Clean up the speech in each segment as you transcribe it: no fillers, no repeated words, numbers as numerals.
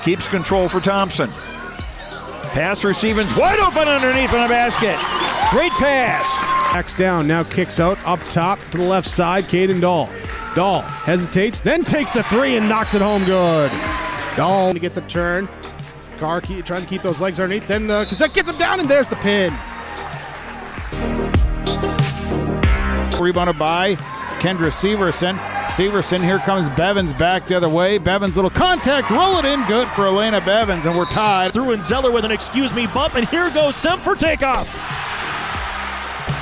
keeps control for Thompson. Pass receiving's wide open underneath in the basket. Great pass. Backs down, now kicks out up top to the left side, Caden Dahl. Dahl hesitates, then takes the three and knocks it home good. Dahl to get the turn. Carr trying to keep those legs underneath, then Cassette gets him down, and there's the pin. Rebounded by Kendra Severson. Severson, here comes Bevins back the other way. Bevins, little contact, roll it in, good for Elena Bevins, and we're tied. Through and Zeller with an excuse me bump, and here goes Semp for takeoff.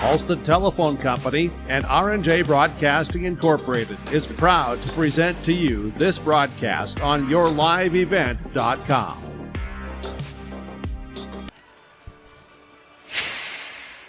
Halsted Telephone Company and R&J Broadcasting Incorporated is proud to present to you this broadcast on yourliveevent.com.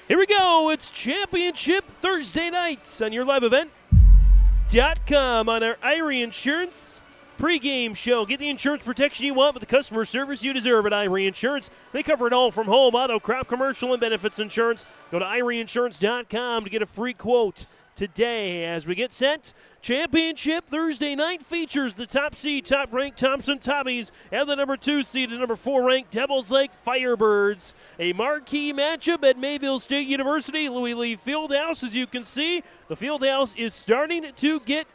Here we go. It's Championship Thursday nights on yourliveevent.com on our Irie Insurance pregame show. Get the insurance protection you want with the customer service you deserve at Irie Insurance. They cover it all from home, auto, crop, commercial, and benefits insurance. Go to IrieInsurance.com to get a free quote today. As we get set, Championship Thursday night features the top seed, top-ranked Thompson Tommies, and the number 2 seed and number 4-ranked Devils Lake Firebirds. A marquee matchup at Mayville State University, Louis Lee Fieldhouse. As you can see, the Fieldhouse is starting to get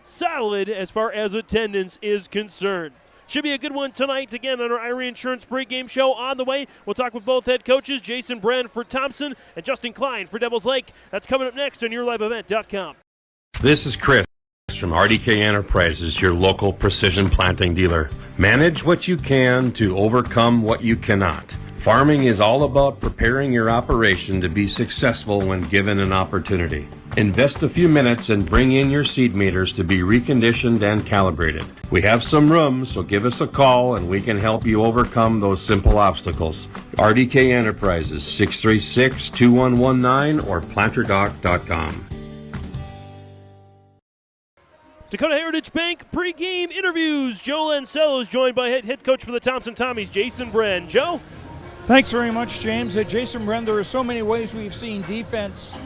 solid as far as attendance is concerned. Should be a good one tonight. Again, on our Irie Insurance pregame show on the way. We'll talk with both head coaches, Jason Brand for Thompson and Justin Klein for Devils Lake. That's coming up next on yourliveevent.com. This is Chris from RDK Enterprises, your local precision planting dealer. Manage what you can to overcome what you cannot. Farming is all about preparing your operation to be successful when given an opportunity. Invest a few minutes and bring in your seed meters to be reconditioned and calibrated. We have some room, so give us a call and we can help you overcome those simple obstacles. RDK Enterprises, 636-2119 or planterdoc.com. Dakota Heritage Bank pregame interviews. Joe Lancello is joined by head coach for the Thompson Tommies, Jason Bren. Joe? Thanks very much, James. Jason Bren, there are so many ways we've seen defense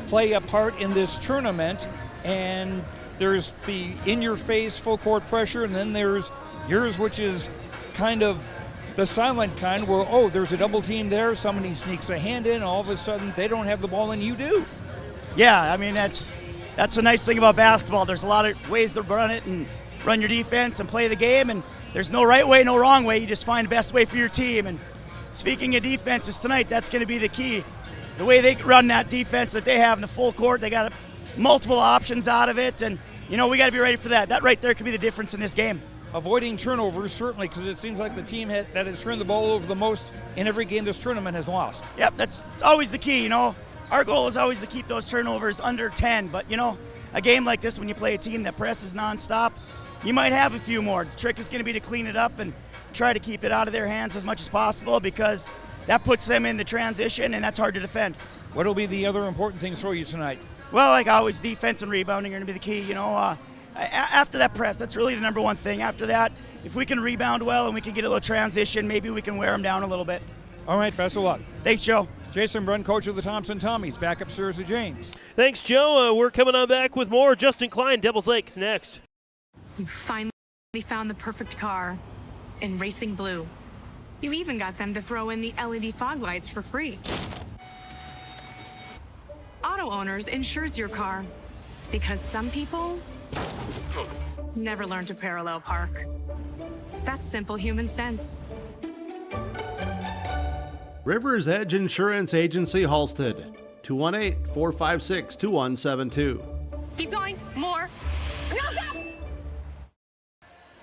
play a part in this tournament, and there's the in-your-face full-court pressure, and then there's yours, which is kind of the silent kind where, oh, there's a double team there, somebody sneaks a hand in, all of a sudden they don't have the ball and you do. Yeah, I mean, that's the nice thing about basketball. There's a lot of ways to run it and run your defense and play the game, and there's no right way, no wrong way. You just find the best way for your team. And speaking of defenses tonight, that's going to be the key. The way they run that defense that they have in the full court, they got multiple options out of it, and, you know, we got to be ready for that. That right there could be the difference in this game. Avoiding turnovers, certainly, because it seems like the team that has turned the ball over the most in every game this tournament has lost. Yep, that's always the key, you know. Our goal is always to keep those turnovers under 10, but, you know, a game like this, when you play a team that presses nonstop, you might have a few more. The trick is going to be to clean it up and try to keep it out of their hands as much as possible, because that puts them in the transition, and that's hard to defend. What will be the other important things for you tonight? Well, like always, defense and rebounding are going to be the key. You know, after that press, that's really the number one thing. After that, if we can rebound well and we can get a little transition, maybe we can wear them down a little bit. All right, best of luck. Thanks, Joe. Jason Brun, coach of the Thompson Tommies, back upstairs to James. Thanks, Joe. We're coming on back with more. Justin Klein, Devils Lake, next. You finally found the perfect car in racing blue. You even got them to throw in the LED fog lights for free. Auto Owners insures your car because some people never learn to parallel park. That's simple human sense. River's Edge Insurance Agency, Halsted, 218-456-2172. Keep going. More.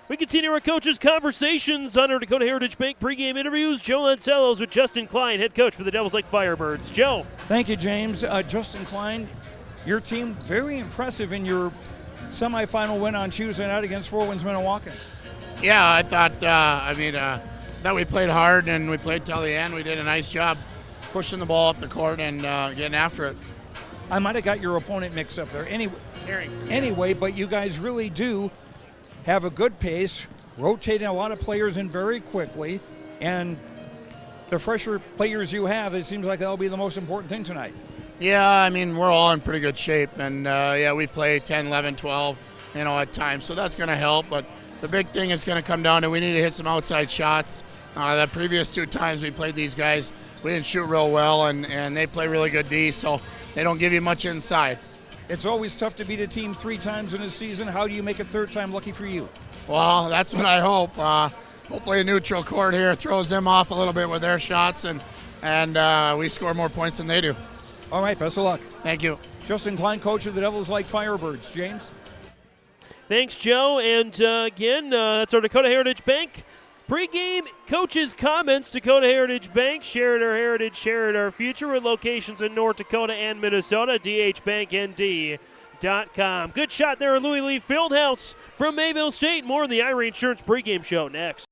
We continue our coaches' conversations on our Dakota Heritage Bank pregame interviews. Joe Lancello's with Justin Klein, head coach for the Devils Lake Firebirds. Joe. Thank you, James. Justin Klein, your team very impressive in your semifinal win on Tuesday night against Four Winds Minnewaca. Yeah, I thought, that we played hard and we played till the end. We did a nice job pushing the ball up the court and getting after it. I might have got your opponent mixed up there. Anyway, but you guys really do have a good pace, rotating a lot of players in very quickly, and the fresher players you have, it seems like that'll be the most important thing tonight. Yeah, I mean, we're all in pretty good shape, and we play 10, 11, 12, at times, so that's going to help. But the big thing is going to come down to we need to hit some outside shots. The previous 2 times we played these guys, we didn't shoot real well, and they play really good D, so they don't give you much inside. It's always tough to beat a team 3 times in a season. How do you make it 3rd time lucky for you? Well, that's what I hope. Hopefully a neutral court here throws them off a little bit with their shots, and we score more points than they do. All right, best of luck. Thank you. Justin Klein, coach of the Devils like Firebirds. James? Thanks, Joe. And again, that's our Dakota Heritage Bank pregame coaches' comments. Dakota Heritage Bank, sharing our heritage, sharing our future, with locations in North Dakota and Minnesota. DHBankND.com. Good shot there at Louis Lee Fieldhouse from Mayville State. More on the Irie Insurance pregame show next.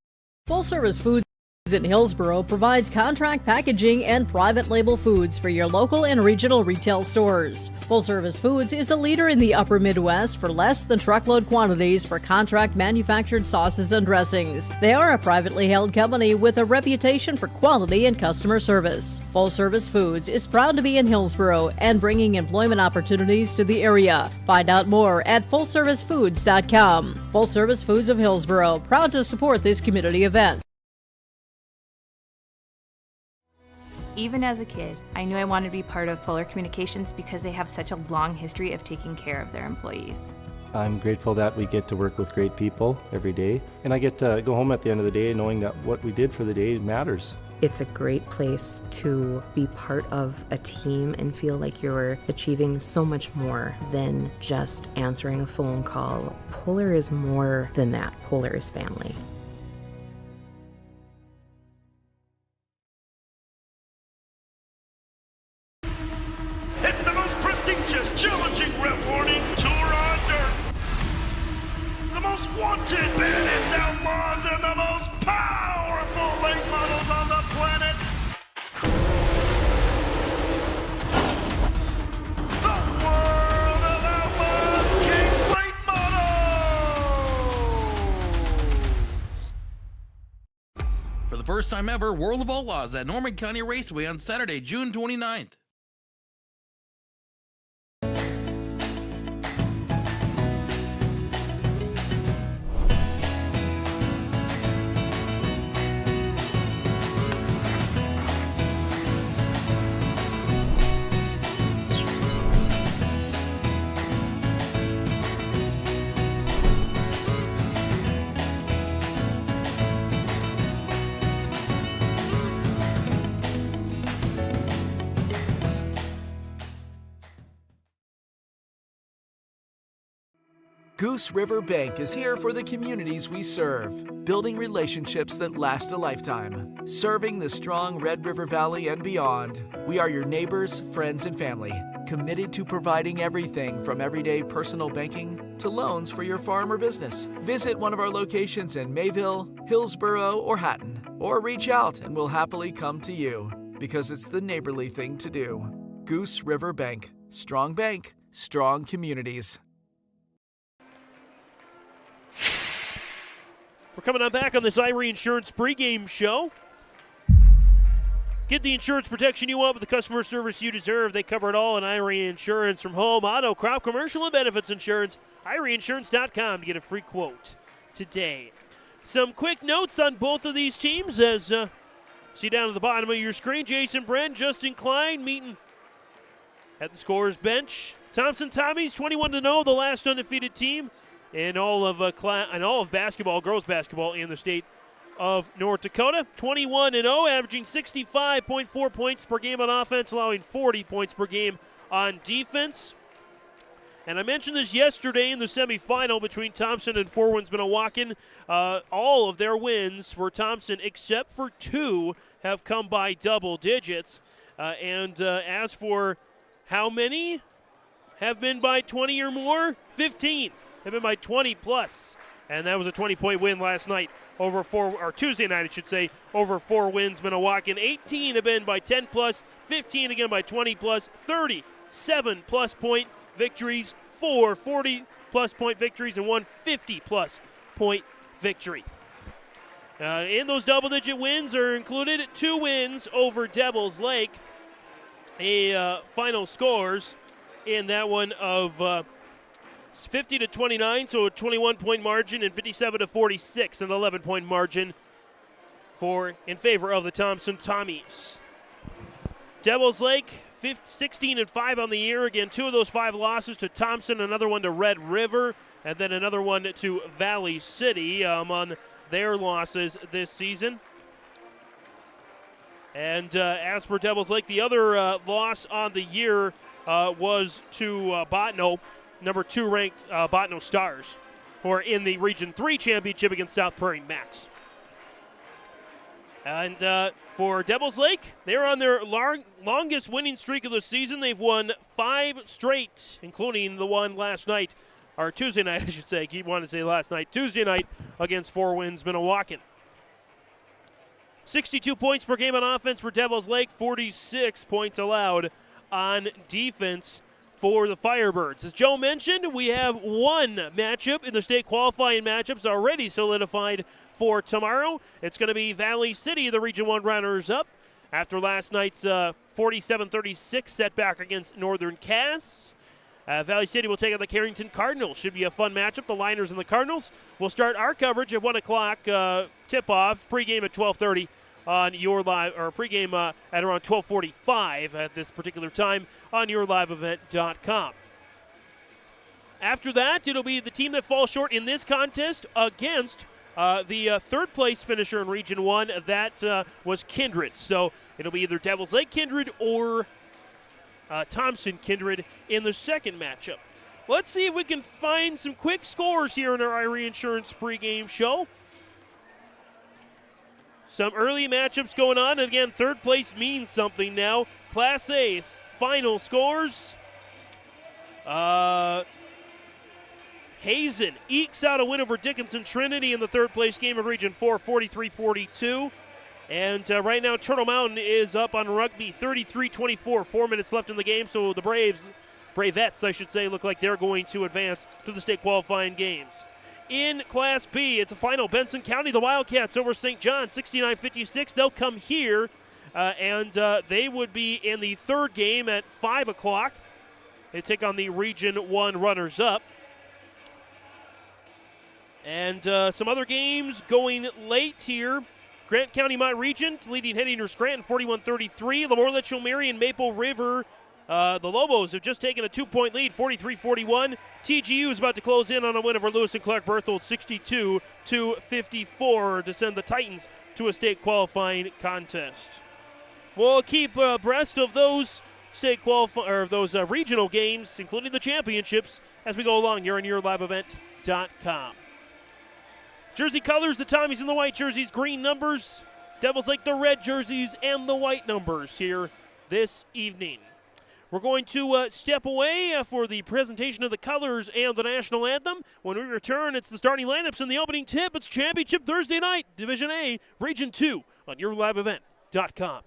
Full Service Foods in Hillsboro provides contract packaging and private label foods for your local and regional retail stores. Full Service Foods is a leader in the upper Midwest for less than truckload quantities for contract manufactured sauces and dressings. They are a privately held company with a reputation for quality and customer service. Full Service Foods is proud to be in Hillsboro and bringing employment opportunities to the area. Find out more at FullServiceFoods.com. Full Service Foods of Hillsboro, proud to support this community event. Even as a kid, I knew I wanted to be part of Polar Communications because they have such a long history of taking care of their employees. I'm grateful that we get to work with great people every day, and I get to go home at the end of the day knowing that what we did for the day matters. It's a great place to be part of a team and feel like you're achieving so much more than just answering a phone call. Polar is more than that. Polar is family. It's the most prestigious, challenging rep warning tour on dirt. The most wanted, baddest outlaws, and the most powerful late models on the planet. The world of outlaws, King's Late Models. For the first time ever, World of Outlaws at Norman County Raceway on Saturday, June 29th. Goose River Bank is here for the communities we serve, building relationships that last a lifetime. Serving the strong Red River Valley and beyond, we are your neighbors, friends, and family, committed to providing everything from everyday personal banking to loans for your farm or business. Visit one of our locations in Mayville, Hillsboro, or Hatton, or reach out and we'll happily come to you, because it's the neighborly thing to do. Goose River Bank. Strong bank, strong communities. We're coming on back on this Irie Insurance pregame show. Get the insurance protection you want with the customer service you deserve. They cover it all in Irie Insurance, from home, auto, crop, commercial, and benefits insurance. IrieInsurance.com to get a free quote today. Some quick notes on both of these teams as see down at the bottom of your screen. Jason Brent, Justin Klein meeting at the scorer's bench. Thompson Tommies 21-0, the last undefeated team in all of basketball, girls basketball in the state of North Dakota. 21-0, averaging 65.4 points per game on offense, allowing 40 points per game on defense. And I mentioned this yesterday in the semifinal between Thompson and Four Winds Minnewacan. All of their wins for Thompson, except for 2, have come by double digits. As for how many have been by 20 or more, 15 have been by 20 plus. And that was a 20-point win last night Tuesday night, I should say, over Four Winds Minnewacan. 18 have been by 10 plus, 15 again by 20 plus, 37 plus point victories, 4 40 plus point victories, and 1 50 plus point victory. In those double-digit wins are included 2 wins over Devil's Lake. Final scores in that one of It's 50-29, so a 21-point margin, and 57-46, an 11-point margin in favor of the Thompson Tommies. Devils Lake 16-5 on the year. Again, 2 of those 5 losses to Thompson, another one to Red River, and then another one to Valley City on their losses this season. And as for Devils Lake, the other loss on the year was to Bottineau, number 2 ranked Bottineau Stars, who are in the Region 3 championship against South Prairie Max. And for Devils Lake, they're on their longest winning streak of the season. They've won 5 straight, including the one last night, or Tuesday night, I should say. I keep wanting to say last night. Tuesday night against Four Winds Minnewacan. 62 points per game on offense for Devils Lake, 46 points allowed on defense for the Firebirds. As Joe mentioned, we have one matchup in the state qualifying matchups already solidified for tomorrow. It's going to be Valley City, the Region 1 runners-up, after last night's 47-36 setback against Northern Cass. Valley City will take on the Carrington Cardinals. Should be a fun matchup. The Liners and the Cardinals. We'll start our coverage at 1 o'clock tip-off, pregame at 12:30 on your live, or pregame at around 12:45 at this particular time on yourliveevent.com. After that, it'll be the team that falls short in this contest against the third-place finisher in Region 1. That was Kindred. So it'll be either Devils Lake Kindred or Thompson Kindred in the second matchup. Let's see if we can find some quick scores here in our Irie Insurance pregame show. Some early matchups going on. And again, third place means something now. Class A final scores. Hazen ekes out a win over Dickinson Trinity in the third place game of Region 4, 43-42. And right now, Turtle Mountain is up on Rugby, 33-24. 4 minutes left in the game, so the Bravettes, I should say, look like they're going to advance to the state qualifying games. In Class B, it's a final. Benson County, the Wildcats over St. John, 69-56. They'll come here, and they would be in the third game at 5 o'clock. They take on the Region 1 runners-up. And some other games going late here. Grant County Mott Regent leading Headingham Scranton 41-33. Lemoore Litchfield Marion Maple River. The Lobos have just taken a 2-point lead, 43-41. TGU is about to close in on a win over Lewis and Clark Berthold, 62-54, to send the Titans to a state qualifying contest. We'll keep abreast of those regional games, including the championships, as we go along here on yourliveevent.com. Jersey colors, the Tommies in the white jerseys, green numbers. Devils Lake, the red jerseys and the white numbers here this evening. We're going to step away for the presentation of the colors and the national anthem. When we return, it's the starting lineups and the opening tip. It's Championship Thursday night, Division A, Region 2 on yourliveevent.com.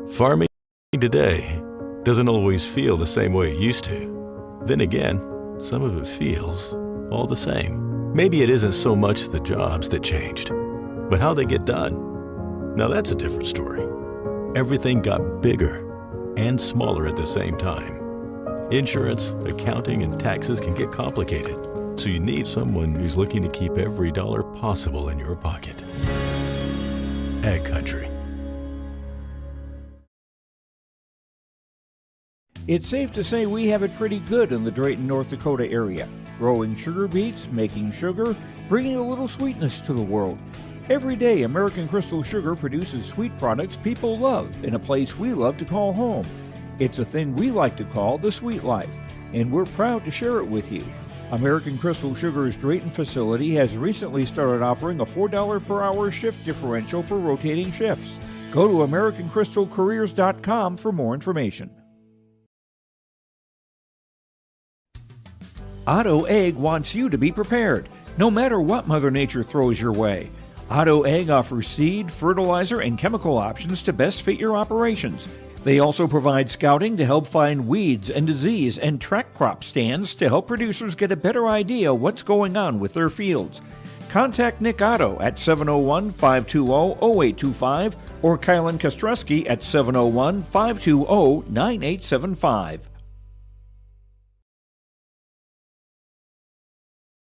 Farming today doesn't always feel the same way it used to. Then again, some of it feels all the same. Maybe it isn't so much the jobs that changed, but how they get done. Now that's a different story. Everything got bigger and smaller at the same time. Insurance, accounting, and taxes can get complicated, so you need someone who's looking to keep every dollar possible in your pocket. Ag Country. It's safe to say we have it pretty good in the Drayton, North Dakota area. Growing sugar beets, making sugar, bringing a little sweetness to the world. Every day, American Crystal Sugar produces sweet products people love in a place we love to call home. It's a thing we like to call the sweet life, and we're proud to share it with you. American Crystal Sugar's Drayton facility has recently started offering a $4 per hour shift differential for rotating shifts. Go to AmericanCrystalCareers.com for more information. Otto Egg wants you to be prepared, no matter what Mother Nature throws your way. Otto Egg offers seed, fertilizer, and chemical options to best fit your operations. They also provide scouting to help find weeds and disease and track crop stands to help producers get a better idea what's going on with their fields. Contact Nick Otto at 701-520-0825 or Kylan Kostreski at 701-520-9875.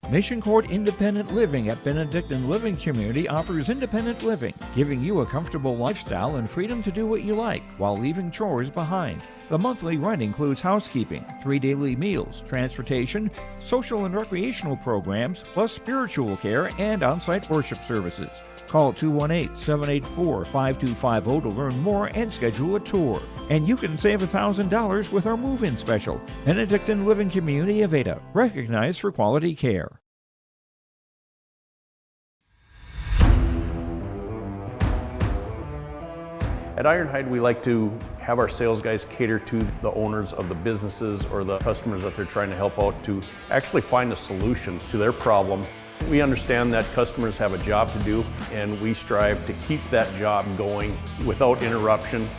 Mission Court Independent Living at Benedictine Living Community offers independent living, giving you a comfortable lifestyle and freedom to do what you like while leaving chores behind. The monthly rent includes housekeeping, 3 daily meals, transportation, social and recreational programs, plus spiritual care and on-site worship services. Call 218-784-5250 to learn more and schedule a tour. And you can save $1,000 with our move-in special. Benedictine Living Community of Ada, recognized for quality care. At Ironhide, we like to have our sales guys cater to the owners of the businesses or the customers that they're trying to help out to actually find a solution to their problem. We understand that customers have a job to do, and we strive to keep that job going without interruption.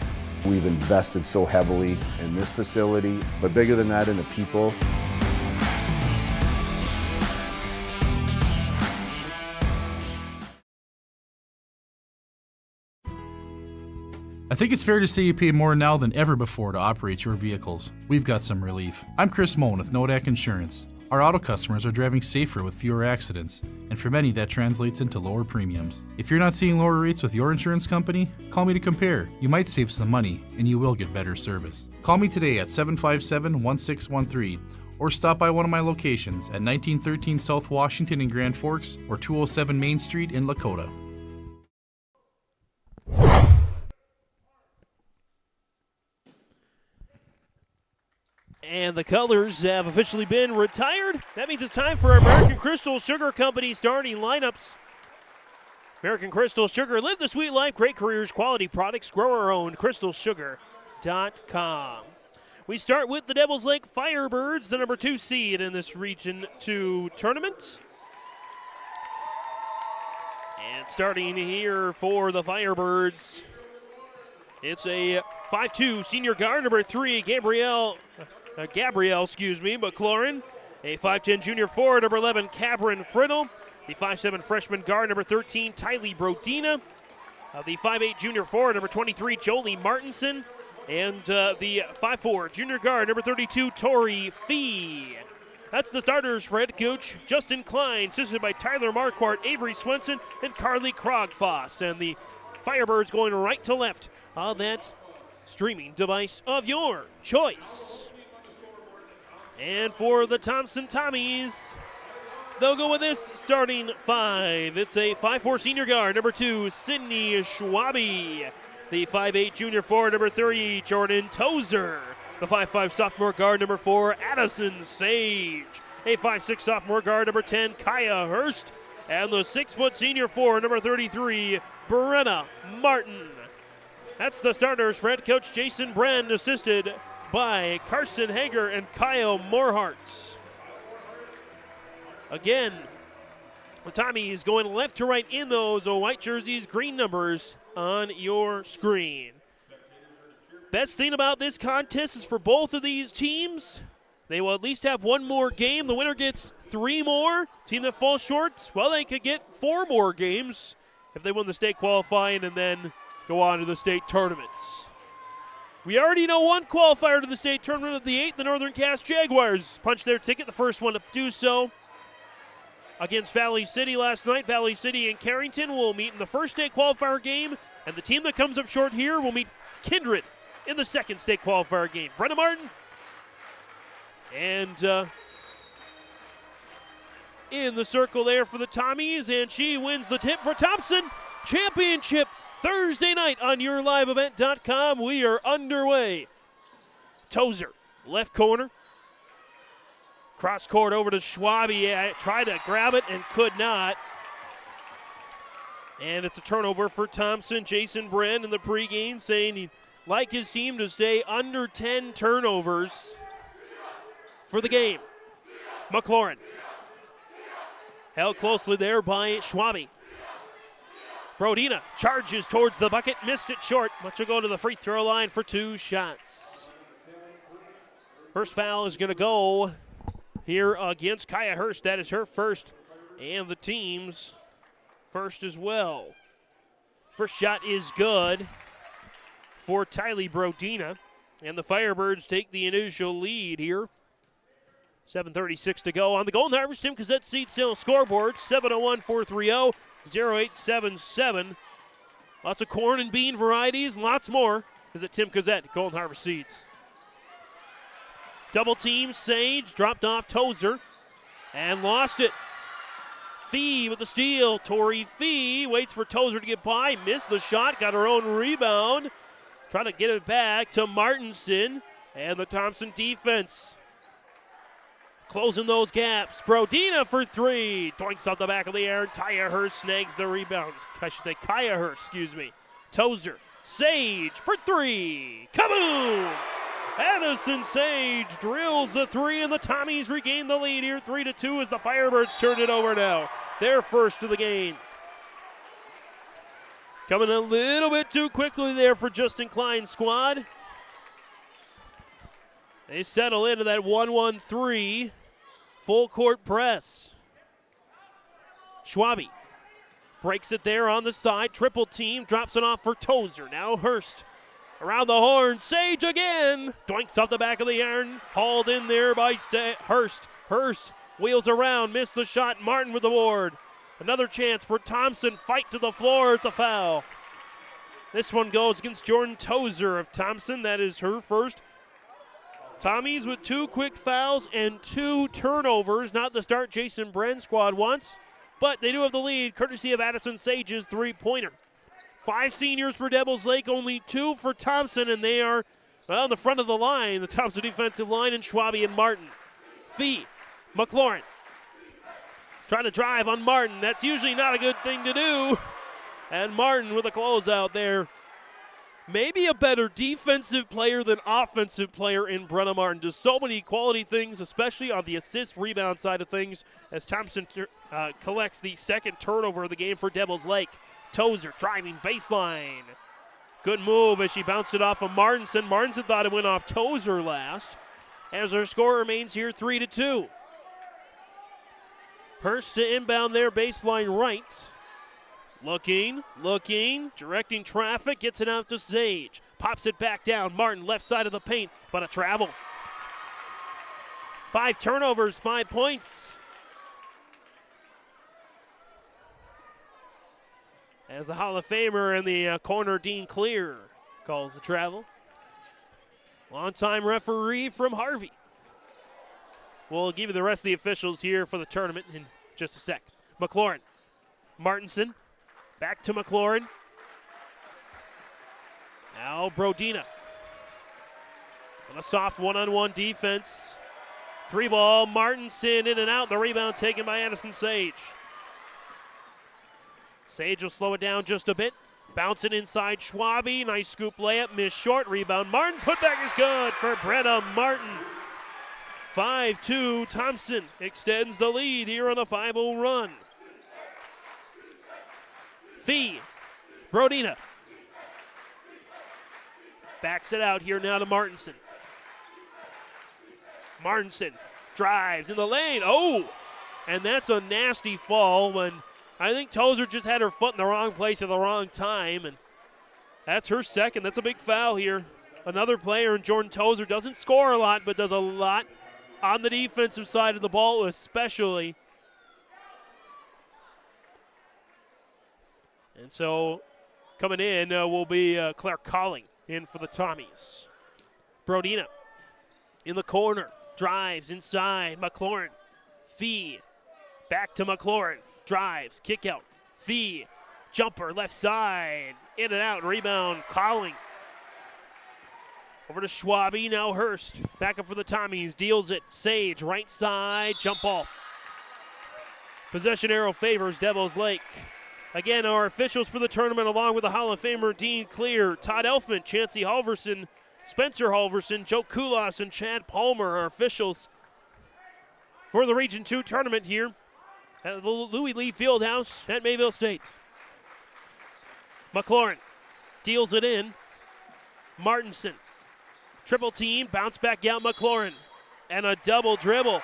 We've invested so heavily in this facility, but bigger than that, in the people. I think it's fair to say you pay more now than ever before to operate your vehicles. We've got some relief. I'm Chris Moen with Nodak Insurance. Our auto customers are driving safer with fewer accidents, and for many that translates into lower premiums. If you're not seeing lower rates with your insurance company, call me to compare. You might save some money, and you will get better service. Call me today at 757-1613 or stop by one of my locations at 1913 South Washington in Grand Forks or 207 Main Street in Lakota. And the colors have officially been retired. That means it's time for our American Crystal Sugar Company starting lineups. American Crystal Sugar, live the sweet life, great careers, quality products, grow our own, crystalsugar.com. We start with the Devils Lake Firebirds, the number 2 seed in this Region 2 tournament. And starting here for the Firebirds, it's a 5'2" senior guard, number 3, Gabrielle McLaurin. A 5'10" junior forward, number 11, Cabrin Friddle. The 5'7" freshman guard, number 13, Tylee Brodina. The 5'8" junior forward, number 23, Jolie Martinson. And the 5'4" junior guard, number 32, Tori Fee. That's the starters for head coach Justin Klein, assisted by Tyler Marquardt, Avery Swenson, and Carly Krogfoss. And the Firebirds going right to left on that streaming device of your choice. And for the Thompson Tommies, they'll go with this starting 5. It's a 5'4" senior guard, number 2, Sydney Schwabe. The 5'8" junior forward, number 3, Jordan Tozer. The 5'5" sophomore guard, number 4, Addison Sage. A 5'6" sophomore guard, number 10, Kaya Hurst. And the 6' senior forward, number 33, Brenna Martin. That's the starters for head coach Jason Bren, assisted by Carson Hager and Kyle Morhart. Again, the Tommies going left to right in those white jerseys, green numbers on your screen. Best thing about this contest is for both of these teams, they will at least have one more game. The winner gets 3 more. Team that falls short, well, they could get 4 more games if they win the state qualifying and then go on to the state tournaments. We already know one qualifier to the state tournament of the 8th. The Northern Cass Jaguars punched their ticket, the first one to do so against Valley City last night. Valley City and Carrington will meet in the first state qualifier game, and the team that comes up short here will meet Kindred in the second state qualifier game. Brenna Martin and in the circle there for the Tommies, and she wins the tip for Thompson. Championship Thursday night on yourliveevent.com. We are underway. Tozer, left corner. Cross court over to Schwabe. Tried to grab it and could not. And it's a turnover for Thompson. Jason Bren in the pregame saying he'd like his team to stay under 10 turnovers for the game. McLaurin held closely there by Schwabe. Brodina charges towards the bucket, missed it short, but she'll go to the free throw line for 2 shots. First foul is going to go here against Kaya Hurst. That is her first, and the team's first as well. First shot is good for Tylee Brodina, and the Firebirds take the initial lead here. 7:36 to go on the Golden Harvest Tim Cassette seat sale scoreboard. 701-430-0877. Lots of corn and bean varieties, lots more. Is it Tim Cassette, Golden Harvest Seeds. Double team, Sage dropped off Tozer and lost it. Fee with the steal. Tori Fee waits for Tozer to get by, missed the shot, got her own rebound. Trying to get it back to Martinson and the Thompson defense. Closing those gaps. Brodina for three. Doinks off the back of the air. Taya Hurst snags the rebound. I should say Kaya Hurst, excuse me. Tozer. Sage for three. Kaboom! Addison Sage drills the three, and the Tommies regain the lead here 3-2 as the Firebirds turn it over now. Their first of the game. Coming a little bit too quickly there for Justin Klein's squad. They settle into that 1-1-3 full court press. Schwabe breaks it there on the side. Triple team, drops it off for Tozer. Now Hurst around the horn. Sage again. Doinks off the back of the iron. Hauled in there by Hurst. Hurst wheels around, missed the shot. Martin with the board. Another chance for Thompson. Fight to the floor. It's a foul. This one goes against Jordan Tozer of Thompson. That is her first. Tommies with 2 quick fouls and 2 turnovers. Not the start Jason Bren squad wants, but they do have the lead courtesy of Addison Sage's three-pointer. 5 seniors for Devils Lake, only 2 for Thompson, and they are on the front of the line, the Thompson defensive line, and Schwabe and Martin. Fee, McLaurin trying to drive on Martin. That's usually not a good thing to do. And Martin with a closeout there. Maybe a better defensive player than offensive player in Brenna Martin. Does so many quality things, especially on the assist rebound side of things, as Thompson collects the second turnover of the game for Devils Lake. Tozer driving baseline. Good move as she bounced it off of Martinson. Martinson thought it went off Tozer last. As our score remains here 3-2. Hurst to inbound there, baseline right. Looking, directing traffic, gets it out to Sage. Pops it back down. Martin left side of the paint, but a travel. 5 turnovers, 5 points. As the Hall of Famer in the corner, Dean Clear, calls the travel. Long-time referee from Harvey. We'll give you the rest of the officials here for the tournament in just a sec. McLaurin, Martinson, back to McLaurin. Now Brodina. On a soft one-on-one defense. 3-ball, Martinson in and out. The rebound taken by Addison Sage. Sage will slow it down just a bit. Bounce it inside Schwabe. Nice scoop layup. Missed short. Rebound. Martin. Putback is good for Brenna Martin. 5-2. Thompson extends the lead here on a 5-0 run. Fee. Brodina. Backs it out here now to Martinson. Martinson drives in the lane. Oh! And that's a nasty fall when I think Tozer just had her foot in the wrong place at the wrong time, and that's her second. That's a big foul here. Another player in Jordan Tozer doesn't score a lot, but does a lot on the defensive side of the ball especially. And so coming in will be Claire Colling in for the Tommies. Brodina in the corner. Drives inside. McLaurin. Fee. Back to McLaurin. Drives. Kick out. Fee. Jumper left side. In and out. Rebound. Colling. Over to Schwabe. Now Hurst. Back up for the Tommies. Deals it. Sage. Right side. Jump ball. Possession arrow favors Devils Lake. Again, our officials for the tournament, along with the Hall of Famer Dean Clear, Todd Elfman, Chancey Halverson, Spencer Halverson, Joe Kulas, and Chad Palmer are officials for the Region 2 tournament here at the Louis Lee Fieldhouse at Mayville State. McLaurin deals it in. Martinson. Triple team, bounce back out McLaurin. And a double dribble.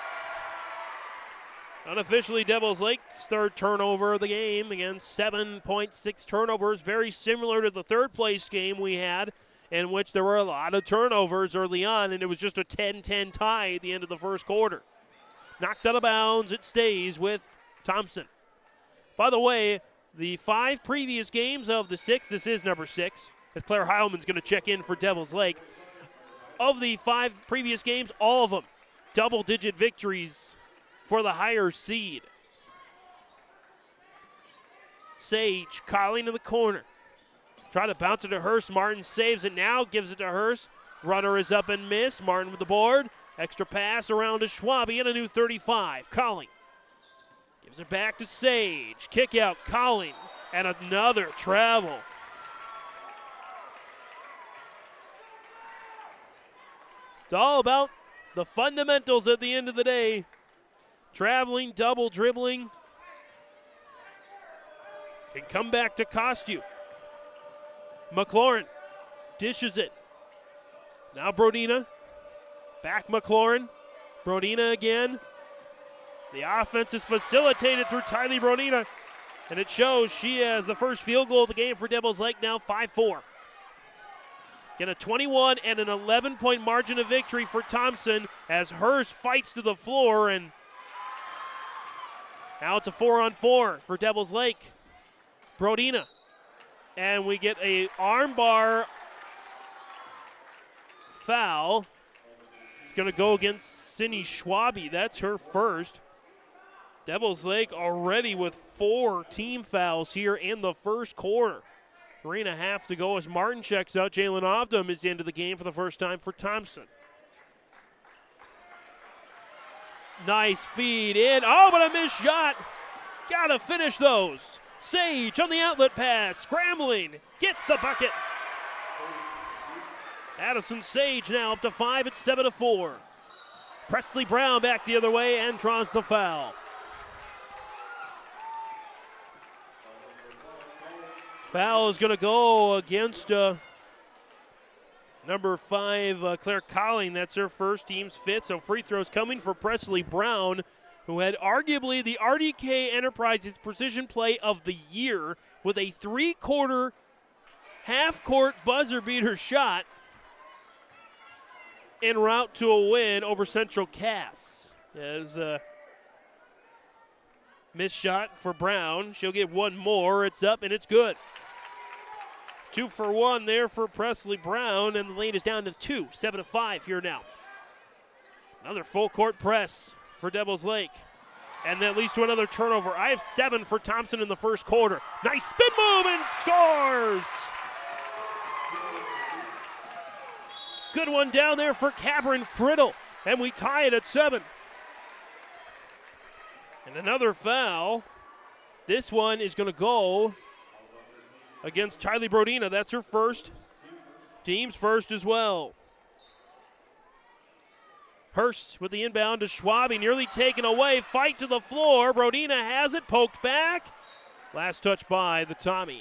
Unofficially, Devils Lake's third turnover of the game. Again, 7.6 turnovers, very similar to the third place game we had, in which there were a lot of turnovers early on, and it was just a 10-10 tie at the end of the first quarter. Knocked out of bounds. It stays with Thompson. By the way, the 5 previous games of the 6, this is number 6, as Claire Heilman's going to check in for Devils Lake. Of the 5 previous games, all of them double-digit victories for the higher seed. Sage calling in the corner. Try to bounce it to Hurst. Martin saves it now, gives it to Hurst. Runner is up and missed. Martin with the board. Extra pass around to Schwabe and a new 35. Colling gives it back to Sage. Kick out, Colling, and another travel. It's all about the fundamentals at the end of the day. Traveling, double dribbling can come back to cost you. McLaurin dishes it. Now Brodina. Back McLaurin. Brodina again. The offense is facilitated through Tylee Brodina, and it shows she has the first field goal of the game for Devils Lake, now 5-4. Get a 21 and an 11-point margin of victory for Thompson as Hurst fights to the floor, and now it's a 4-on-4 for Devils Lake. Brodina. And we get a armbar foul. It's going to go against Cindy Schwabe. That's her first. Devils Lake already with 4 team fouls here in the first quarter. 3.5 to go as Martin checks out. Jalen Ovdom is into the game for the first time for Thompson. Nice feed in. Oh, but a missed shot. Got to finish those. Sage on the outlet pass, scrambling, gets the bucket. Addison Sage now up to 5 at 7-4. Presley Brown back the other way and draws the foul. Foul is going to go against number 5, Claire Colling. That's her first, team's 5th. So free throws coming for Presley Brown, who had arguably the RDK Enterprises precision play of the year with a 3-quarter, half-court buzzer beater shot en route to a win over Central Cass. As a missed shot for Brown. She'll get one more. It's up and it's good. 2 for 1 there for Presley Brown, and the lead is down to 2, 7-5 here now. Another full court press for Devils Lake. And that leads to another turnover. I have 7 for Thompson in the first quarter. Nice spin move and scores! Good one down there for Cameron Friddle. And we tie it at 7. And another foul. This one is going to go against Tylee Brodina. That's her first. Team's first as well. Hurst with the inbound to Schwabe, nearly taken away. Fight to the floor. Brodina has it, poked back. Last touch by the Tommies.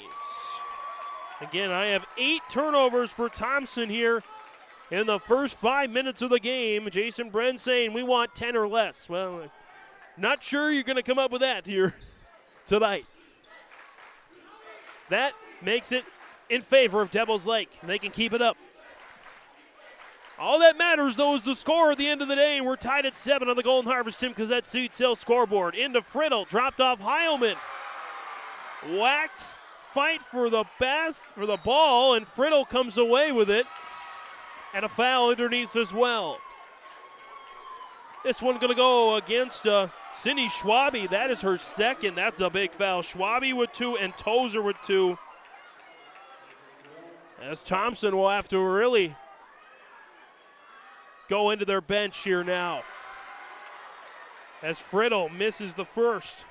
Again, I have 8 turnovers for Thompson here in the first 5 minutes of the game. Jason Bren saying we want 10 or less. Well, not sure you're going to come up with that here tonight. That makes it in favor of Devils Lake. They can keep it up. All that matters, though, is the score at the end of the day. We're tied at 7 on the Golden Harvest Tim Cassette Seat Sale scoreboard. Into Friddle, dropped off Heilman. Whacked, fight for the ball, and Friddle comes away with it. And a foul underneath as well. This one going to go against Cindy Schwabe. That is her second. That's a big foul. Schwabe with 2 and Tozer with 2. As Thompson will have to really go into their bench here now. As Friddle misses the first.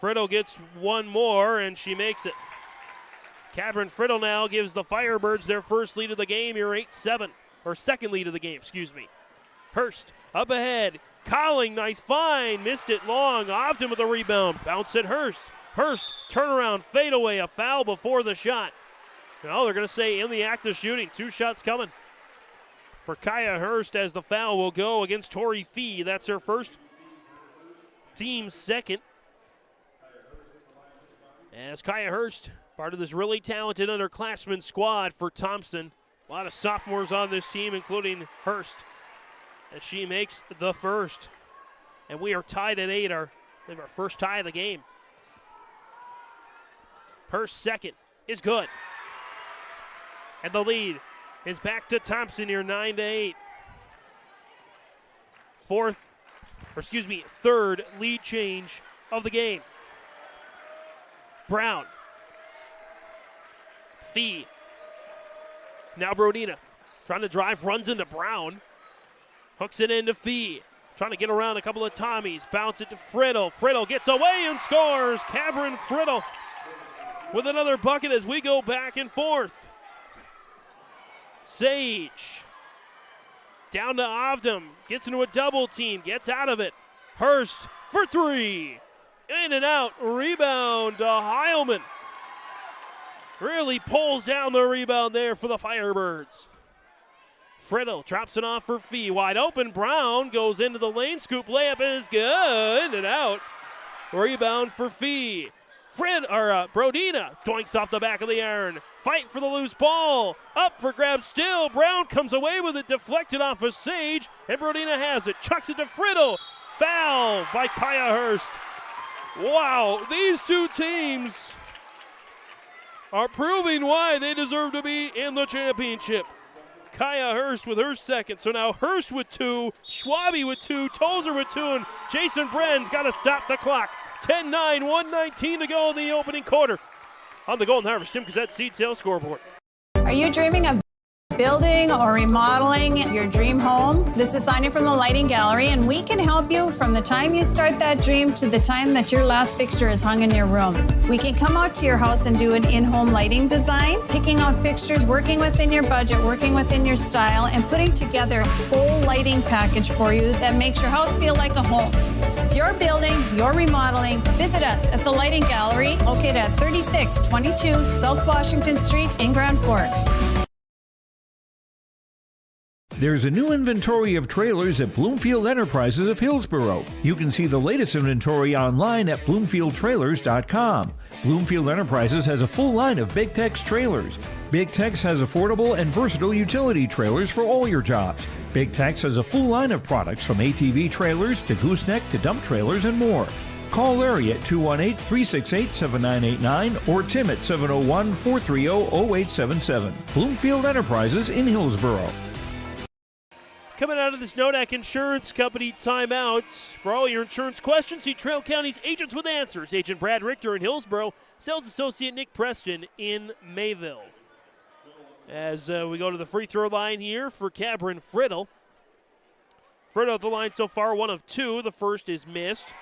Friddle gets one more, and she makes it. Cameron Friddle now gives the Firebirds their first lead of the game here, 8-7. Or second lead of the game, excuse me. Hurst up ahead. Colling, nice find. Missed it long. Ovden with a rebound. Bounce at Hurst. Hurst, turnaround, fadeaway. A foul before the shot. No, they're going to say in the act of shooting. 2 shots coming for Kaya Hurst as the foul will go against Tori Fee. That's her first. Team second. As Kaya Hurst, part of this really talented underclassmen squad for Thompson. A lot of sophomores on this team, including Hurst. And she makes the first. And we are tied at 8, our first tie of the game. Her second is good. And the lead is back to Thompson here, 9-8. Third lead change of the game. Brown. Fee. Now Brodina trying to drive, runs into Brown. Hooks it into Fee. Trying to get around a couple of Tommies. Bounce it to Friddle. Friddle gets away and scores. Cameron Friddle with another bucket as we go back and forth. Sage. Down to Ovdam. Gets into a double team. Gets out of it. Hurst for 3. In and out. Rebound to Heilman. Really pulls down the rebound there for the Firebirds. Friddle drops it off for Fee. Wide open. Brown goes into the lane. Scoop layup is good. In and out. Rebound for Fee. Brodina doinks off the back of the iron. Fight for the loose ball. Up for grabs still. Brown comes away with it. Deflected off of Sage. And Brodina has it. Chucks it to Friddle. Foul by Kaya Hurst. Wow, these two teams are proving why they deserve to be in the championship. Kaya Hurst with her second. So now Hurst with 2, Schwabe with 2, Tozer with 2, and Jason Bren's got to stop the clock. 10-9, 1:19 to go in the opening quarter. On the Golden Harvest Jim Gazette Seed Sales Scoreboard. Are you dreaming of building or remodeling your dream home? This is Sonia from the Lighting Gallery, and we can help you from the time you start that dream to the time that your last fixture is hung in your room. We can come out to your house and do an in-home lighting design, picking out fixtures, working within your budget, working within your style, and putting together a full lighting package for you that makes your house feel like a home. If you're building, you're remodeling, visit us at the Lighting Gallery, located at 3622 South Washington Street in Grand Forks. There's a new inventory of trailers at Bloomfield Enterprises of Hillsborough. You can see the latest inventory online at BloomfieldTrailers.com. Bloomfield Enterprises has a full line of Big Tex trailers. Big Tex has affordable and versatile utility trailers for all your jobs. Big Tex has a full line of products from ATV trailers to gooseneck to dump trailers and more. Call Larry at 218-368-7989 or Tim at 701-430-0877. Bloomfield Enterprises in Hillsborough. Coming out of this Nodak Insurance Company timeout, for all your insurance questions, see Trail County's Agents with Answers. Agent Brad Richter in Hillsborough, Sales Associate Nick Preston in Mayville. As we go to the free throw line here for Cameron Friddle. Friddle at the line so far, 1 of 2. The first is missed.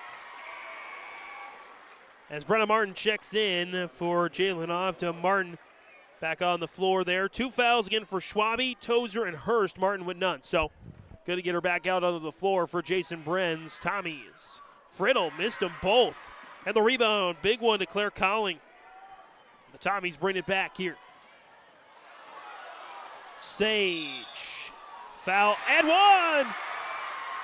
As Brenna Martin checks in for Jalen Ovdam, Martin back on the floor there. 2 fouls again for Schwabe, Tozer, and Hurst. Martin with none. So good to get her back out onto the floor for Jason Bren's Tommies. Friddle missed them both. And the rebound, big one to Claire Cowling. The Tommies bring it back here. Sage. Foul and 1.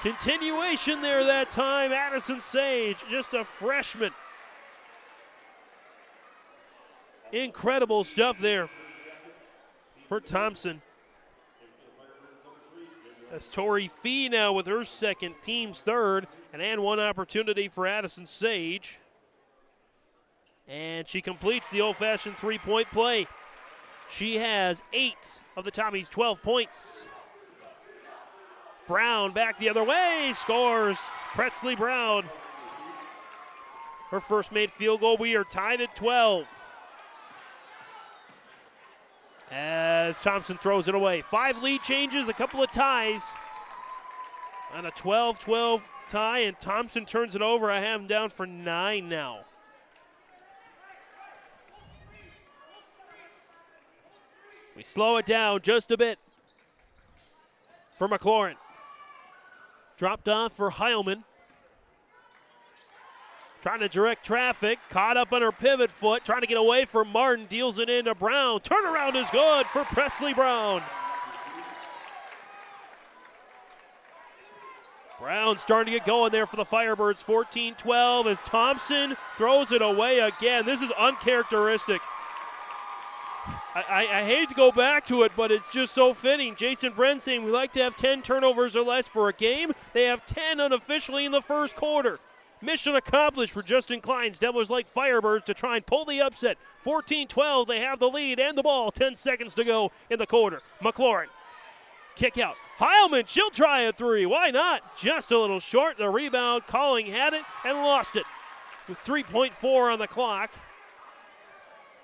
Continuation there that time. Addison Sage, just a freshman. Incredible stuff there for Thompson. That's Tori Fee now with her second, team's third, and 1 opportunity for Addison Sage. And she completes the old-fashioned three-point play. She has 8 of the Tommies' 12 points. Brown back the other way, scores. Presley Brown. Her first made field goal. We are tied at 12. As Thompson throws it away. 5 lead changes, a couple of ties. And a 12-12 tie, and Thompson turns it over. I have him down for 9 now. We slow it down just a bit for McLaurin. Dropped off for Heilman. Trying to direct traffic, caught up on her pivot foot, trying to get away from Martin, deals it into Brown. Turnaround is good for Presley Brown. Brown starting to get going there for the Firebirds, 14-12 as Thompson throws it away again. This is uncharacteristic I hate to go back to it, but it's just so fitting. Jason Bren saying we like to have 10 turnovers or less for a game. They have 10 unofficially in the first quarter. Mission accomplished for Justin Klein's Devils Lake Firebirds to try and pull the upset. 14-12, they have the lead and the ball. 10 seconds to go in the quarter. McLaurin, kick out. Heilman, she'll try a three. Why not? Just a little short. The rebound, Calling had it and lost it with 3.4 on the clock.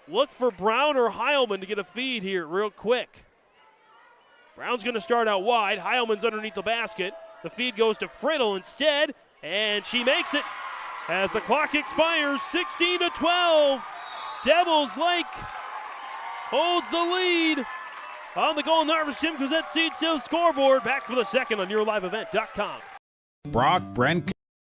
Look for Brown or Heilman to get a feed here real quick. Brown's going to start out wide. Heilman's underneath the basket. The feed goes to Friddle instead, and she makes it as the clock expires. 16-12. Devils Lake holds the lead on the Golden Harvest Tim Cousette Seed Sales scoreboard. Back for the second on YourLiveEvent.com. Brock Brent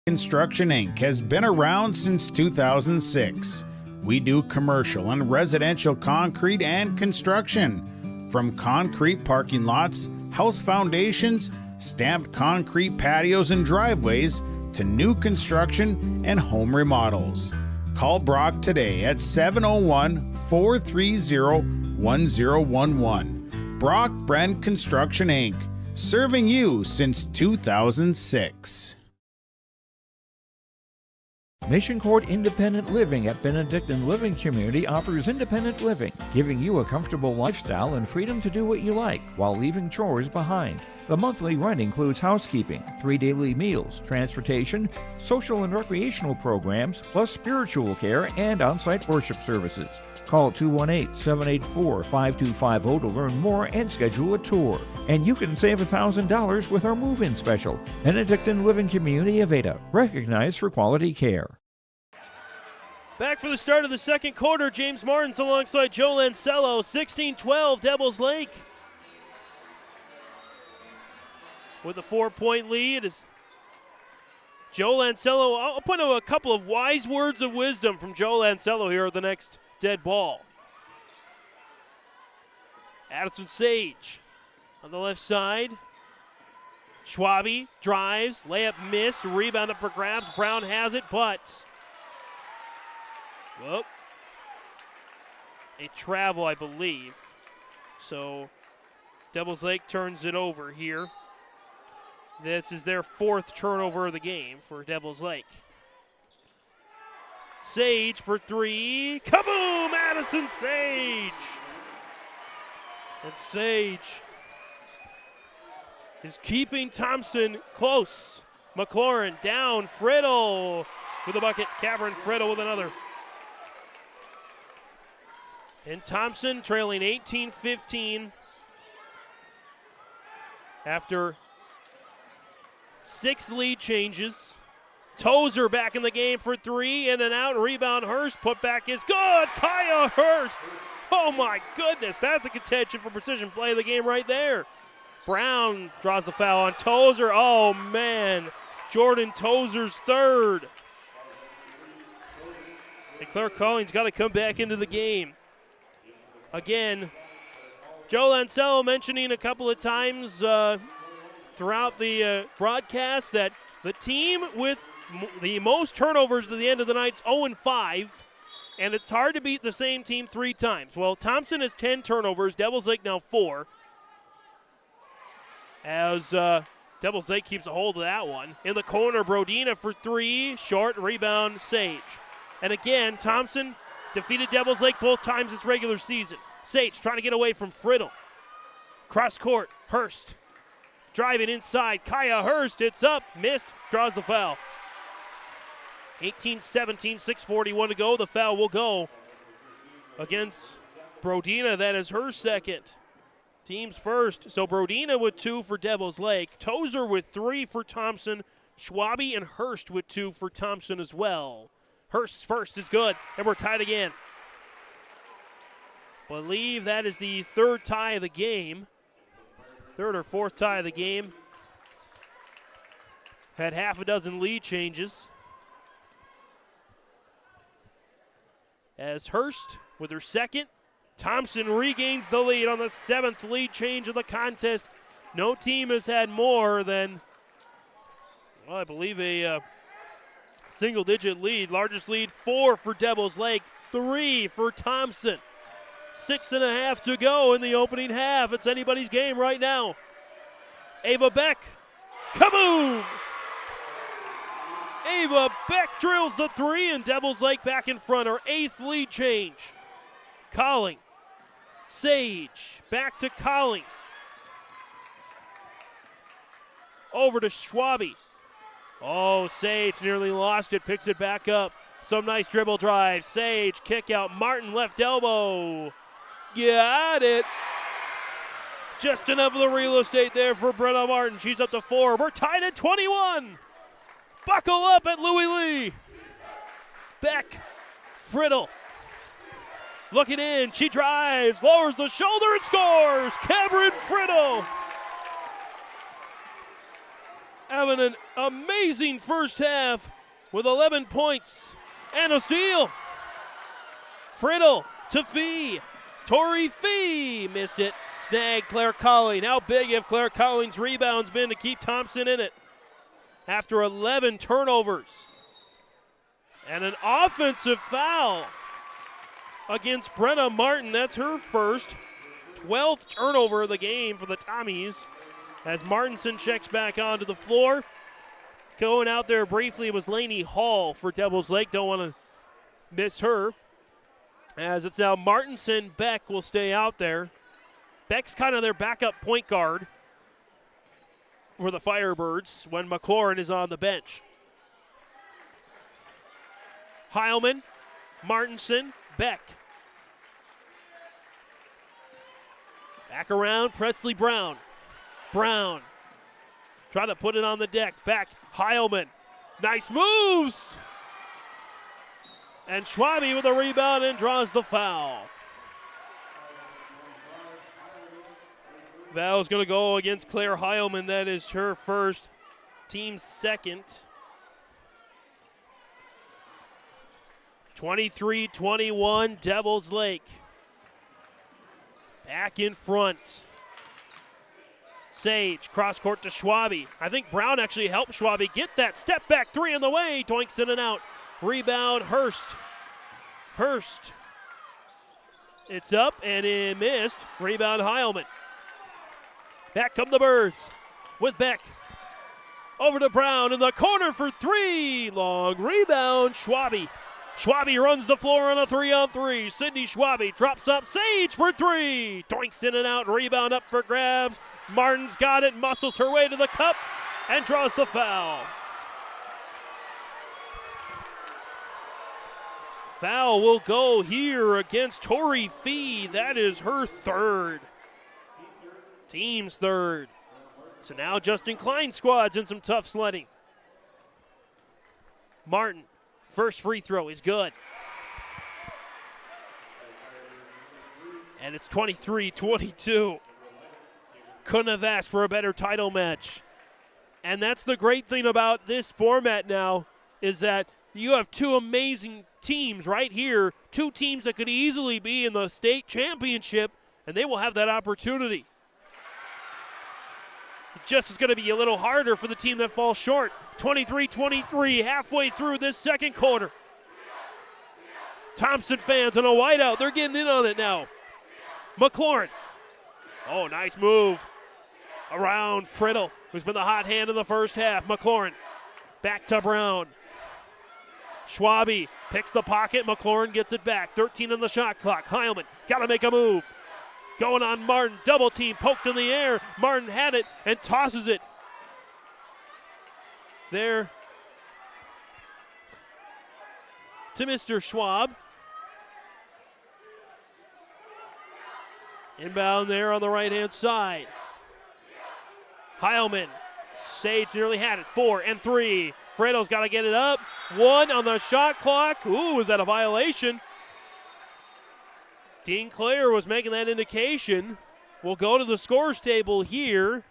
Construction Inc. has been around since 2006. We do commercial and residential concrete and construction. From concrete parking lots, house foundations, stamped concrete patios and driveways, to new construction and home remodels. Call Brock today at 701-430-1011. Brock Brent Construction Inc., serving you since 2006. Mission Court Independent Living at Benedictine Living Community offers independent living, giving you a comfortable lifestyle and freedom to do what you like while leaving chores behind. The monthly rent includes housekeeping, 3 daily meals, transportation, social and recreational programs, plus spiritual care and on-site worship services. Call 218-784-5250 to learn more and schedule a tour. And you can save $1,000 with our move-in special. Benedictine Living Community of Ada, recognized for quality care. Back for the start of the second quarter, James Martins alongside Joe Lancello. 16-12, Devils Lake. With a 4-point lead is Joe Lancello. I'll put a couple of wise words of wisdom from Joe Lancello here at the next dead ball. Addison Sage on the left side. Schwabe drives, layup missed, rebound up for grabs. Brown has it, but whoop. A travel, I believe. So Devils Lake turns it over here. This is their 4th turnover of the game for Devils Lake. Sage for 3. Kaboom! Addison Sage! And Sage is keeping Thompson close. McLaurin down. Friddle with a bucket. Cameron Friddle with another. And Thompson trailing 18-15 after 6 lead changes. Tozer back in the game for 3, in and out, rebound Hurst, put back is good. Kaya Hurst, oh my goodness, that's a contention for precision play of the game right there. Brown draws the foul on Tozer, oh man, Jordan Tozer's 3rd. And Claire Collins got to come back into the game. Again, Joe Lancello mentioning a couple of times throughout the broadcast that the team with the most turnovers at the end of the night's 0-5, and it's hard to beat the same team 3 times. Well, Thompson has 10 turnovers, Devils Lake now 4. As Devils Lake keeps a hold of that one. In the corner, Brodina for 3, short, rebound, Sage. And again, Thompson defeated Devils Lake both times this regular season. Sage trying to get away from Friddle. Cross court, Hurst. Driving inside, Kaya Hurst, it's up, missed, draws the foul. 18-17, 6:41 to go. The foul will go against Brodina. That is her 2nd. Team's first. So Brodina with 2 for Devils Lake. Tozer with 3 for Thompson. Schwabe and Hurst with 2 for Thompson as well. Hurst's first is good, and we're tied again. Believe that is the 3rd tie of the game. 3rd or 4th tie of the game. Had half a dozen lead changes. As Hurst with her 2nd. Thompson regains the lead on the 7th lead change of the contest. No team has had more than, well, I believe a single-digit lead. Largest lead, 4 for Devils Lake, 3 for Thompson. 6.5 to go in the opening half. It's anybody's game right now. Ava Beck, kaboom! Ava Beck drills the 3, and Devils Lake back in front. Her 8th lead change. Colling, Sage, back to Colling. Over to Schwabe. Oh, Sage nearly lost it, picks it back up. Some nice dribble drive. Sage, kick out. Martin, left elbow. Got it. Just enough of the real estate there for Brenna Martin. She's up to 4. We're tied at 21. Buckle up at Louis Lee. Beck, Friddle. Looking in, she drives, lowers the shoulder and scores. Cameron Friddle. Having an amazing first half with 11 points and a steal. Friddle to Fee. Tori Fee missed it. Snagged Claire Colling. How big have Claire Colling's rebounds been to keep Thompson in it? After 11 turnovers. And an offensive foul against Brenna Martin. That's her first 12th turnover of the game for the Tommies. As Martinson checks back onto the floor. Going out there briefly was Lainey Hall for Devils Lake. Don't want to miss her. As it's now Martinson, Beck will stay out there. Beck's kind of their backup point guard for the Firebirds when McLaurin is on the bench. Heilman, Martinson, Beck. Back around, Presley Brown. Brown. Try to put it on the deck. Back, Heilman. Nice moves! And Schwabe with a rebound and draws the foul. Foul's going to go against Claire Heilman. That is her first, team second. 23-21, Devils Lake. Back in front. Sage, cross court to Schwabe. I think Brown actually helped Schwabe get that step back 3 in the way. Doinks in and out. Rebound, Hurst. Hurst. It's up and it missed. Rebound, Heilman. Back come the Birds with Beck. Over to Brown in the corner for 3. Long rebound, Schwabe. Schwabe runs the floor on a 3-on-3. Sydney Schwabe drops up. Sage for 3. Doinks in and out. Rebound up for grabs. Martin's got it. Muscles her way to the cup and draws the foul. Foul will go here against Tori Fee. That is her third. Team's third. So now Justin Klein's squad's in some tough sledding. Martin, first free throw is good. And it's 23-22. Couldn't have asked for a better title match. And that's the great thing about this format now, is that you have two amazing teams right here, two teams that could easily be in the state championship, and they will have that opportunity. It just is going to be a little harder for the team that falls short. 23-23, halfway through this second quarter. Thompson fans on a whiteout, they're getting in on it now. McLaurin. Oh, nice move around Friddle, who's been the hot hand in the first half. McLaurin back to Brown. Schwabe picks the pocket. McLaurin gets it back. 13 on the shot clock. Heilman got to make a move. Going on Martin. Double team poked in the air. Martin had it and tosses it. There to Mr. Schwab. Inbound there on the right-hand side. Heilman. Sage nearly had it. 4 and 3. Fredo's got to get it up. 1 on the shot clock. Ooh, is that a violation? Dean Clare was making that indication. We'll go to the scores table here.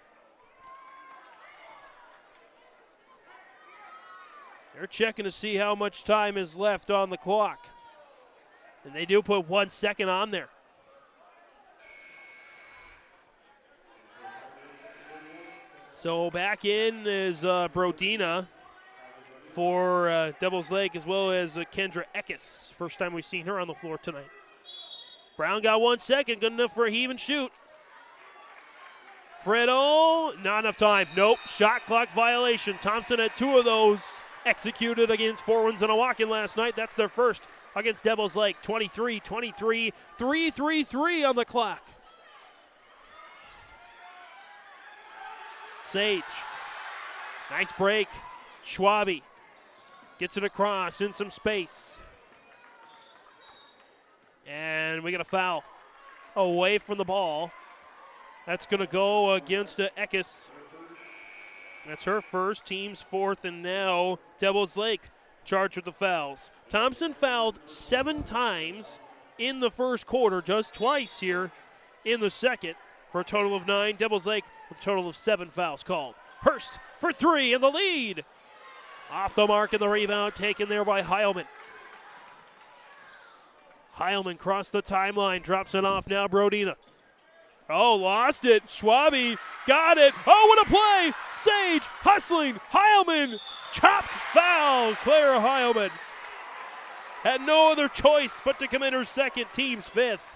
They're checking to see how much time is left on the clock. And they do put 1 second on there. So back in is Brodina for Devils Lake, as well as Kendra Eckes. First time we've seen her on the floor tonight. Brown got 1 second, good enough for a heave and shoot. Fredo, not enough time. Nope, shot clock violation. Thompson had 2 of those executed against Four-Winds and a walk-in last night. That's their first against Devils Lake. 23-23, 3-3-3 on the clock. Sage, nice break. Schwabe gets it across in some space. And we got a foul away from the ball. That's going to go against Eckes. That's her first, team's fourth, and now Devils Lake charged with the fouls. Thompson fouled 7 times in the first quarter, just twice here in the second, for a total of 9. Devils Lake with a total of 7 fouls called. Hurst for 3 in the lead. Off the mark, and the rebound taken there by Heilman. Heilman crossed the timeline, drops it off now, Brodina. Oh, lost it. Schwabe got it. Oh, what a play. Sage hustling. Heilman. Chopped foul. Claire Heilman had no other choice but to come in her second, team's 5th.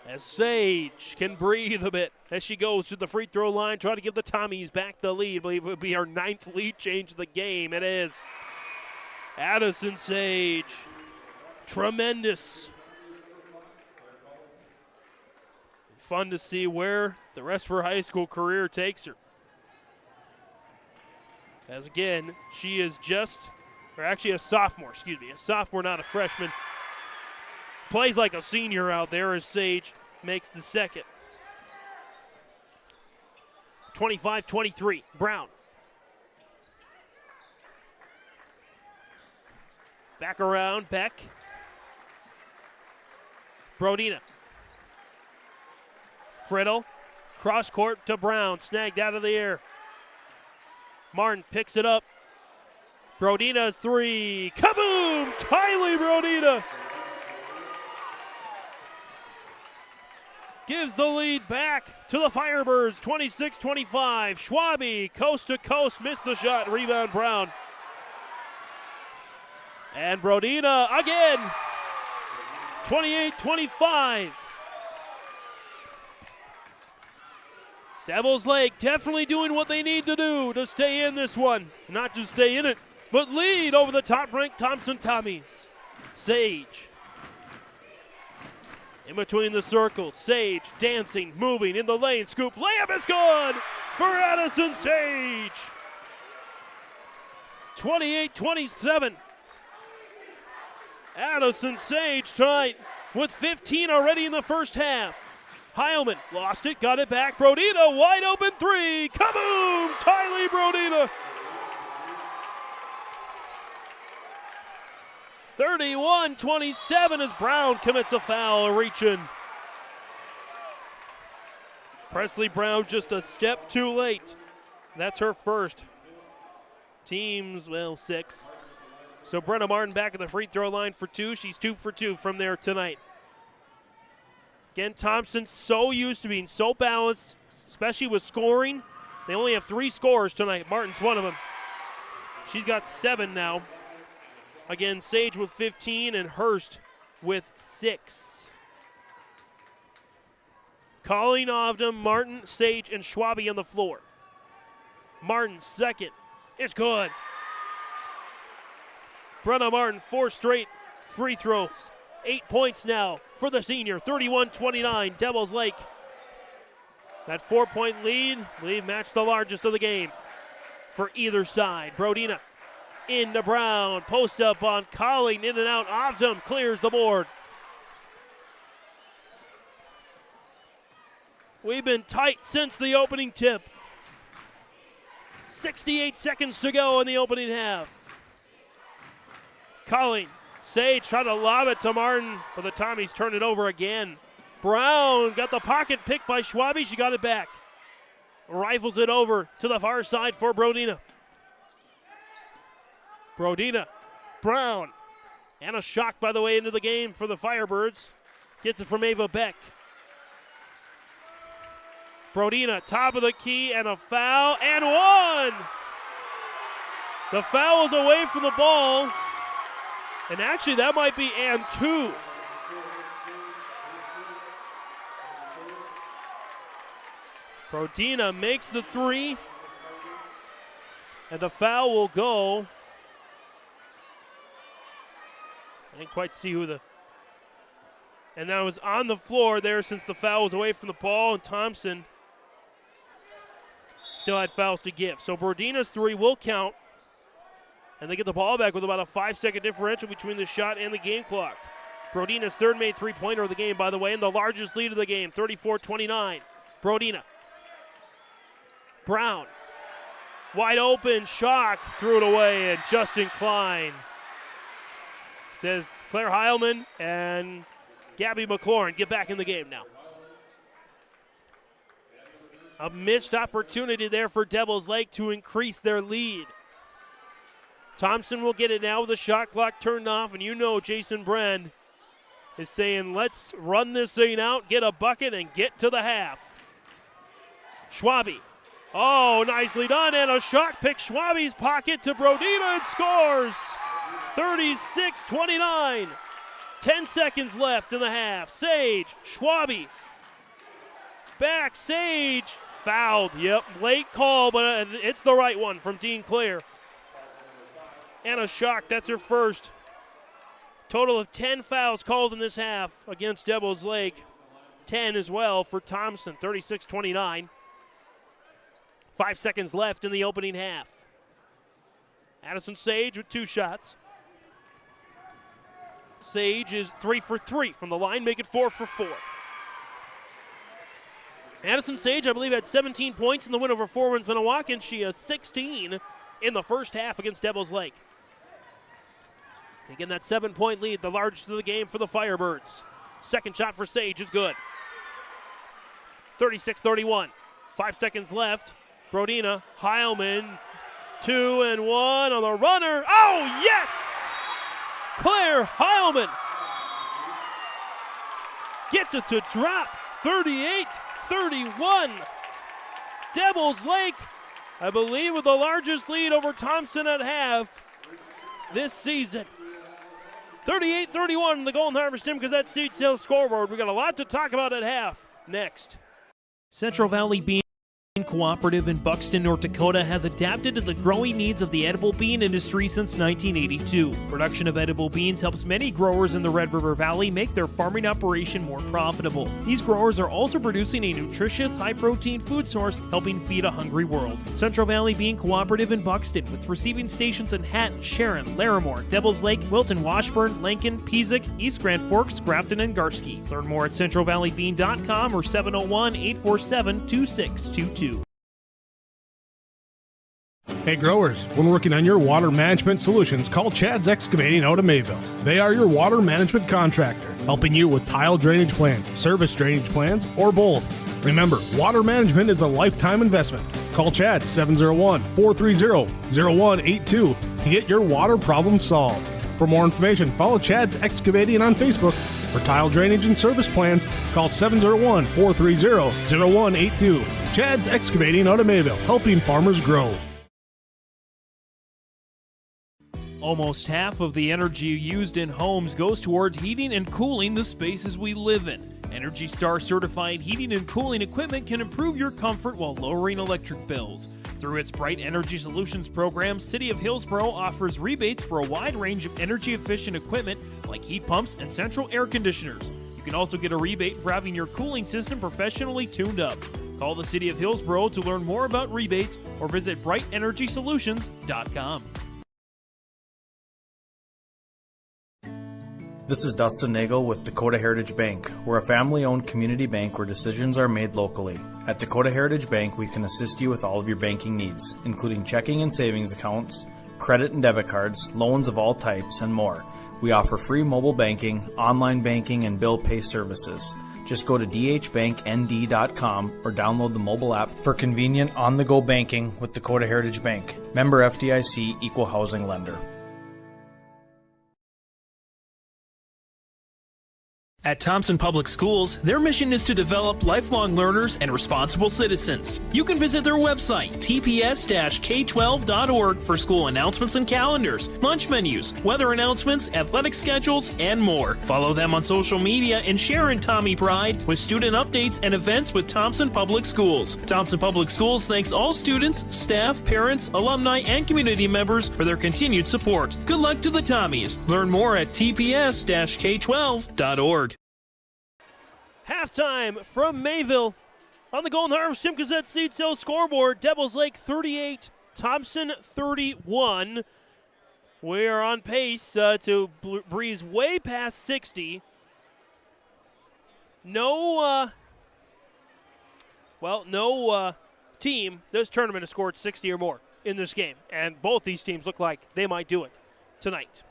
As Sage can breathe a bit as she goes to the free throw line, try to give the Tommies back the lead. I believe it would be our 9th lead change of the game. It is. Addison Sage. Tremendous. Fun to see where the rest of her high school career takes her. As again, she is a sophomore, a sophomore, not a freshman. Plays like a senior out there as Sage makes the second. 25-23, Brown. Back around, Beck. Brodina. Friddle, cross court to Brown, snagged out of the air. Martin picks it up. Brodina's 3, kaboom! Tylee Brodina gives the lead back to the Firebirds, 26-25. Schwabe, coast to coast, missed the shot, rebound Brown. And Brodina again, 28-25. Devils Lake definitely doing what they need to do to stay in this one. Not just stay in it, but lead over the top-ranked Thompson Tommies. Sage. In between the circles, Sage dancing, moving in the lane. Scoop, layup is good for Addison Sage. 28-27. Addison Sage tonight with 15 already in the first half. Heilman lost it, got it back. Brodina, wide open 3. Kaboom! Tylee Brodina. 31-27 as Brown commits a foul, reaching. Presley Brown just a step too late. That's her first. Team's, 6. So Brenna Martin back at the free throw line for 2. She's 2 for 2 from there tonight. Again, Thompson's so used to being so balanced, especially with scoring. They only have 3 scorers tonight. Martin's one of them. She's got 7 now. Again, Sage with 15 and Hurst with 6. Colleen Ovdam, Martin, Sage, and Schwabe on the floor. Martin, second. It's good. Brenna Martin, 4 straight free throws. 8 points now for the senior. 31-29, Devils Lake. That 4-point lead matched the largest of the game for either side. Brodina into Brown. Post up on Colleen, in and out. Ovdam clears the board. We've been tight since the opening tip. 68 seconds to go in the opening half. Colleen, Sage tried to lob it to Martin, but the Tommies turn it over again. Brown got the pocket picked by Schwabe. She got it back. Rifles it over to the far side for Brodina. Brodina, Brown, and a shock, by the way, into the game for the Firebirds. Gets it from Ava Beck. Brodina, top of the key, and a foul, and 1! The foul is away from the ball. And actually, that might be and 2. Brodina makes the 3. And the foul will go. I didn't quite see who the... And that was on the floor there since the foul was away from the ball, and Thompson still had fouls to give. So Brodina's 3 will count, and they get the ball back with about a 5-second differential between the shot and the game clock. Brodina's third made three-pointer of the game, by the way, and the largest lead of the game, 34-29. Brodina. Brown. Wide open, Schock threw it away, and Justin Klein. Says Claire Heilman and Gabby McLaurin get back in the game now. A missed opportunity there for Devils Lake to increase their lead. Thompson will get it now with the shot clock turned off, and you know Jason Bren is saying, let's run this thing out, get a bucket, and get to the half. Schwabe. Oh, nicely done, and a shot picks Schwabe's pocket to Brodina and scores. 36-29. 10 seconds left in the half. Sage, Schwabe. Back, Sage. Fouled, yep. Late call, but it's the right one from Dean Clare. Anna Schock, that's her first. Total of 10 fouls called in this half against Devils Lake. 10 as well for Thompson, 36-29. 5 seconds left in the opening half. Addison Sage with 2 shots. Sage is 3 for 3 from the line, make it 4 for 4. Addison Sage, I believe, had 17 points in the win over Fort Worth Minnewacan. She has 16 in the first half against Devils Lake. Again, that 7-point lead, the largest of the game for the Firebirds. Second shot for Sage is good. 36-31. 5 seconds left. Brodina, Heilman, 2 and 1 on the runner. Oh, yes! Claire Heilman gets it to drop. 38-31. Devils Lake, I believe, with the largest lead over Thompson at half this season. 38-31 in the Golden Harvest Gym Gazette Seed Sales scoreboard. We got a lot to talk about at half. Next. Central Valley Bean Cooperative in Buxton, North Dakota has adapted to the growing needs of the edible bean industry since 1982. Production of edible beans helps many growers in the Red River Valley make their farming operation more profitable. These growers are also producing a nutritious, high-protein food source, helping feed a hungry world. Central Valley Bean Cooperative in Buxton, with receiving stations in Hatton, Sharon, Larimore, Devils Lake, Wilton, Washburn, Lincoln, Peasic, East Grand Forks, Grafton, and Garski. Learn more at centralvalleybean.com or 701-847-2622. Hey growers, when working on your water management solutions, call Chad's Excavating out of Mayville. They are your water management contractor, helping you with tile drainage plans, service drainage plans, or both. Remember, water management is a lifetime investment. Call Chad 701-430-0182 to get your water problem solved. For more information, follow Chad's Excavating on Facebook. For tile drainage and service plans, call 701-430-0182. Chad's Excavating out of Mayville, helping farmers grow. Almost half of the energy used in homes goes toward heating and cooling the spaces we live in. Energy Star certified heating and cooling equipment can improve your comfort while lowering electric bills. Through its Bright Energy Solutions program, City of Hillsborough offers rebates for a wide range of energy-efficient equipment like heat pumps and central air conditioners. You can also get a rebate for having your cooling system professionally tuned up. Call the City of Hillsborough to learn more about rebates or visit brightenergysolutions.com. This is Dustin Nagel with Dakota Heritage Bank. We're a family-owned community bank where decisions are made locally. At Dakota Heritage Bank, we can assist you with all of your banking needs, including checking and savings accounts, credit and debit cards, loans of all types, and more. We offer free mobile banking, online banking, and bill pay services. Just go to dhbanknd.com or download the mobile app for convenient on-the-go banking with Dakota Heritage Bank. Member FDIC, Equal Housing Lender. At Thompson Public Schools, their mission is to develop lifelong learners and responsible citizens. You can visit their website, tps-k12.org, for school announcements and calendars, lunch menus, weather announcements, athletic schedules, and more. Follow them on social media and share in Tommy Pride with student updates and events with Thompson Public Schools. Thompson Public Schools thanks all students, staff, parents, alumni, and community members for their continued support. Good luck to the Tommies. Learn more at tps-k12.org. Halftime from Mayville. On the Golden Harvest Tim Gazette Seed Sale scoreboard, Devils Lake 38, Thompson 31. We are on pace to breeze way past 60. No team this tournament has scored 60 or more in this game, and both these teams look like they might do it tonight.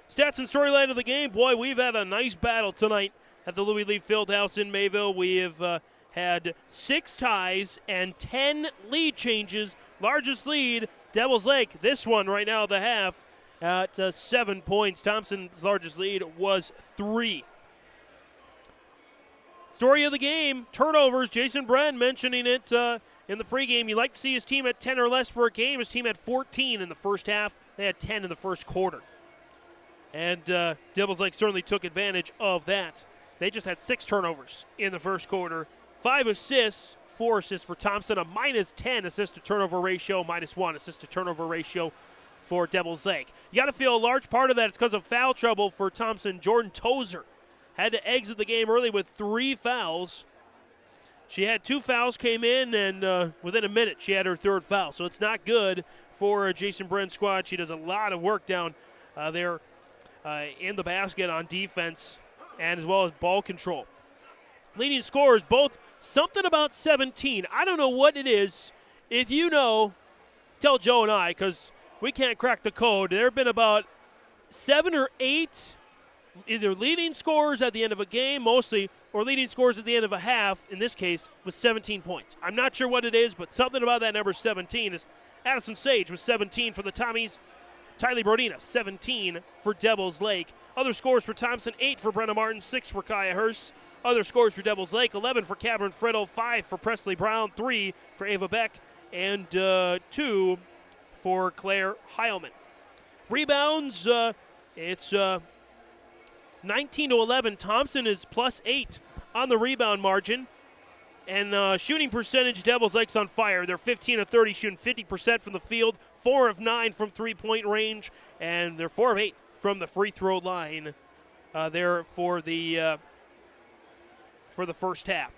Stats and storyline of the game. Boy, we've had a nice battle tonight at the Louis Lee Fieldhouse in Mayville. We have had 6 ties and 10 lead changes. Largest lead, Devils Lake. This one right now at the half at 7 points. Thompson's largest lead was 3. Story of the game, turnovers. Jason Bren mentioning it in the pregame. You like to see his team at 10 or less for a game. His team had 14 in the first half. They had 10 in the first quarter. And Devils Lake certainly took advantage of that. They just had 6 turnovers in the first quarter. 5 assists, 4 assists for Thompson, a -10 assist-to-turnover ratio, -1 assist-to-turnover ratio for Devils Lake. You got to feel a large part of that is because of foul trouble for Thompson. Jordan Tozer had to exit the game early with 3 fouls. She had 2 fouls, came in, and within a minute she had her 3rd foul. So it's not good for Jason Bren's squad. She does a lot of work down there in the basket on defense, and as well as ball control. Leading scorers, both something about 17. I don't know what it is. If you know, tell Joe and I, because we can't crack the code. There have been about 7 or 8 either leading scorers at the end of a game, mostly, or leading scorers at the end of a half, in this case, with 17 points. I'm not sure what it is, but something about that number 17 is Addison Sage with 17 for the Tommies. Tylee Brodina, 17 for Devils Lake. Other scores for Thompson, 8 for Brenna Martin, 6 for Kaya Hurst. Other scores for Devils Lake, 11 for Cameron Fretto, 5 for Presley Brown, 3 for Ava Beck, and 2 for Claire Heilman. Rebounds, it's 19-11. Thompson is +8 on the rebound margin. And shooting percentage, Devils Lake's on fire. They're 15 of 30, shooting 50% from the field, 4 of 9 from three-point range, and they're 4 of 8 from the free throw line there for the first half.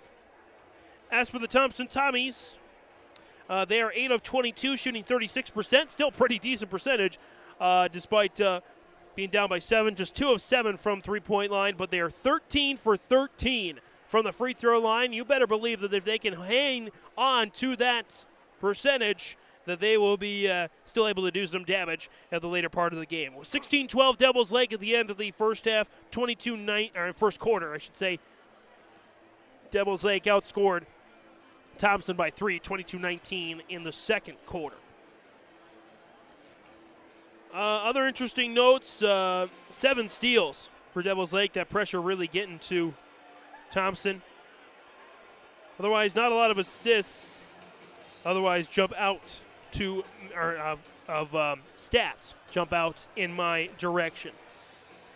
As for the Thompson Tommies, they are 8 of 22, shooting 36%, still pretty decent percentage, despite being down by 7, just 2 of 7 from three-point line, but they are 13 for 13 from the free throw line. You better believe that if they can hang on to that percentage, that they will be still able to do some damage at the later part of the game. 16-12 Devils Lake at the end of the first half, 22-9, or first quarter, I should say. Devils Lake outscored Thompson by 3, 22-19 in the second quarter. Other interesting notes, 7 steals for Devils Lake. That pressure really getting to Thompson. Otherwise, not a lot of assists. Otherwise, jump out to, stats jump out in my direction.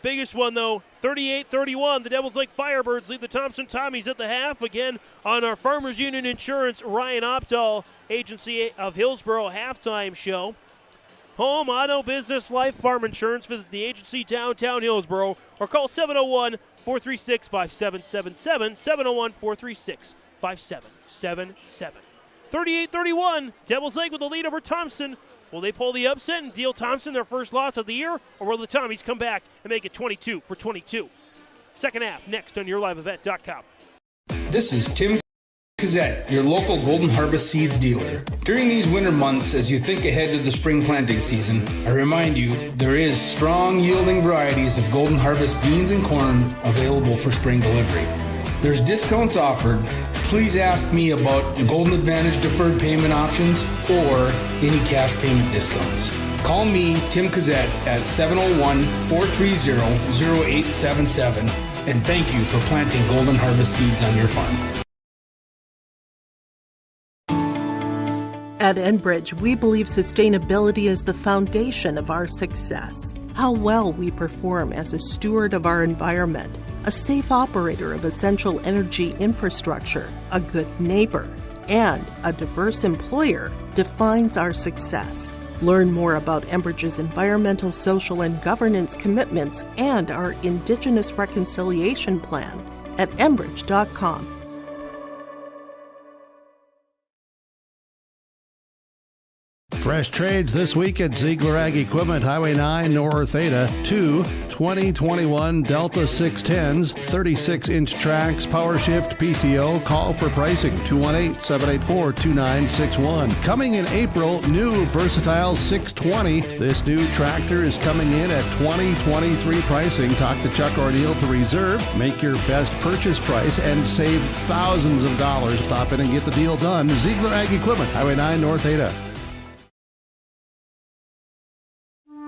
Biggest one, though, 38-31. The Devils Lake Firebirds lead the Thompson Tommies at the half. Again, on our Farmers Union Insurance, Ryan Opdahl, Agency of Hillsborough halftime show. Home, auto, business, life, farm insurance. Visit the agency downtown Hillsborough or call 701-436-5777, 701-436-5777. 38-31, Devils Lake with the lead over Thompson. Will they pull the upset and deal Thompson their first loss of the year, or will the Tommies come back and make it 22 for 22? Second half, next on YourLiveEvent.com. This is Tim Gazette, your local Golden Harvest Seeds dealer. During these winter months, as you think ahead to the spring planting season, I remind you there is strong yielding varieties of Golden Harvest beans and corn available for spring delivery. There's discounts offered. Please ask me about Golden Advantage deferred payment options or any cash payment discounts. Call me, Tim Gazette, at 701-430-0877 And thank you for planting Golden Harvest seeds on your farm. At Enbridge, we believe sustainability is the foundation of our success. How well we perform as a steward of our environment, a safe operator of essential energy infrastructure, a good neighbor, and a diverse employer defines our success. Learn more about Enbridge's environmental, social, and governance commitments and our Indigenous Reconciliation Plan at enbridge.com. Fresh trades this week at Ziegler Ag Equipment, Highway 9 North Ada. 2 2021 Delta 610s, 36-inch tracks, power shift, PTO. Call for pricing, 218-784-2961. Coming in April, new Versatile 620. This new tractor is coming in at 2023 pricing. Talk to Chuck or Neil to reserve. Make your best purchase price and save thousands of dollars. Stop in and get the deal done. Ziegler Ag Equipment, Highway 9 North Ada.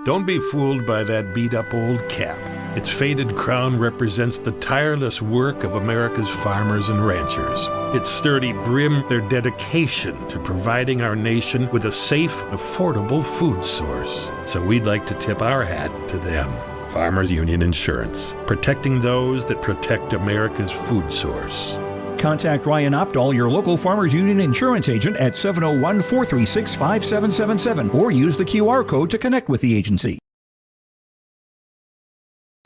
Don't be fooled by that beat-up old cap. Its faded crown represents the tireless work of America's farmers and ranchers. Its sturdy brim, their dedication to providing our nation with a safe, affordable food source. So we'd like to tip our hat to them. Farmers Union Insurance, protecting those that protect America's food source. Contact Ryan Opdahl, your local Farmers Union insurance agent, at 701-436-5777 or use the QR code to connect with the agency.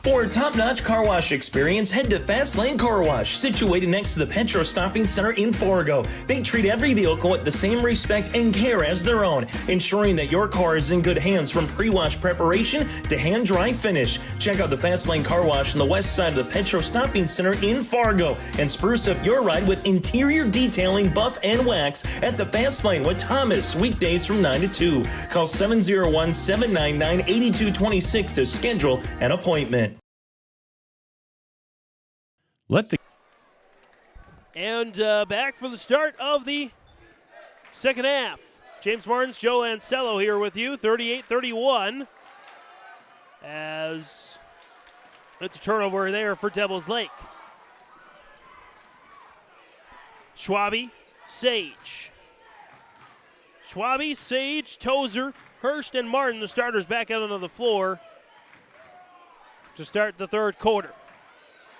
For a top-notch car wash experience, head to Fast Lane Car Wash, situated next to the Petro Stopping Center in Fargo. They treat every vehicle with the same respect and care as their own, ensuring that your car is in good hands from pre-wash preparation to hand-dry finish. Check out the Fast Lane Car Wash on the west side of the Petro Stopping Center in Fargo and spruce up your ride with interior detailing, buff, and wax at the Fast Lane with Thomas, weekdays from 9 to 2. Call 701-799-8226 to schedule an appointment. Back for the start of the second half. James Martins, Joe Lancello here with you, 38-31. As it's a turnover there for Devil's Lake. Schwabe, Sage. Schwabe, Sage, Tozer, Hurst, and Martin, the starters, back out onto the floor to start the third quarter.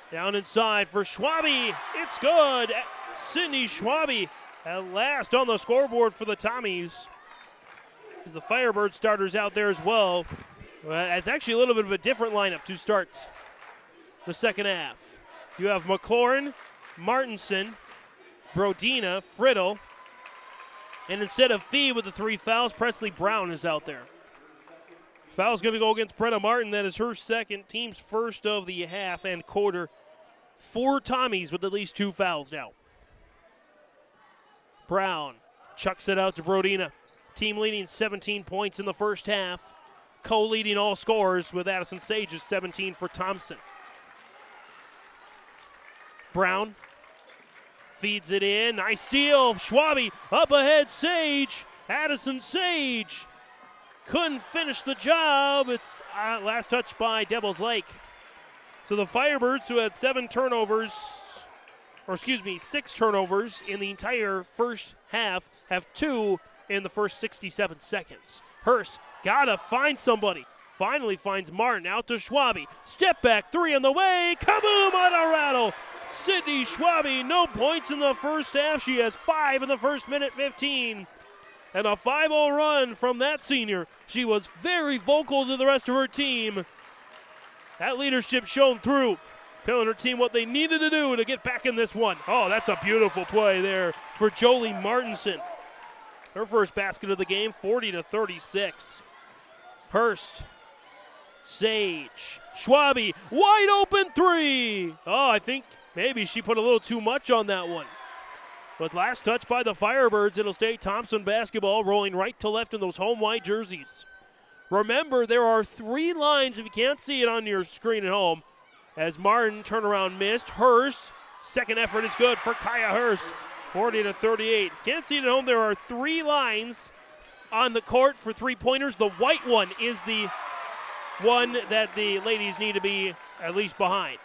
Down inside for Schwabe. It's good. Sydney Schwabe at last on the scoreboard for the Tommies. As the Firebird starters out there as well. It's actually a little bit of a different lineup to start the second half. You have McLaurin, Martinson, Brodina, Friddle, and instead of Fee with the 3 fouls, Presley Brown is out there. Foul's going to go against Brenna Martin. That is her second, team's first of the half and quarter. 4 Tommies with at least 2 fouls now. Brown chucks it out to Brodina. Team leading 17 points in the first half. Co-leading all scorers with Addison Sage's 17 for Thompson. Brown feeds it in. Nice steal. Schwabe up ahead. Sage. Addison Sage couldn't finish the job. It's last touch by Devil's Lake. So the Firebirds, who had 6 turnovers in the entire first half, have 2 in the first 67 seconds. Hurst gotta find somebody. Finally finds Martin out to Schwabe. Step back 3 on the way. Kaboom on a rattle. Sydney Schwabe, no points in the first half. She has 5 in the first minute 15. And a 5-0 run from that senior. She was very vocal to the rest of her team. That leadership shone through, telling her team what they needed to do to get back in this one. Oh, that's a beautiful play there for Jolie Martinson. Her first basket of the game, 40-36. Hurst, Sage, Schwabe, wide open 3. Oh, I think maybe she put a little too much on that one. But last touch by the Firebirds, it'll stay Thompson basketball, rolling right to left in those home white jerseys. Remember, there are 3 lines, if you can't see it on your screen at home, as Martin turnaround missed. Hurst, second effort is good for Kaya Hurst, 40-38. If you can't see it at home, there are 3 lines on the court for 3-pointers. The white one is the one that the ladies need to be at least behind.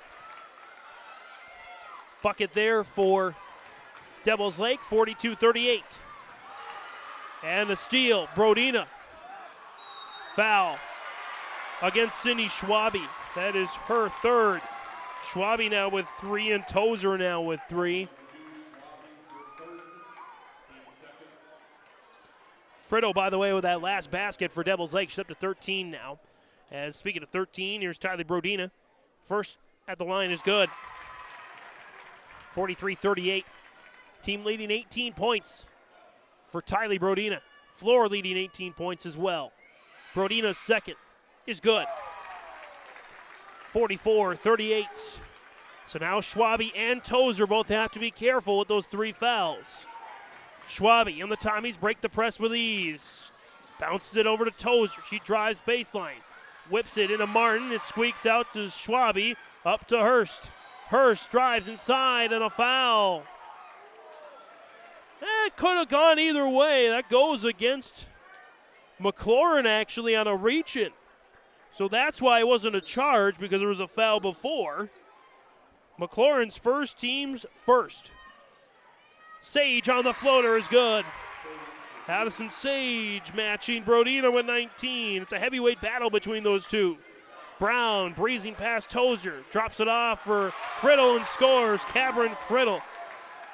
Bucket there for Devils Lake, 42-38. And the steal, Brodina. Foul against Cindy Schwabe. That is her third. Schwabe now with 3 and Tozer now with 3. Frito, by the way, with that last basket for Devils Lake. She's up to 13 now. And speaking of 13, here's Tylee Brodina. First at the line is good. 43-38. Team leading 18 points for Tylee Brodina. Floor leading 18 points as well. Brodina's second is good. 44-38. So now Schwabe and Tozer both have to be careful with those 3 fouls. Schwabe and the Tommies break the press with ease. Bounces it over to Tozer. She drives baseline. Whips it into Martin. It squeaks out to Schwabe. Up to Hurst. Hurst drives inside and a foul. It could have gone either way. That goes against McLaurin actually on a reach-in. So that's why it wasn't a charge, because there was a foul before. McLaurin's first, team's first. Sage on the floater is good. Addison Sage matching Brodina with 19. It's a heavyweight battle between those two. Brown breezing past Tozer. Drops it off for Friddle and scores. Cameron Friddle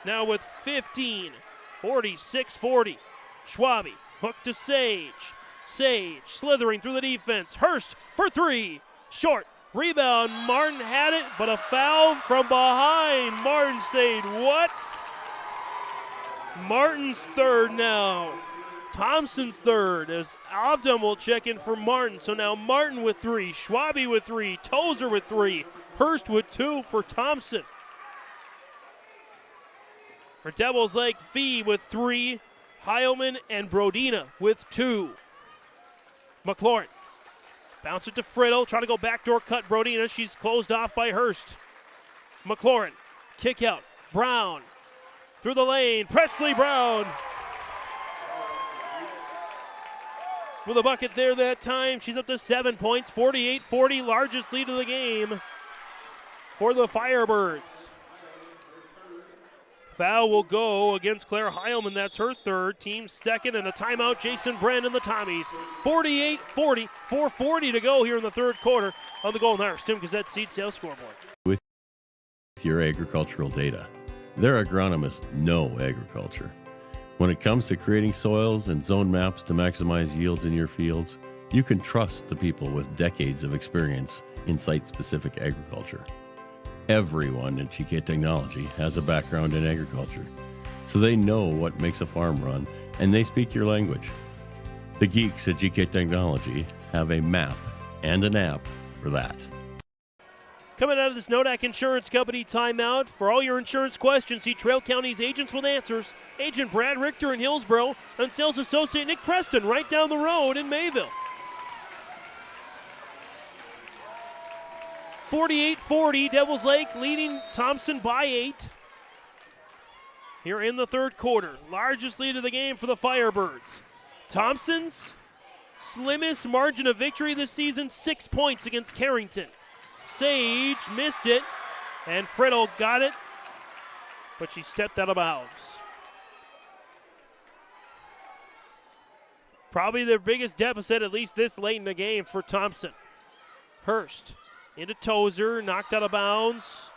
now with 15. 46-40. Schwabe hook to Sage. Sage slithering through the defense. Hurst for 3. Short. Rebound. Martin had it, but a foul from behind. Martin saying, what? Martin's third now. Thompson's third as Avdam will check in for Martin. So now Martin with 3. Schwabe with 3. Tozer with 3. Hurst with 2 for Thompson. For Devils Lake, Fee with 3. Heilman and Brodina with 2. McLaurin. Bounce it to Friddle. Trying to go backdoor cut Brodina. She's closed off by Hurst. McLaurin. Kick out. Brown. Through the lane. Presley Brown. With a bucket there that time. She's up to 7 points. 48-40. Largest lead of the game for the Firebirds. Foul will go against Claire Heilman. That's her third. Team second, and a timeout. Jason Brand and the Tommies. 48-40. 4:40 to go here in the third quarter on the Golden Harvest. Tim Gazette Seed Sales Scoreboard. With your agricultural data, their agronomists know agriculture. When it comes to creating soils and zone maps to maximize yields in your fields, you can trust the people with decades of experience in site-specific agriculture. Everyone at GK Technology has a background in agriculture, so they know what makes a farm run, and they speak your language. The geeks at GK Technology have a map and an app for that. Coming out of this Nodak Insurance Company timeout, for all your insurance questions, see Trail County's agents with answers. Agent Brad Richter in Hillsboro and sales associate Nick Preston right down the road in Mayville. 48-40, Devils Lake leading Thompson by 8. Here in the third quarter, largest lead of the game for the Firebirds. Thompson's slimmest margin of victory this season, 6 points against Carrington. Sage missed it, and Friddle got it, but she stepped out of bounds. Probably their biggest deficit, at least this late in the game, for Thompson. Hurst into Tozer, knocked out of bounds.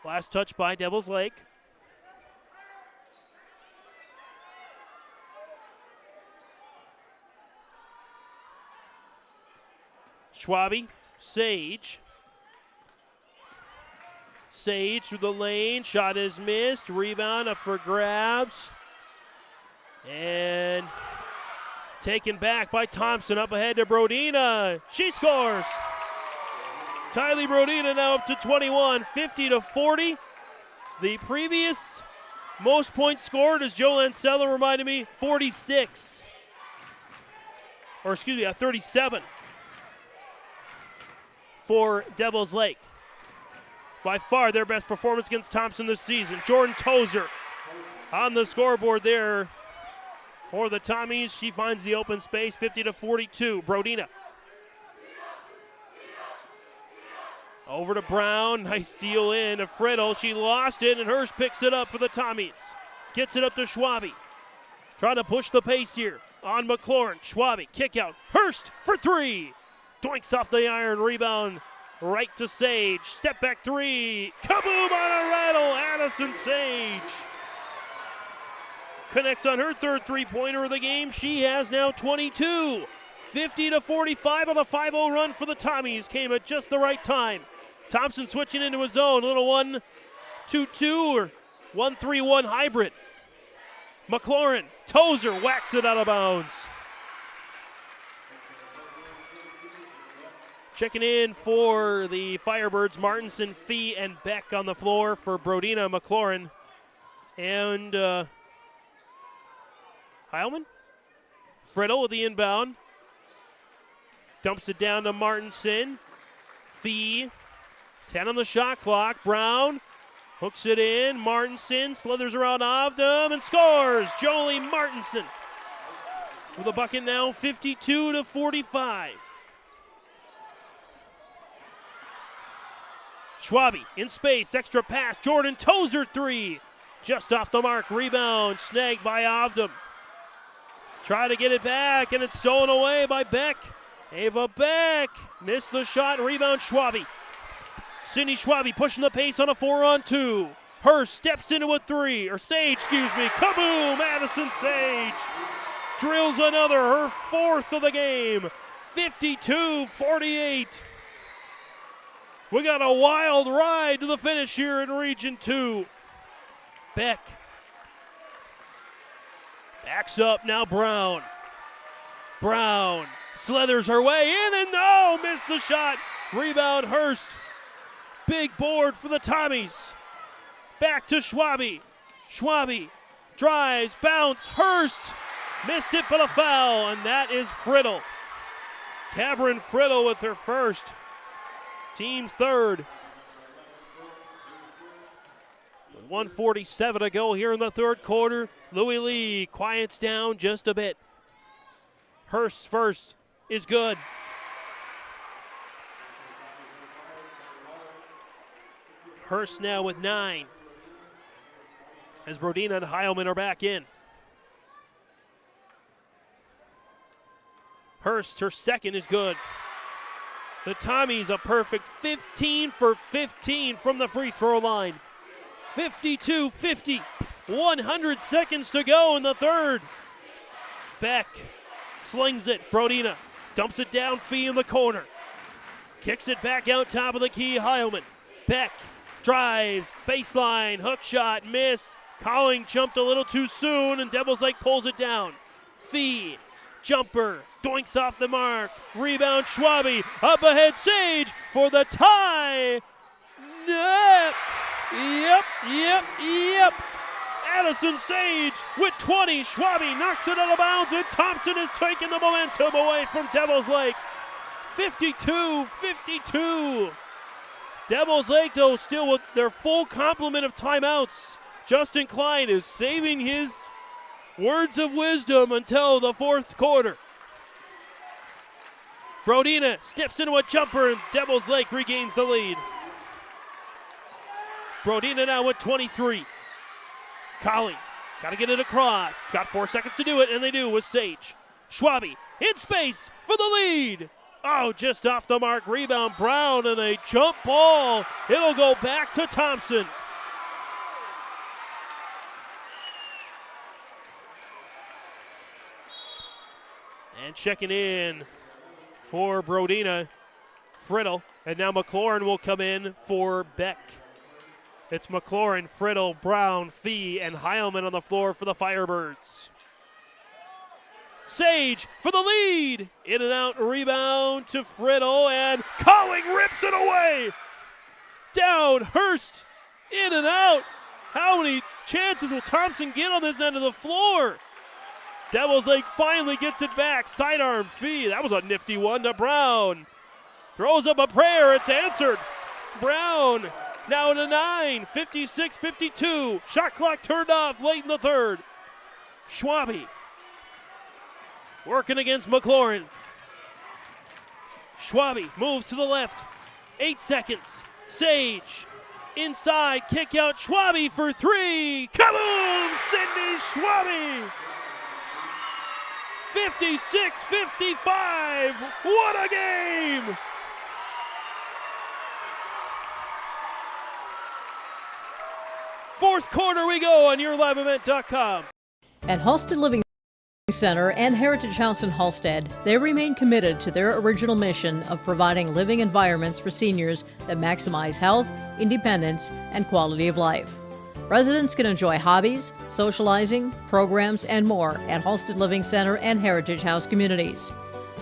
Last touch by Devils Lake. Schwabe, Sage. Sage through the lane, shot is missed, rebound up for grabs. And taken back by Thompson, up ahead to Brodina. She scores! Tylee Brodina now up to 21, 50-40. The previous most points scored, as Joe Lancella reminded me, 46. Or excuse me, 37 for Devils Lake. By far their best performance against Thompson this season. Jordan Tozer on the scoreboard there for the Tommies. She finds the open space, 50-42. Brodina Over to Brown. Nice deal in to Friddle. She lost it, and Hurst picks it up for the Tommies. Gets it up to Schwabe. Trying to push the pace here on McLaurin. Schwabe, kick out. Hurst for three. Doinks off the iron. Rebound right to Sage. Step back three. Kaboom on a rattle. Addison Sage connects on her third three-pointer of the game. She has now 22. 50-45 on the 5-0 run for the Tommies. Came at just the right time. Thompson switching into his zone. Little 1-2-2 or 1-3-1 hybrid. McLaurin, Tozer whacks it out of bounds. Checking in for the Firebirds, Martinson, Fee, and Beck on the floor for Brodina, McLaurin, and Heilman. Friddle with the inbound. Dumps it down to Martinson. Fee, 10 on the shot clock. Brown hooks it in. Martinson slithers around Avdom and scores. Jolie Martinson with a bucket now, 52-45. Schwabe in space, extra pass. Jordan Tozer three. Just off the mark. Rebound snagged by Avdom. Try to get it back, and it's stolen away by Beck. Ava Beck missed the shot. Rebound Schwabe. Sydney Schwabe pushing the pace on a 4-on-2. Hurst steps into a three, or Sage, excuse me. Kaboom! Madison Sage drills another, her fourth of the game. 52-48. We got a wild ride to the finish here in Region 2. Beck backs up, now Brown. Brown slithers her way in, and no, missed the shot. Rebound Hurst. Big board for the Tommies. Back to Schwabe. Schwabe drives, bounce, Hurst. Missed it, but a foul, and that is Friddle. Cameron Friddle with her first. Team's third. 1:47 to go here in the third quarter. Louis Lee quiets down just a bit. Hurst's first is good. Hurst now with 9. As Brodina and Heilman are back in. Hurst, her second is good. The Tommies a perfect 15 for 15 from the free throw line. 52-50. 100 seconds to go in the third. Beck slings it. Brodina dumps it down. Fee in the corner. Kicks it back out top of the key. Heilman. Beck drives. Baseline. Hook shot. Missed. Colling jumped a little too soon, and Devils Lake pulls it down. Fee. Jumper. Doinks off the mark. Rebound Schwabe. Up ahead Sage for the tie. Yep. Addison Sage with 20. Schwabe knocks it out of bounds, and Thompson is taking the momentum away from Devils Lake. 52-52. Devils Lake, though, still with their full complement of timeouts. Justin Klein is saving his words of wisdom until the fourth quarter. Brodina steps into a jumper, and Devils Lake regains the lead. Brodina now with 23. Colling, got to get it across. Got 4 seconds to do it, and they do with Sage. Schwabe in space for the lead. Oh, just off the mark. Rebound Brown, and a jump ball. It'll go back to Thompson. And checking in for Brodina, Friddle, and now McLaurin will come in for Beck. It's McLaurin, Friddle, Brown, Fee, and Heilman on the floor for the Firebirds. Sage for the lead. In and out rebound to Friddle, and Colling rips it away. Down, Hurst, in and out. How many chances will Thompson get on this end of the floor? Devils Lake finally gets it back. Sidearm Fee. That was a nifty one to Brown. Throws up a prayer. It's answered. Brown now to 9. 56-52. Shot clock turned off late in the third. Schwabe working against McLaurin. Schwabe moves to the left. 8 seconds. Sage. Inside, kick out, Schwabe for 3. Kaboom! Sydney Schwabe! 56-55. What a game! Fourth quarter we go on YourLiveEvent.com. At Halstead Living Center and Heritage House in Halstead, they remain committed to their original mission of providing living environments for seniors that maximize health, independence, and quality of life. Residents can enjoy hobbies, socializing, programs, and more at Halstead Living Center and Heritage House communities.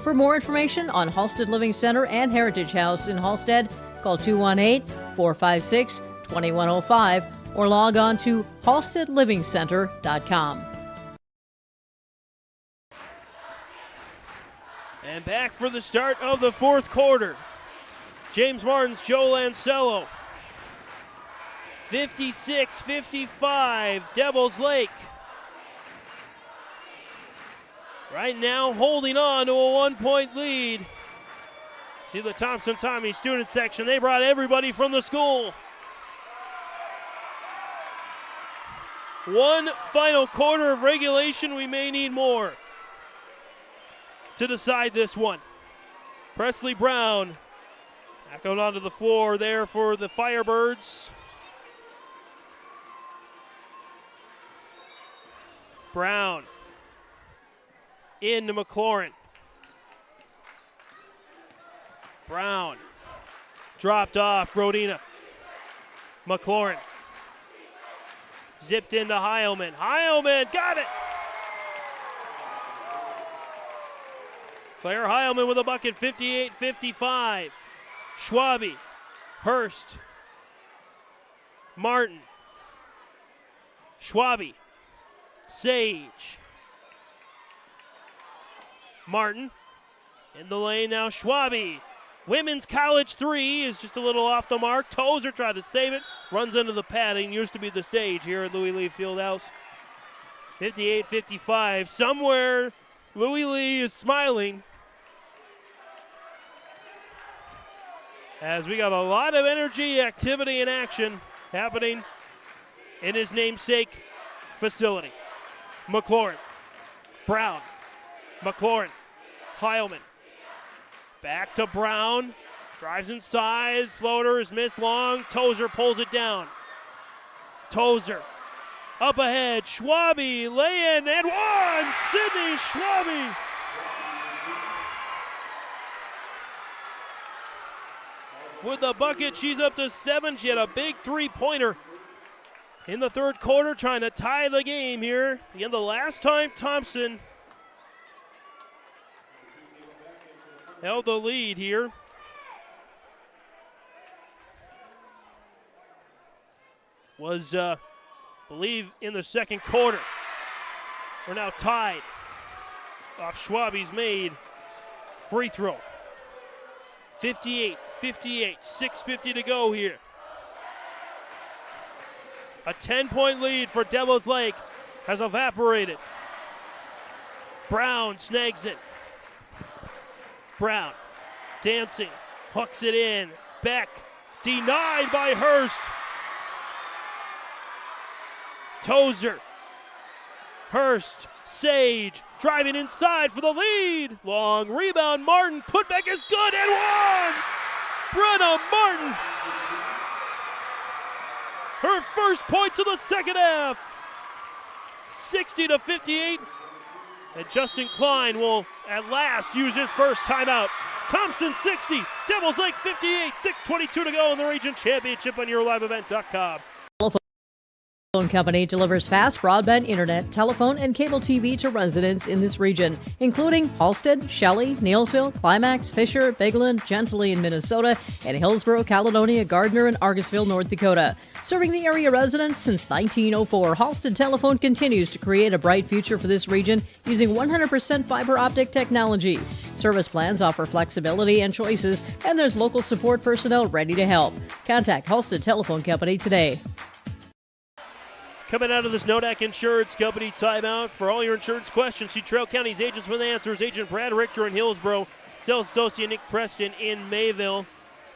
For more information on Halstead Living Center and Heritage House in Halstead, call 218-456-2105 or log on to halsteadlivingcenter.com. And back for the start of the fourth quarter. James Martin's Joe Lancello. 56-55, Devils Lake. Right now holding on to a 1-point lead. See the Thompson Tommy student section. They brought everybody from the school. One final quarter of regulation. We may need more to decide this one. Presley Brown back out onto the floor there for the Firebirds. Brown into McLaurin. Brown dropped off Brodina. McLaurin zipped into Heilman. Heilman got it. Claire Heilman with a bucket, 58-55. Schwabe, Hurst, Martin, Schwabe, Sage, Martin in the lane now. Schwabe, women's college 3 is just a little off the mark. Tozer tried to save it, runs into the padding. Used to be the stage here at Louis Lee Fieldhouse. 58-55. Somewhere Louis Lee is smiling, as we got a lot of energy, activity, and action happening in his namesake facility. McLaurin, Brown, McLaurin, Heilman, back to Brown, drives inside, floater is missed long, Tozer pulls it down. Tozer, up ahead, Schwabe, lay-in, and one! Sydney Schwabe! With the bucket, she's up to 7. She had a big three-pointer in the third quarter, trying to tie the game here. Again, the last time Thompson held the lead here was, I believe, in the second quarter. We're now tied off Schwabe's made free throw. 58-58, 6:50 to go here. A 10-point lead for Devils Lake has evaporated. Brown snags it. Brown dancing, hooks it in. Beck denied by Hurst. Tozer, Hurst, Sage, driving inside for the lead. Long rebound, Martin, putback is good, and one! Brenna Martin, her first points of the second half. 60-58, and Justin Klein will at last use his first timeout. Thompson 60, Devils Lake 58, 6:22 to go in the region championship on YourLiveEvent.com. Telephone Company delivers fast broadband internet, telephone, and cable TV to residents in this region, including Halstead, Shelley, Neilsville, Climax, Fisher, Bigland, Gentilly in Minnesota, and Hillsborough, Caledonia, Gardner, and Argusville, North Dakota. Serving the area residents since 1904, Halstead Telephone continues to create a bright future for this region using 100% fiber optic technology. Service plans offer flexibility and choices, and there's local support personnel ready to help. Contact Halstead Telephone Company today. Coming out of this Nodak Insurance Company timeout, for all your insurance questions, see Trail County's agents with answers. Agent Brad Richter in Hillsborough, sales associate Nick Preston in Mayville.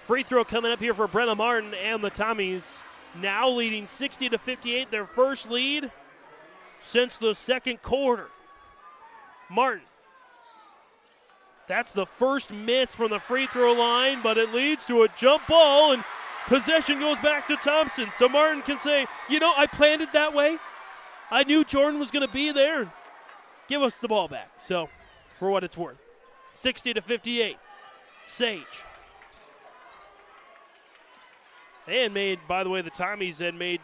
Free throw coming up here for Brenna Martin and the Tommies. Now leading 60-58, their first lead since the second quarter. Martin. That's the first miss from the free throw line, but it leads to a jump ball, and possession goes back to Thompson. So Martin can say, I planned it that way. I knew Jordan was going to be there. Give us the ball back. So, for what it's worth. 60-58. Sage. And by the way, the Tommies had made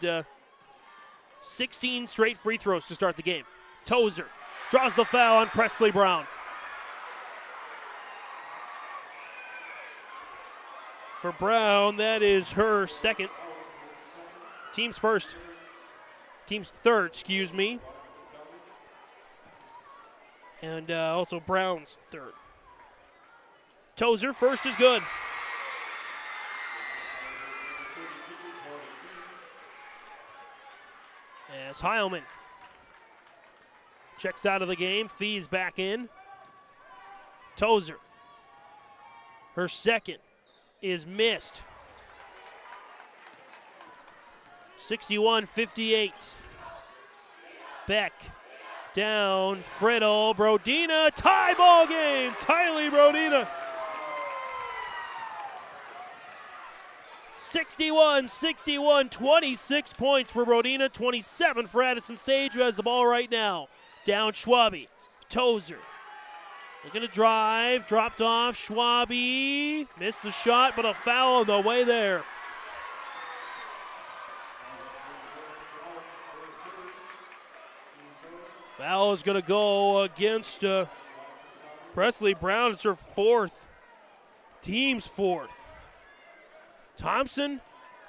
16 straight free throws to start the game. Tozer draws the foul on Presley Brown. For Brown, that is her second. Team's first. Team's third, excuse me. And also Brown's third. Tozer, first is good. As Heilman checks out of the game, Fee's back in. Tozer, her second is missed. 61-58. Beck down, Friddle, Brodina, tie ball game. Tylee Brodina. 61-61, 26 points for Brodina, 27 for Addison Sage, who has the ball right now. Down Schwabe, Tozer. Looking to drive, dropped off, Schwabe. Missed the shot, but a foul on the way there. Foul is going to go against Presley Brown. It's her fourth. Team's fourth. Thompson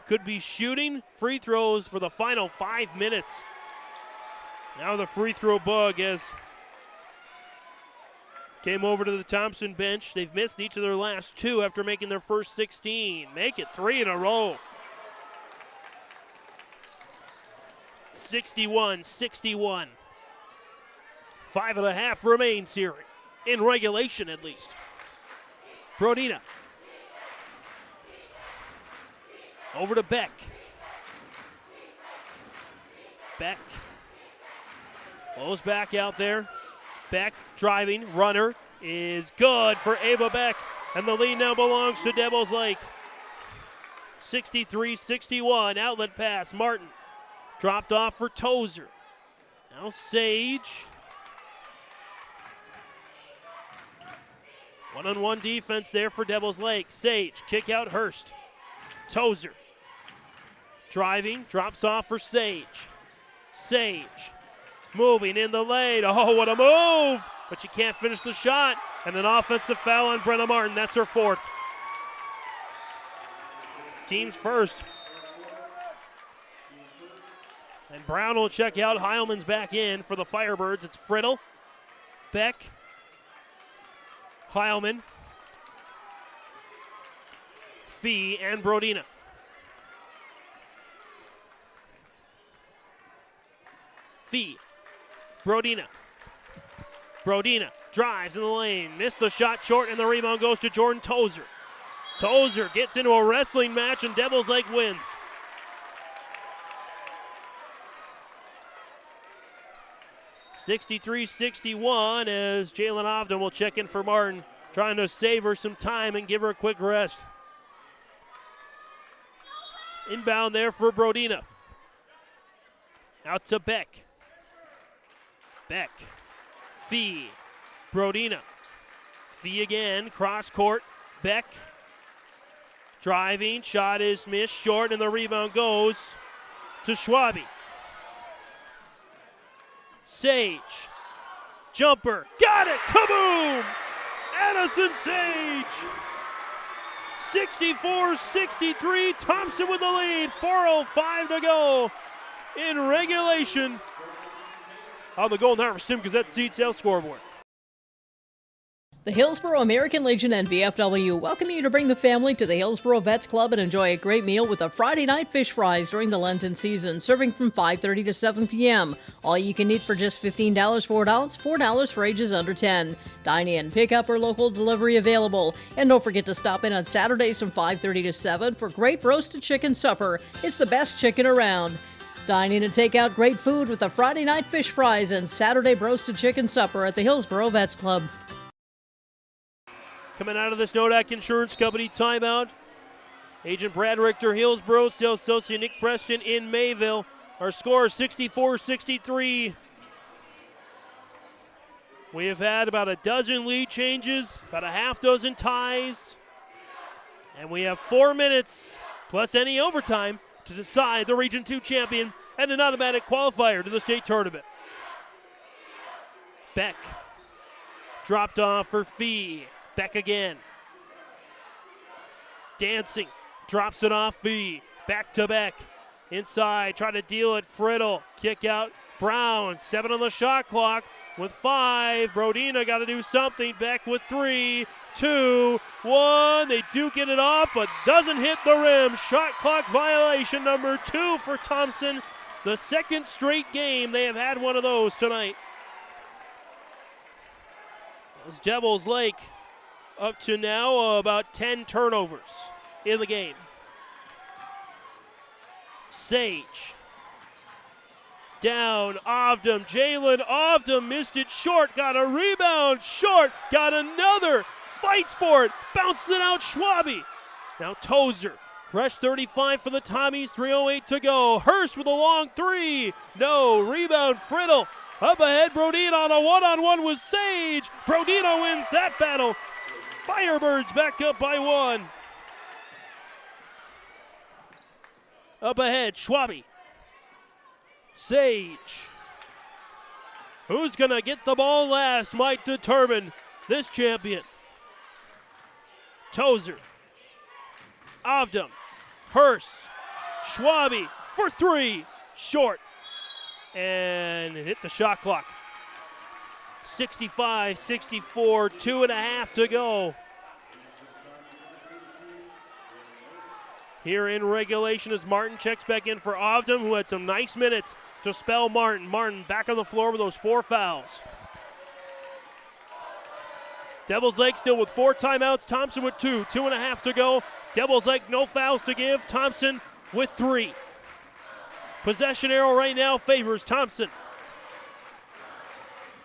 could be shooting free throws for the final 5 minutes. Now the free throw bug has came over to the Thompson bench. They've missed each of their last two after making their first 16. Make it 3 in a row. 61-61. 5.5 remains here, in regulation at least. Brodina. Over to Beck. Beck goes back out there. Beck driving, runner is good for Ava Beck, and the lead now belongs to Devils Lake. 63-61, outlet pass, Martin. Dropped off for Tozer. Now Sage. One-on-one defense there for Devils Lake. Sage, kick out Hurst. Tozer. Driving, drops off for Sage. Sage. Moving in the lane. Oh, what a move! But she can't finish the shot. And an offensive foul on Brenna Martin. That's her fourth. Team's first. And Brown will check out. Heilman's back in for the Firebirds. It's Friddle, Beck, Heilman, Fee, and Brodina. Fee, Brodina. Brodina drives in the lane. Missed the shot short, and the rebound goes to Jordan Tozer. Tozer gets into a wrestling match, and Devils Lake wins. (63-61) as Jalen Ovden will check in for Martin, trying to save her some time and give her a quick rest. Inbound there for Brodina. Out to Beck. Beck. Fee. Brodina. Fee again. Cross court. Beck. Driving. Shot is missed short, and the rebound goes to Schwabe. Sage. Jumper. Got it. Kaboom! Addison Sage. 64-63. Thompson with the lead. 4:05 to go in regulation on the Golden Harvest Tim Gazette Seed Sales scoreboard. The Hillsborough American Legion and VFW welcome you to bring the family to the Hillsborough Vets Club and enjoy a great meal with a Friday night fish fries during the Lenten season, serving from 5:30 to 7 p.m. All you can eat for just $15 for adults, $4 for ages under 10. Dine in, pick up, or local delivery available. And don't forget to stop in on Saturdays from 5:30 to 7 for great roasted chicken supper. It's the best chicken around. Dine in and take out great food with the Friday night fish fries and Saturday roasted chicken supper at the Hillsborough Vets Club. Coming out of this Nodak Insurance Company timeout, Agent Brad Richter, Hillsborough, Sales Associate Nick Preston in Mayville. Our score is 64-63. We have had about a dozen lead changes, about a half dozen ties, and we have 4 minutes plus any overtime to decide the Region 2 champion and an automatic qualifier to the state tournament. Beck dropped off for Fee. Beck again. Dancing. Drops it off Fee. Back to Beck. Inside. Try to deal it. Friddle. Kick out. Brown. 7 on the shot clock with 5. Brodina got to do something. Beck with 3, 2, 1. They do get it off, but doesn't hit the rim. Shot clock violation number 2 for Thompson. The second straight game they have had one of those tonight. As Devils Lake up to now about 10 turnovers in the game. Sage. Down, Ovdam. Jalen Ovdam missed it short. Got a rebound, short. Got another. Fights for it. Bounces it out, Schwabe. Now Tozer. Fresh 35 for the Tommies. 3:08 to go. Hurst with a long 3. No. Rebound, Friddle. Up ahead, Brodina on a one-on-one with Sage. Brodina wins that battle. Firebirds back up by 1. Up ahead, Schwabe. Sage. Who's going to get the ball last might determine this champion. Tozer. Ovdam. Hurst. Schwabe for 3. Short. And it hit the shot clock. 65-64, 2.5 to go. Here in regulation as Martin checks back in for Ovdam, who had some nice minutes to spell Martin. Martin back on the floor with those 4 fouls. Devils Lake still with 4 timeouts. Thompson with 2, 2.5 to go. Devils Lake no fouls to give. Thompson with 3. Possession arrow right now favors Thompson.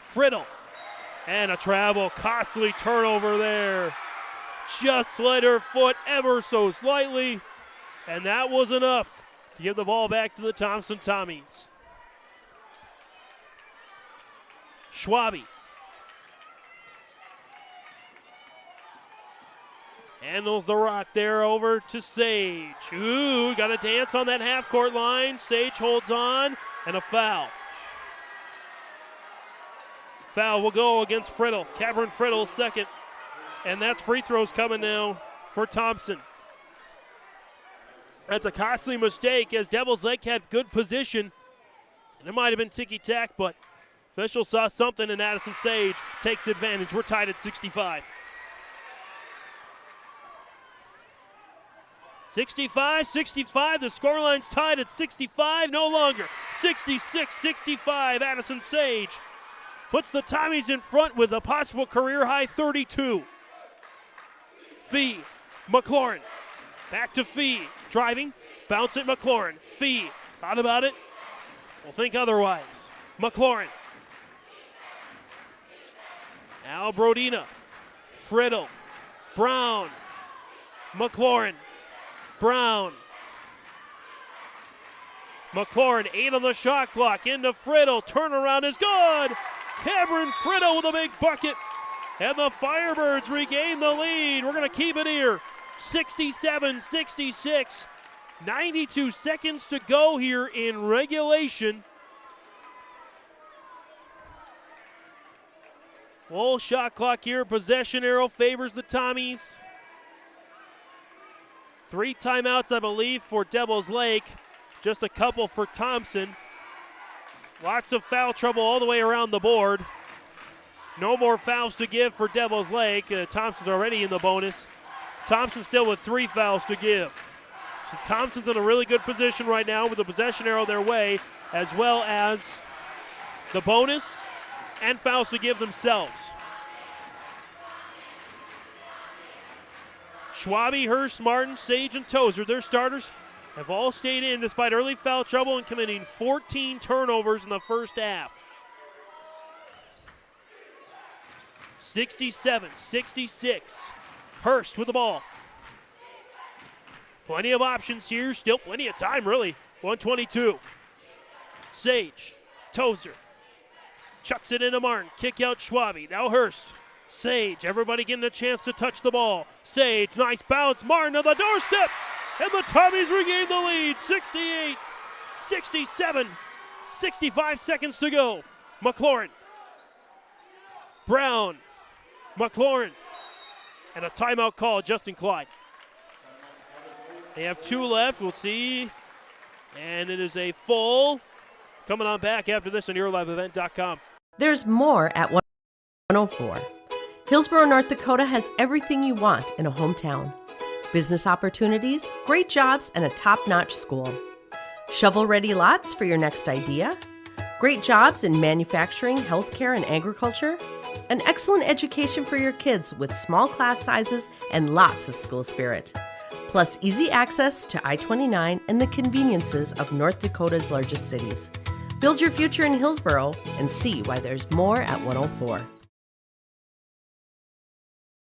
Friddle. And a travel, costly turnover there. Just slid her foot ever so slightly, and that was enough to give the ball back to the Thompson Tommies. Schwabe. Handles the rock there over to Sage. Ooh, got a dance on that half-court line. Sage holds on, and a foul. Foul will go against Friddle. Cameron Friddle second. And that's free throws coming now for Thompson. That's a costly mistake as Devils Lake had good position. And it might have been ticky-tack, but officials saw something and Addison Sage takes advantage. We're tied at 65. 65-65, the scoreline's tied at 65, no longer. 66-65, Addison Sage puts the Tommies in front with a possible career-high 32. Fee, McLaurin, back to Fee, driving, bounce it, McLaurin. Fee, thought about it, we'll think otherwise. McLaurin. Now Brodina, Friddle, Brown, McLaurin, Brown. McLaurin, 8 on the shot clock, into Friddle, turnaround is good! Cameron Friddle with a big bucket. And the Firebirds regain the lead. We're going to keep it here. 67-66. 92 seconds to go here in regulation. Full shot clock here. Possession arrow favors the Tommies. 3 timeouts, I believe, for Devils Lake. Just a couple for Thompson. Lots of foul trouble all the way around the board. No more fouls to give for Devil's Lake. Thompson's already in the bonus. Thompson still with 3 fouls to give. So Thompson's in a really good position right now with the possession arrow their way, as well as the bonus and fouls to give themselves. Schwabe, Hurst, Martin, Sage, and Tozer, their starters, have all stayed in despite early foul trouble and committing 14 turnovers in the first half. 67-66. Hurst with the ball. Plenty of options here, still plenty of time, really. 122. Sage, Tozer, chucks it into Martin. Kick out Schwabe. Now Hurst. Sage, everybody getting a chance to touch the ball. Sage, nice bounce. Martin on the doorstep. And the Tommies regain the lead. 68, 67, 65 seconds to go. McLaurin. Brown. McLaurin. And a timeout call, Justin Clyde. They have 2 left. We'll see. And it is a full. Coming on back after this on YourLiveEvent.com. There's more at 104. Hillsborough, North Dakota has everything you want in a hometown. Business opportunities, great jobs, and a top-notch school. Shovel-ready lots for your next idea. Great jobs in manufacturing, healthcare, and agriculture. An excellent education for your kids with small class sizes and lots of school spirit. Plus easy access to I-29 and the conveniences of North Dakota's largest cities. Build your future in Hillsborough and see why there's more at 104.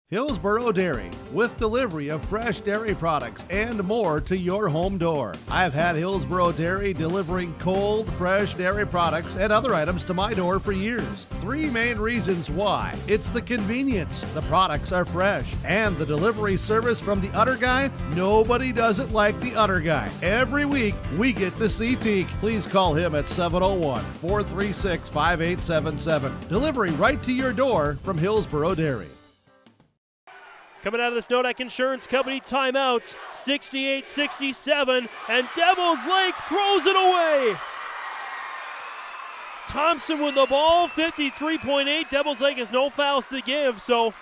Hillsborough Dairy, with delivery of fresh dairy products and more to your home door. I've had Hillsborough Dairy delivering cold, fresh dairy products and other items to my door for years. 3 main reasons why. It's the convenience, the products are fresh, and the delivery service from the Udder Guy. Nobody does it like the Udder Guy. Every week, we get the CT. Please call him at 701-436-5877. Delivery right to your door from Hillsborough Dairy. Coming out of this Nodak Insurance Company timeout, 68-67, and Devil's Lake throws it away. Thompson with the ball, 53.8. Devil's Lake has no fouls to give, so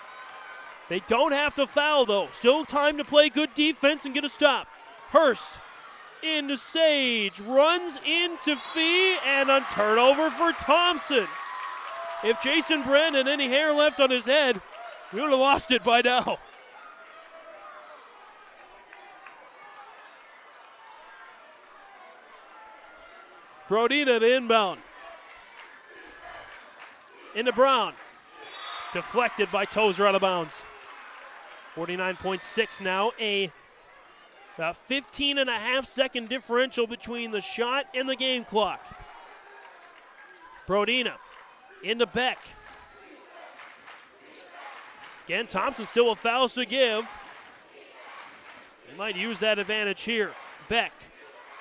they don't have to foul, though. Still time to play good defense and get a stop. Hurst into Sage, runs into Fee, and a turnover for Thompson. If Jason Brand had any hair left on his head, we would have lost it by now. Brodina to inbound. Into Brown. Deflected by Tozer out of bounds. 49.6 now. A 15.5 second differential between the shot and the game clock. Brodina into Beck. Again, Thompson still with fouls to give. They might use that advantage here. Beck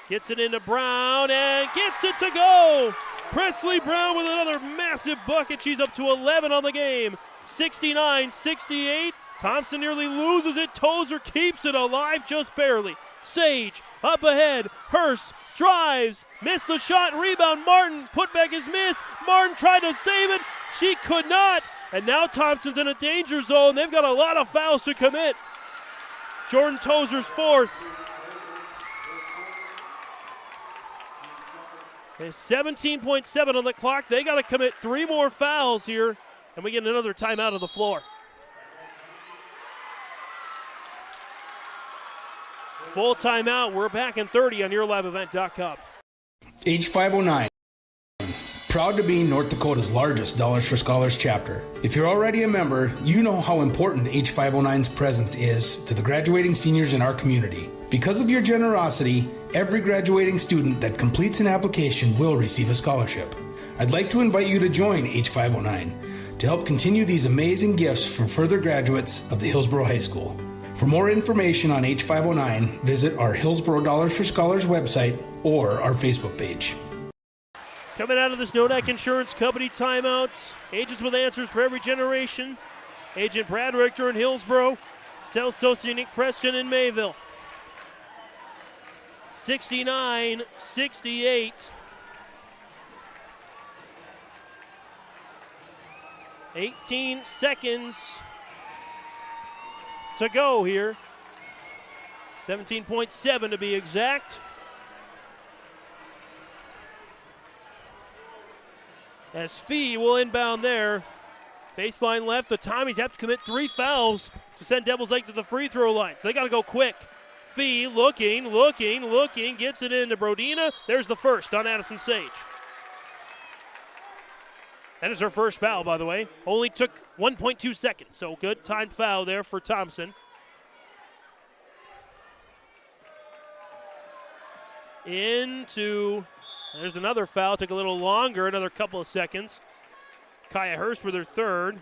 gets it into Brown and gets it to go. Presley Brown with another massive bucket. She's up to 11 on the game. 69-68. Thompson nearly loses it. Tozer keeps it alive just barely. Sage up ahead. Hurst drives. Missed the shot. Rebound. Martin. Putback is missed. Martin tried to save it. She could not. And now Thompson's in a danger zone. They've got a lot of fouls to commit. Jordan Tozer's 4th. There's 17.7 on the clock. They got to commit 3 more fouls here, and we get another timeout on the floor. Full timeout. We're back in 30 on YourLiveEvent.com. H509. Proud to be North Dakota's largest Dollars for Scholars chapter. If you're already a member, you know how important H509's presence is to the graduating seniors in our community. Because of your generosity, every graduating student that completes an application will receive a scholarship. I'd like to invite you to join H509 to help continue these amazing gifts for further graduates of the Hillsborough High School. For more information on H509, visit our Hillsborough Dollars for Scholars website or our Facebook page. Coming out of this Nodak Insurance Company timeout, agents with answers for every generation. Agent Brad Richter in Hillsborough, South Socionic Preston in Mayville. 69-68. 18 seconds to go here. 17.7 to be exact. As Fee will inbound there. Baseline left. The Tommies have to commit 3 fouls to send Devils Lake to the free throw line. So they got to go quick. Fee looking, gets it into Brodina. There's the first on Addison Sage. That is her first foul, by the way. Only took 1.2 seconds, so good timed foul there for Thompson. There's another foul. Took a little longer, another couple of seconds. Kaya Hurst with her third.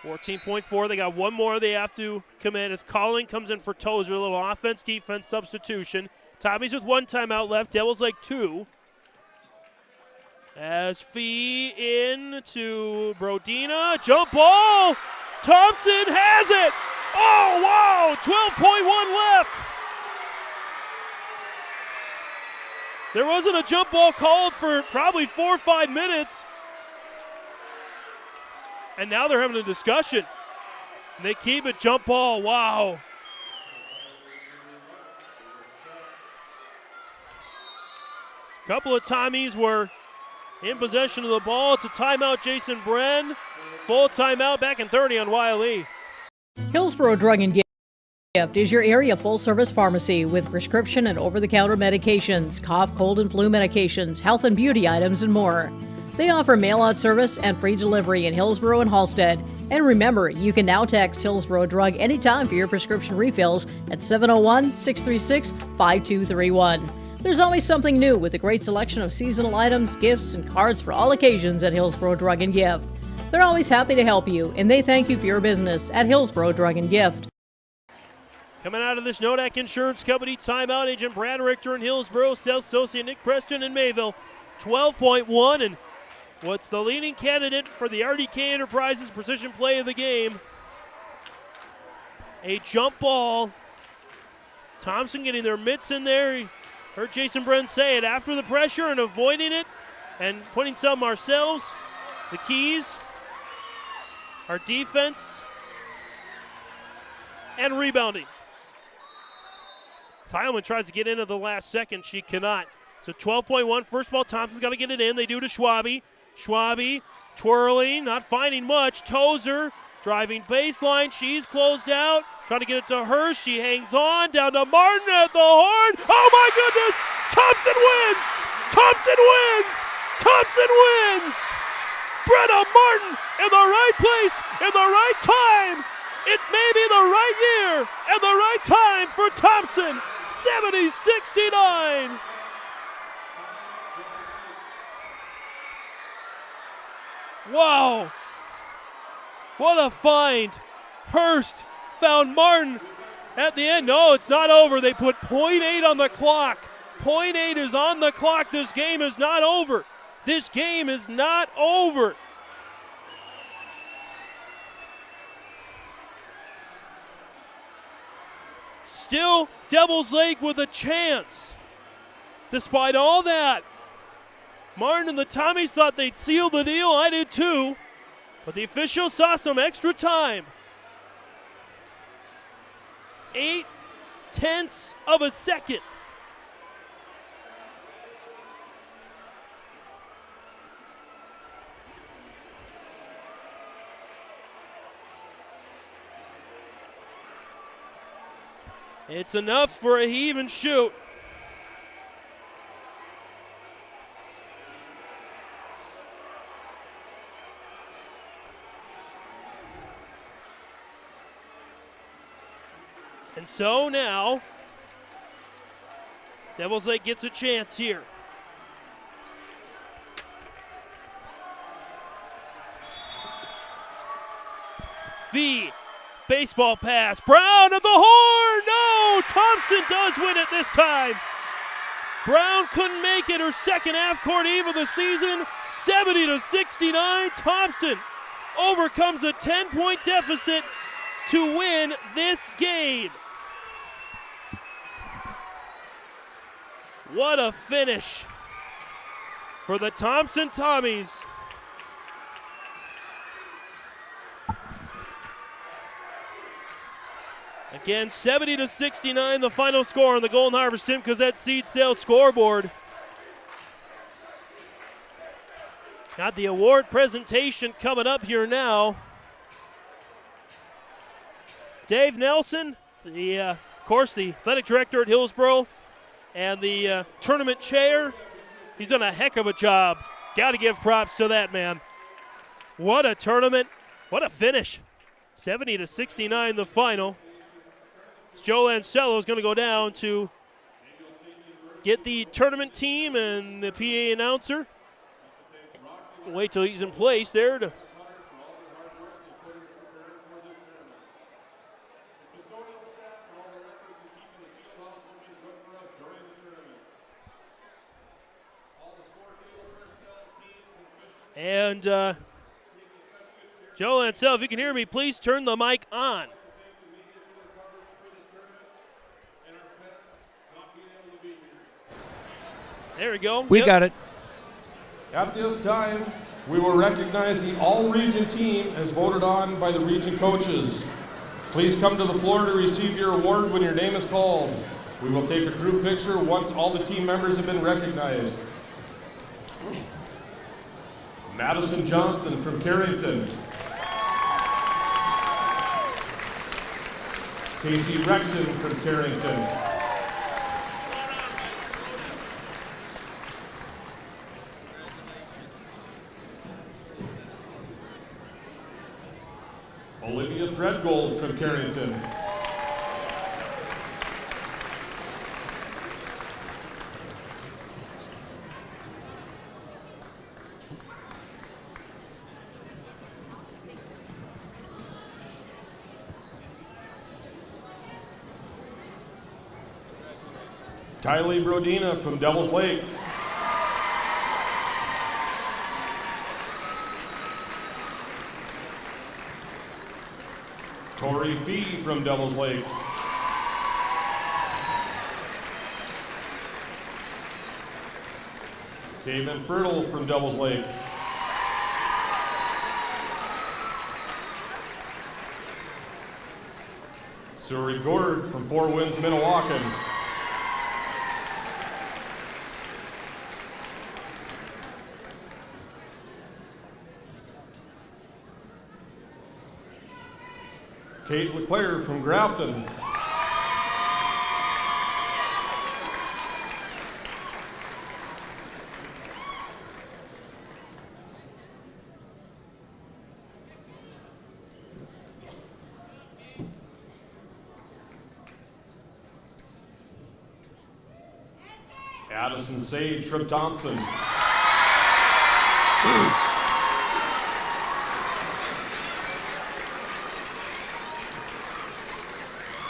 14.4. They got one more they have to commit as Colling comes in for Tozer. A little offense-defense substitution. Tommies with 1 timeout left. Devils Lake 2. As Fee into Brodina. Jump ball. Thompson has it. Oh, wow. 12.1 left. There wasn't a jump ball called for probably 4 or 5 minutes. And now they're having a discussion. They keep it, jump ball, wow. Couple of Tommies were in possession of the ball. It's a timeout, Jason Bren. Full timeout, back in 30 on Wiley. Hillsborough Drug and Gift is your area full-service pharmacy with prescription and over-the-counter medications, cough, cold, and flu medications, health and beauty items, and more. They offer mail-out service and free delivery in Hillsborough and Halstead. And remember, you can now text Hillsborough Drug anytime for your prescription refills at 701-636-5231. There's always something new with a great selection of seasonal items, gifts, and cards for all occasions at Hillsborough Drug and Gift. They're always happy to help you, and they thank you for your business at Hillsborough Drug and Gift. Coming out of this Nodak Insurance Company timeout, Agent Brad Richter in Hillsborough, Sales Associate Nick Preston in Mayville. 12.1, and what's the leading candidate for the RDK Enterprises Precision Play of the game? A jump ball. Thompson getting their mitts in there. He heard Jason Bren say it after the pressure and avoiding it and putting some ourselves. The keys, our defense, and rebounding. Heilman tries to get into the last second. She cannot. So 12.1. First of all, Thompson's got to get it in. They do to Schwabe. Schwabe twirling, not finding much. Tozer driving baseline. She's closed out. Trying to get it to her. She hangs on. Down to Martin at the horn. Oh, my goodness. Thompson wins. Thompson wins. Thompson wins. Brenna Martin in the right place, in the right time. It may be the right year and the right time for Thompson. 70-69. Wow. What a find. Hurst found Martin at the end. No, it's not over. They put .8 on the clock. .8 is on the clock. This game is not over. This game is not over. Still Devils Lake with a chance. Despite all that, Martin and the Tommies thought they'd seal the deal. I did too. But the officials saw some extra time. 0.8 of a second. It's enough for a heave and shoot. And so now, Devils Lake gets a chance here. Fee, baseball pass. Brown at the horn. No, Thompson does win it this time. Brown couldn't make it her second half-court eve of the season. 70-69. Thompson overcomes a 10-point deficit to win this game. What a finish for the Thompson Tommies. Again, 70-69, the final score on the Golden Harvest Tim Cossette Seed Sales scoreboard. Got the award presentation coming up here now. Dave Nelson, of course, the athletic director at Hillsboro, and the tournament chair. He's done a heck of a job. Got to give props to that man. What a tournament. What a finish. 70-69 the final. Joe Lancello is going to go down to get the tournament team and the PA announcer. Wait till he's in place there to and Joe Lancello, if you can hear me, please turn the mic on. There we go. We got it. At this time, we will recognize the all-region team as voted on by the region coaches. Please come to the floor to receive your award when your name is called. We will take a group picture once all the team members have been recognized. Madison Johnson from Carrington. Casey Rexon from Carrington. Olivia Threadgold from Carrington. Tylee Brodina from Devil's Lake. Tori Fee from Devil's Lake. David Fertile from Devil's Lake. Suri Gord from Four Winds, Minnewacan. Kate LeClaire from Grafton. Addison Sage from Thompson.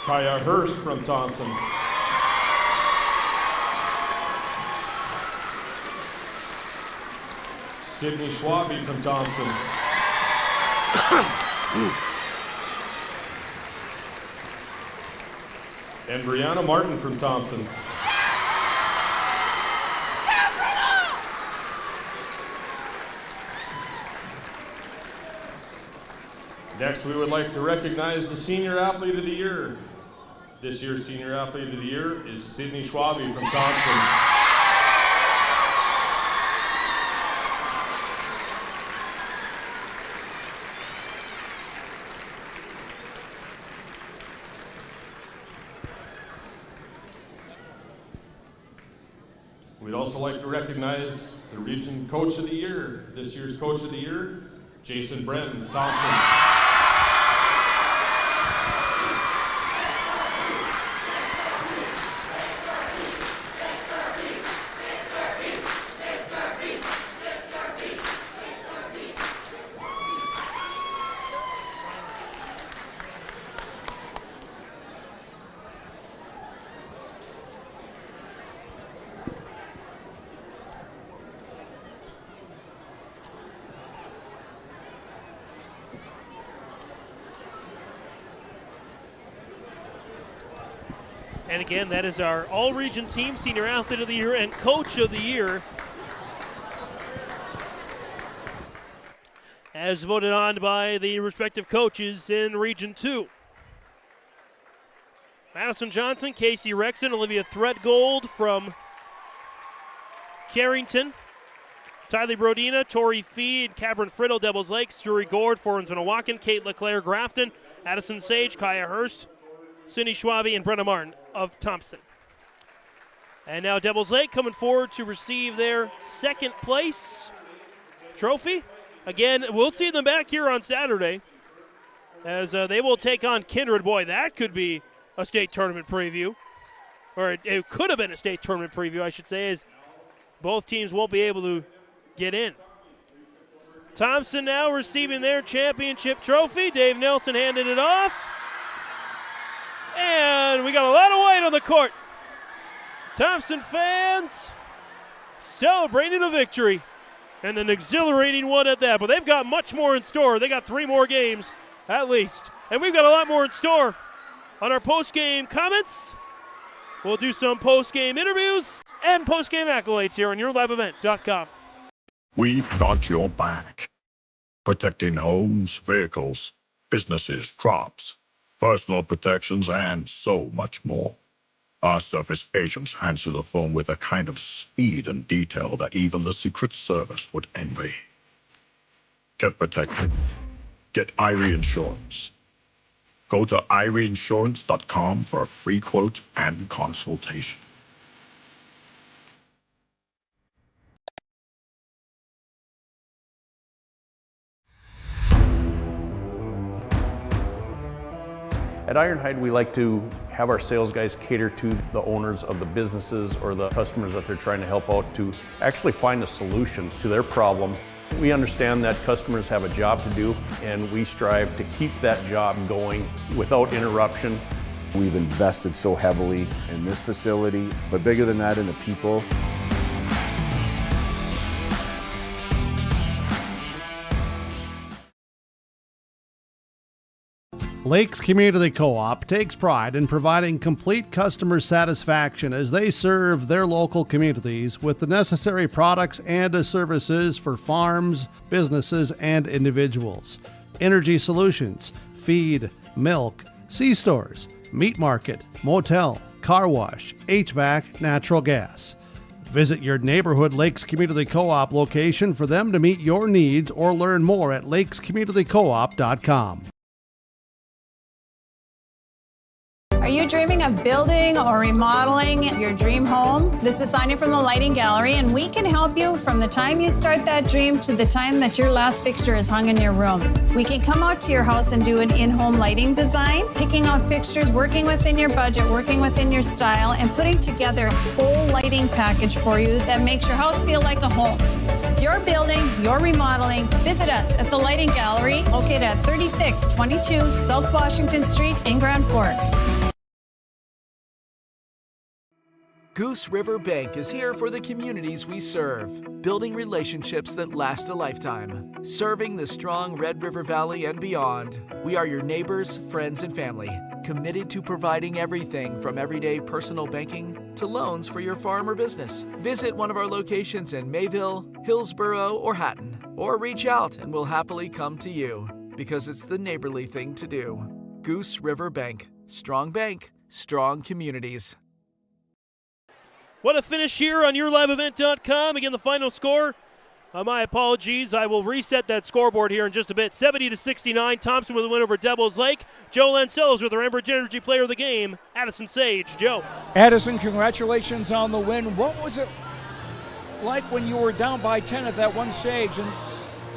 Kaya Hurst from Thompson. Sydney Schwabe from Thompson. And Brianna Martin from Thompson. Next, we would like to recognize the Senior Athlete of the Year. This year's Senior Athlete of the Year is Sydney Schwabe from Thompson. We'd also like to recognize the Region Coach of the Year. This year's Coach of the Year, Jason Bren, Thompson. And again, that is our all-region team, Senior Athlete of the Year and Coach of the Year. as voted on by the respective coaches in Region 2. Madison Johnson, Casey Rexon, Olivia Threadgold from Carrington, Tylee Brodina, Tori Feed, Cabrin Friddle, Devils Lakes, Drury Gord, Forens Minnewacan, Kate LeClaire, Grafton, Addison Sage, Kaya Hurst, Cindy Schwabe, and Brenna Martin of Thompson. And now Devils Lake coming forward to receive their second place trophy. Again, we'll see them back here on Saturday as they will take on Kindred. Boy, that could be a state tournament preview. Or it could have been a state tournament preview, I should say, as both teams won't be able to get in. Thompson now receiving their championship trophy. Dave Nelson handed it off. And we got a lot of white on the court. Thompson fans celebrating a victory, and an exhilarating one at that. But they've got much more in store. They got 3 more games at least. And we've got a lot more in store on our post-game comments. We'll do some post-game interviews and post-game accolades here on YourLiveEvent.com. We've got your back. Protecting homes, vehicles, businesses, crops, personal protections, and so much more. Our service agents answer the phone with a kind of speed and detail that even the Secret Service would envy. Get protected. Get Irie Insurance. Go to IrieInsurance.com for a free quote and consultation. At Ironhide, we like to have our sales guys cater to the owners of the businesses or the customers that they're trying to help out to actually find a solution to their problem. We understand that customers have a job to do, and we strive to keep that job going without interruption. We've invested so heavily in this facility, but bigger than that, in the people. Lakes Community Co-op takes pride in providing complete customer satisfaction as they serve their local communities with the necessary products and services for farms, businesses, and individuals. Energy solutions, feed, milk, C-stores, meat market, motel, car wash, HVAC, natural gas. Visit your neighborhood Lakes Community Co-op location for them to meet your needs or learn more at lakescommunitycoop.com. Are you dreaming of building or remodeling your dream home? This is Sonia from the Lighting Gallery, and we can help you from the time you start that dream to the time that your last fixture is hung in your room. We can come out to your house and do an in-home lighting design, picking out fixtures, working within your budget, working within your style, and putting together a full lighting package for you that makes your house feel like a home. If you're building, you're remodeling, visit us at the Lighting Gallery, located at 3622 South Washington Street in Grand Forks. Goose River Bank is here for the communities we serve, building relationships that last a lifetime. Serving the strong Red River Valley and beyond, we are your neighbors, friends, and family, committed to providing everything from everyday personal banking to loans for your farm or business. Visit one of our locations in Mayville, Hillsborough, or Hatton, or reach out and we'll happily come to you, because it's the neighborly thing to do. Goose River Bank. Strong bank, strong communities. What a finish here on YourLiveEvent.com. Again, the final score. My apologies. I will reset that scoreboard here in just a bit. 70-69. Thompson with a win over Devils Lake. Joe Lancellos with our Enbridge Energy Player of the Game. Addison Sage. Joe. Addison, congratulations on the win. What was it like when you were down by 10 at that one stage in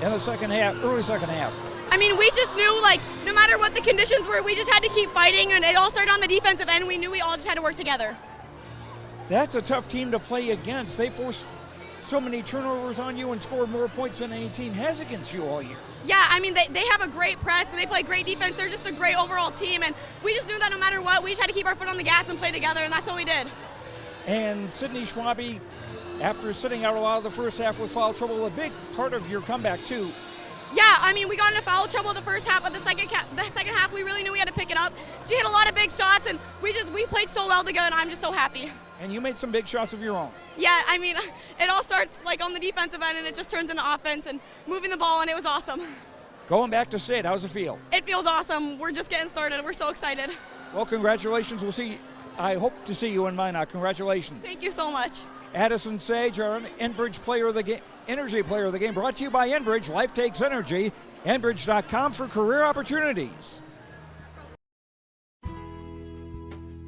the second half, early second half? I mean, we just knew, no matter what the conditions were, we just had to keep fighting, and it all started on the defensive end. We knew we all just had to work together. That's a tough team to play against. They forced so many turnovers on you and scored more points than any team has against you all year. Yeah, I mean, they have a great press, and they play great defense. They're just a great overall team, and we just knew that no matter what, we just had to keep our foot on the gas and play together, and that's what we did. And Sydney Schwabe, after sitting out a lot of the first half with foul trouble, a big part of your comeback, too. Yeah, I mean, we got into foul trouble the first half, but the second half, we really knew we had to pick it up. She hit a lot of big shots, and we played so well together, and I'm just so happy. And you made some big shots of your own. Yeah, I mean, it all starts on the defensive end, and it just turns into offense and moving the ball, and it was awesome. Going back to state, how's it feel? It feels awesome. We're just getting started. We're so excited. Well, congratulations. I hope to see you in Minot. Congratulations. Thank you so much. Addison Sage, our Enbridge Player of the Game, Energy Player of the Game, brought to you by Enbridge. Life takes energy. Enbridge.com for career opportunities.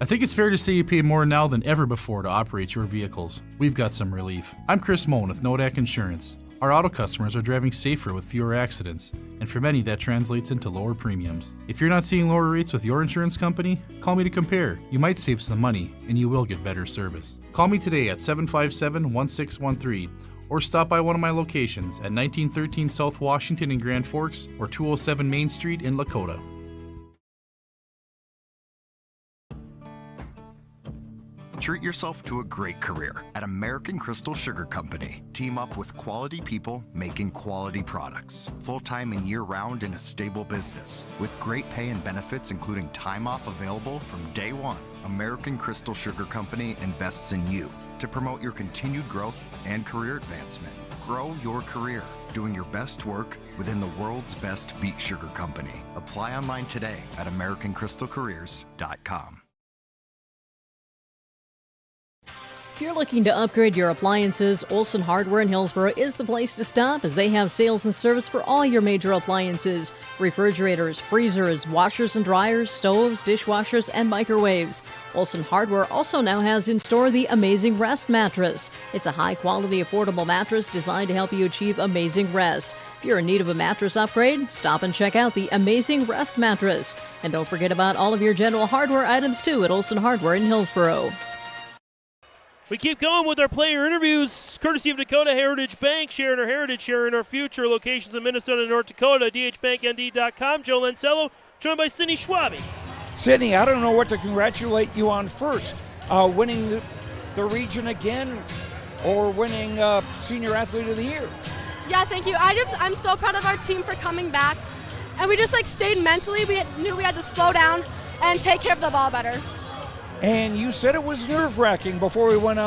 I think it's fair to say you pay more now than ever before to operate your vehicles. We've got some relief. I'm Chris Moen with Nodak Insurance. Our auto customers are driving safer with fewer accidents, and for many that translates into lower premiums. If you're not seeing lower rates with your insurance company, call me to compare. You might save some money, and you will get better service. Call me today at 757-1613 or stop by one of my locations at 1913 South Washington in Grand Forks or 207 Main Street in Lakota. Treat yourself to a great career at American Crystal Sugar Company. Team up with quality people making quality products. Full-time and year-round in a stable business. With great pay and benefits including time off available from day one. American Crystal Sugar Company invests in you to promote your continued growth and career advancement. Grow your career doing your best work within the world's best beet sugar company. Apply online today at AmericanCrystalCareers.com. If you're looking to upgrade your appliances, Olson Hardware in Hillsboro is the place to stop, as they have sales and service for all your major appliances: refrigerators, freezers, washers and dryers, stoves, dishwashers, and microwaves. Olson Hardware also now has in store the Amazing Rest mattress. It's a high-quality, affordable mattress designed to help you achieve amazing rest. If you're in need of a mattress upgrade, stop and check out the Amazing Rest mattress. And don't forget about all of your general hardware items, too, at Olson Hardware in Hillsboro. We keep going with our player interviews, courtesy of Dakota Heritage Bank, sharing our heritage, sharing our future. Locations in Minnesota and North Dakota, dhbanknd.com. Joe Lancello, joined by Sydney Schwabe. Sydney, I don't know what to congratulate you on first. Winning the region again or winning Senior Athlete of the Year. Yeah, thank you. I'm so proud of our team for coming back. And we just stayed mentally. We knew we had to slow down and take care of the ball better. And you said it was nerve-wracking before we went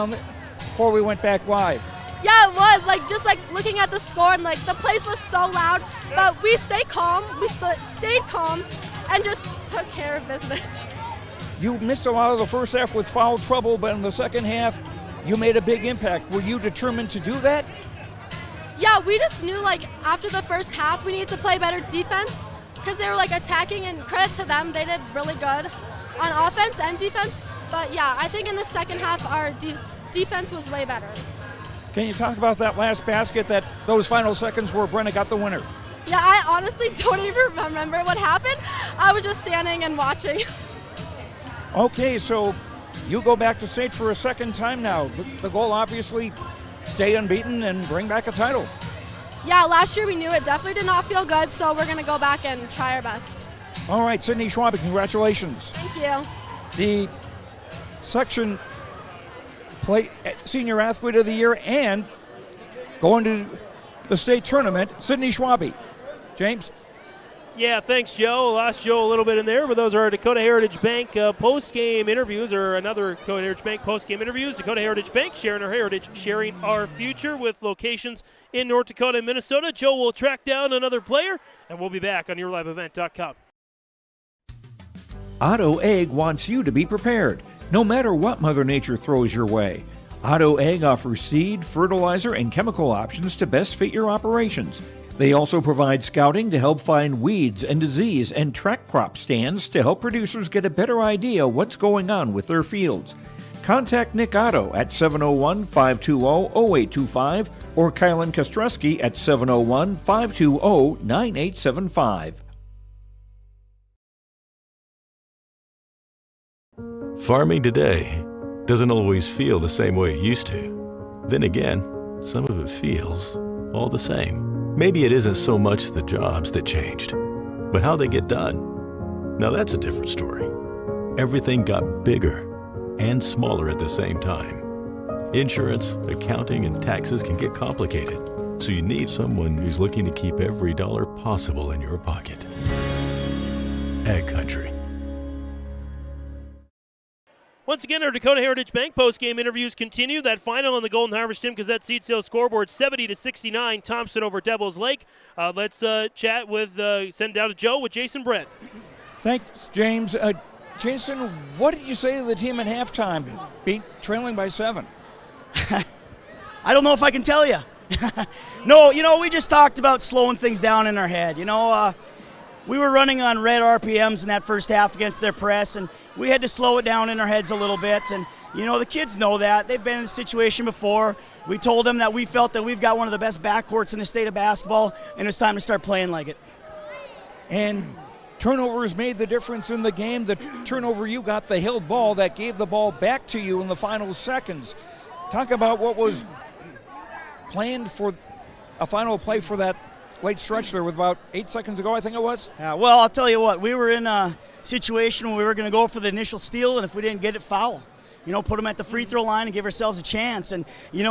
back live. Yeah, it was. Just looking at the score, and the place was so loud. But we stayed calm. We stayed calm and just took care of business. You missed a lot of the first half with foul trouble, but in the second half, you made a big impact. Were you determined to do that? Yeah, we just knew after the first half, we needed to play better defense because they were attacking, and credit to them, they did really good on offense and defense. But yeah, I think in the second half, our defense was way better. Can you talk about that last basket, those final seconds where Brenna got the winner? Yeah, I honestly don't even remember what happened. I was just standing and watching. Okay, so you go back to state for a second time now. The goal, obviously, stay unbeaten and bring back a title. Yeah, last year we knew it definitely did not feel good, so we're going to go back and try our best. All right, Sydney Schwabe, congratulations. Thank you. The section Senior Athlete of the Year and going to the state tournament, Sydney Schwabe. James? Yeah, thanks, Joe. Lost Joe a little bit in there, but those are our Dakota Heritage Bank post-game interviews, or another Dakota Heritage Bank post-game interviews. Dakota Heritage Bank, sharing our heritage, sharing our future, with locations in North Dakota and Minnesota. Joe will track down another player, and we'll be back on YourLiveEvent.com. Otto Egg wants you to be prepared, no matter what Mother Nature throws your way. Otto Egg offers seed, fertilizer, and chemical options to best fit your operations. They also provide scouting to help find weeds and disease, and track crop stands to help producers get a better idea what's going on with their fields. Contact Nick Otto at 701-520-0825 or Kylan Kostreski at 701-520-9875. Farming today doesn't always feel the same way it used to. Then again, some of it feels all the same. Maybe it isn't so much the jobs that changed, but how they get done. Now that's a different story. Everything got bigger and smaller at the same time. Insurance, accounting, and taxes can get complicated, so you need someone who's looking to keep every dollar possible in your pocket. Ag Country. Once again, our Dakota Heritage Bank post-game interviews continue. That final on the Golden Harvest Tim Gazette seed sales scoreboard, 70-69, Thompson over Devils Lake. Let's chat with, send it down to Joe with Jason Brent. Thanks, James. Jason, what did you say to the team at halftime, trailing by 7? I don't know if I can tell you. No, we just talked about slowing things down in our head. We were running on red RPMs in that first half against their press, and we had to slow it down in our heads a little bit. And, the kids know that. They've been in this situation before. We told them that we felt that we've got one of the best backcourts in the state of basketball, and it's time to start playing like it. And turnovers made the difference in the game. The turnover you got, the held ball that gave the ball back to you in the final seconds. Talk about what was planned for a final play for that late stretch there with about 8 seconds ago, I think it was. Yeah, well, I'll tell you what. We were in a situation where we were going to go for the initial steal, and if we didn't get it, foul. Put them at the free throw line and give ourselves a chance. And,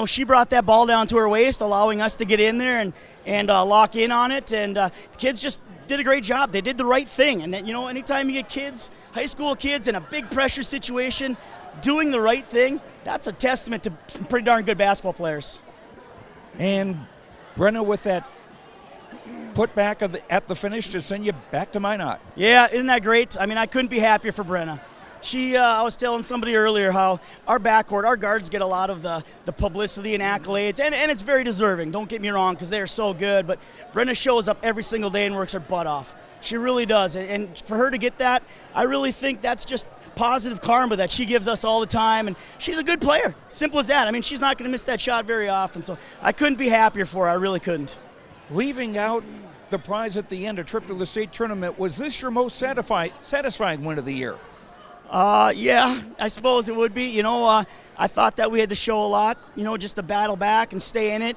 she brought that ball down to her waist, allowing us to get in there and lock in on it. And the kids just did a great job. They did the right thing. And, anytime you get kids, high school kids, in a big pressure situation, doing the right thing, that's a testament to pretty darn good basketball players. And Brenna with that put back at the finish to send you back to Minot. Yeah, isn't that great? I mean, I couldn't be happier for Brenna. I was telling somebody earlier how our backcourt, our guards get a lot of the publicity and accolades, and it's very deserving, don't get me wrong, because they are so good, but Brenna shows up every single day and works her butt off. She really does, and for her to get that, I really think that's just positive karma that she gives us all the time, and she's a good player, simple as that. I mean, she's not going to miss that shot very often, so I couldn't be happier for her, I really couldn't. Leaving out the prize at the end, a trip to the state tournament, was this your most satisfying win of the year? Yeah, I suppose it would be. I thought that we had to show a lot, just to battle back and stay in it.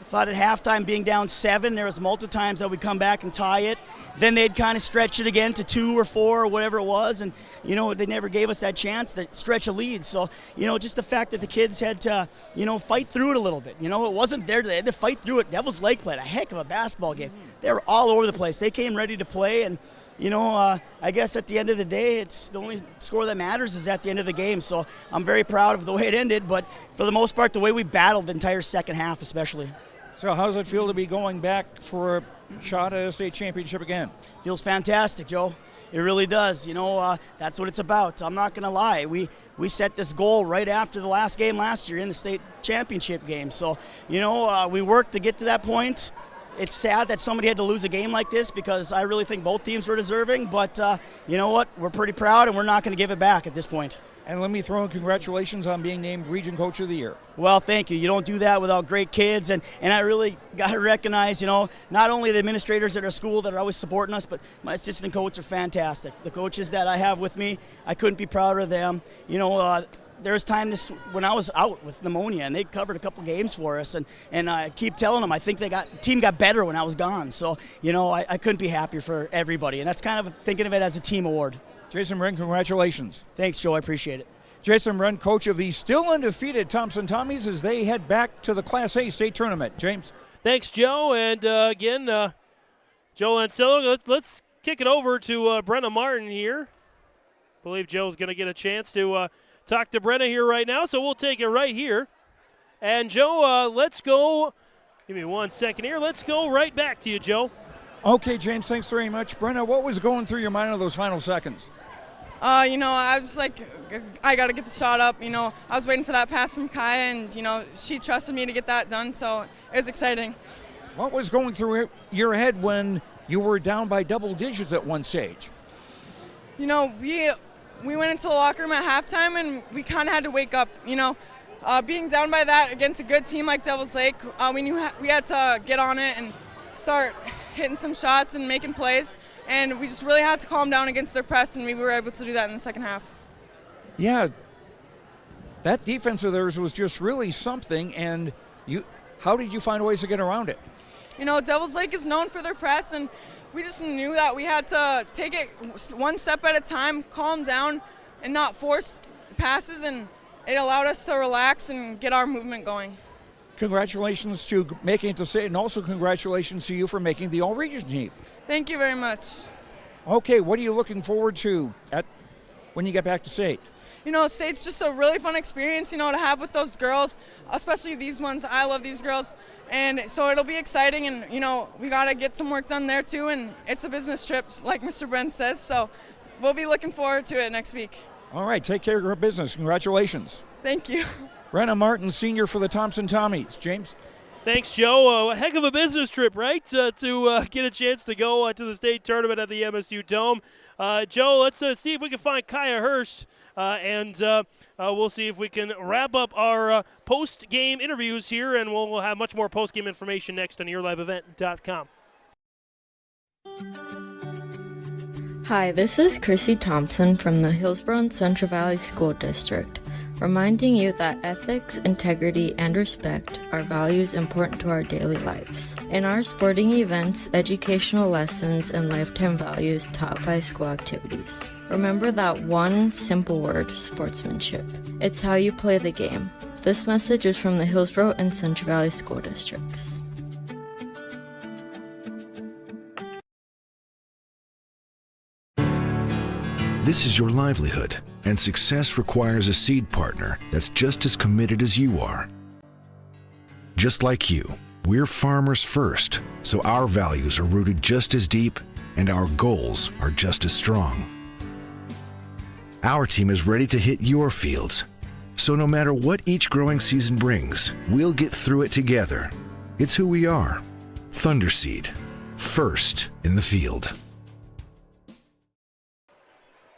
I thought at halftime being down 7, there was multiple times that we'd come back and tie it. Then they'd kind of stretch it again to 2 or 4 or whatever it was, and, they never gave us that chance to stretch a lead. So, just the fact that the kids had to, fight through it a little bit. It wasn't there. They had to fight through it. Devils Lake played a heck of a basketball game. They were all over the place. They came ready to play, and, I guess at the end of the day, it's the only score that matters is at the end of the game. So I'm very proud of the way it ended, but for the most part, the way we battled the entire second half especially. So how does it feel to be going back for a shot at a state championship again? Feels fantastic, Joe. It really does. That's what it's about. I'm not going to lie. We set this goal right after the last game last year in the state championship game. So, we worked to get to that point. It's sad that somebody had to lose a game like this because I really think both teams were deserving. But you know what? We're pretty proud, and we're not going to give it back at this point. And let me throw in congratulations on being named Region Coach of the Year. Well, thank you. You don't do that without great kids. And I really got to recognize, not only the administrators at our school that are always supporting us, but my assistant coaches are fantastic. The coaches that I have with me, I couldn't be prouder of them. There was time when I was out with pneumonia, and they covered a couple games for us. And I keep telling them, I think the team got better when I was gone. So, I couldn't be happier for everybody. And that's kind of thinking of it as a team award. Jason Wren, congratulations. Thanks, Joe. I appreciate it. Jason Wren, coach of the still undefeated Thompson Tommies as they head back to the Class A state tournament. James. Thanks, Joe. And again, Joe Lancello, let's kick it over to Brenna Martin here. I believe Joe's going to get a chance to talk to Brenna here right now, so we'll take it right here. And, Joe, let's go. Give me 1 second here. Let's go right back to you, Joe. Okay, James, thanks very much. Brenna, what was going through your mind in those final seconds? I was just like, I got to get the shot up. I was waiting for that pass from Kaya, and, she trusted me to get that done, so it was exciting. What was going through your head when you were down by double digits at one stage? We went into the locker room at halftime, and we kind of had to wake up. Being down by that against a good team like Devils Lake, we knew we had to get on it and start hitting some shots and making plays, and we just really had to calm down against their press, and we were able to do that in the second half. Yeah, that defense of theirs was just really something, and how did you find ways to get around it? Devils Lake is known for their press, and we just knew that we had to take it one step at a time, calm down, and not force passes, and it allowed us to relax and get our movement going. Congratulations to making it to state, and also congratulations to you for making the all-region team. Thank you very much. Okay, what are you looking forward to when you get back to state? state's just a really fun experience, to have with those girls, especially these ones. I love these girls. And so it'll be exciting, and, we got to get some work done there too. And it's a business trip, like Mr. Brent says. So we'll be looking forward to it next week. All right, take care of your business. Congratulations. Thank you. Brenna Martin, senior for the Thompson Tommies. James? Thanks, Joe. A heck of a business trip, right, to get a chance to go to the state tournament at the MSU Dome. Joe, let's see if we can find Kaya Hurst, and we'll see if we can wrap up our post-game interviews here, and we'll have much more post-game information next on YourLiveEvent.com. Hi, this is Chrissy Thompson from the Hillsborough and Central Valley School District, reminding you that ethics, integrity, and respect are values important to our daily lives. In our sporting events, educational lessons, and lifetime values taught by school activities. Remember that one simple word, sportsmanship. It's how you play the game. This message is from the Hillsborough and Central Valley School Districts. This is your livelihood, and success requires a seed partner that's just as committed as you are. Just like you, we're farmers first, so our values are rooted just as deep and our goals are just as strong. Our team is ready to hit your fields, so no matter what each growing season brings, we'll get through it together. It's who we are. Thunderseed, first in the field.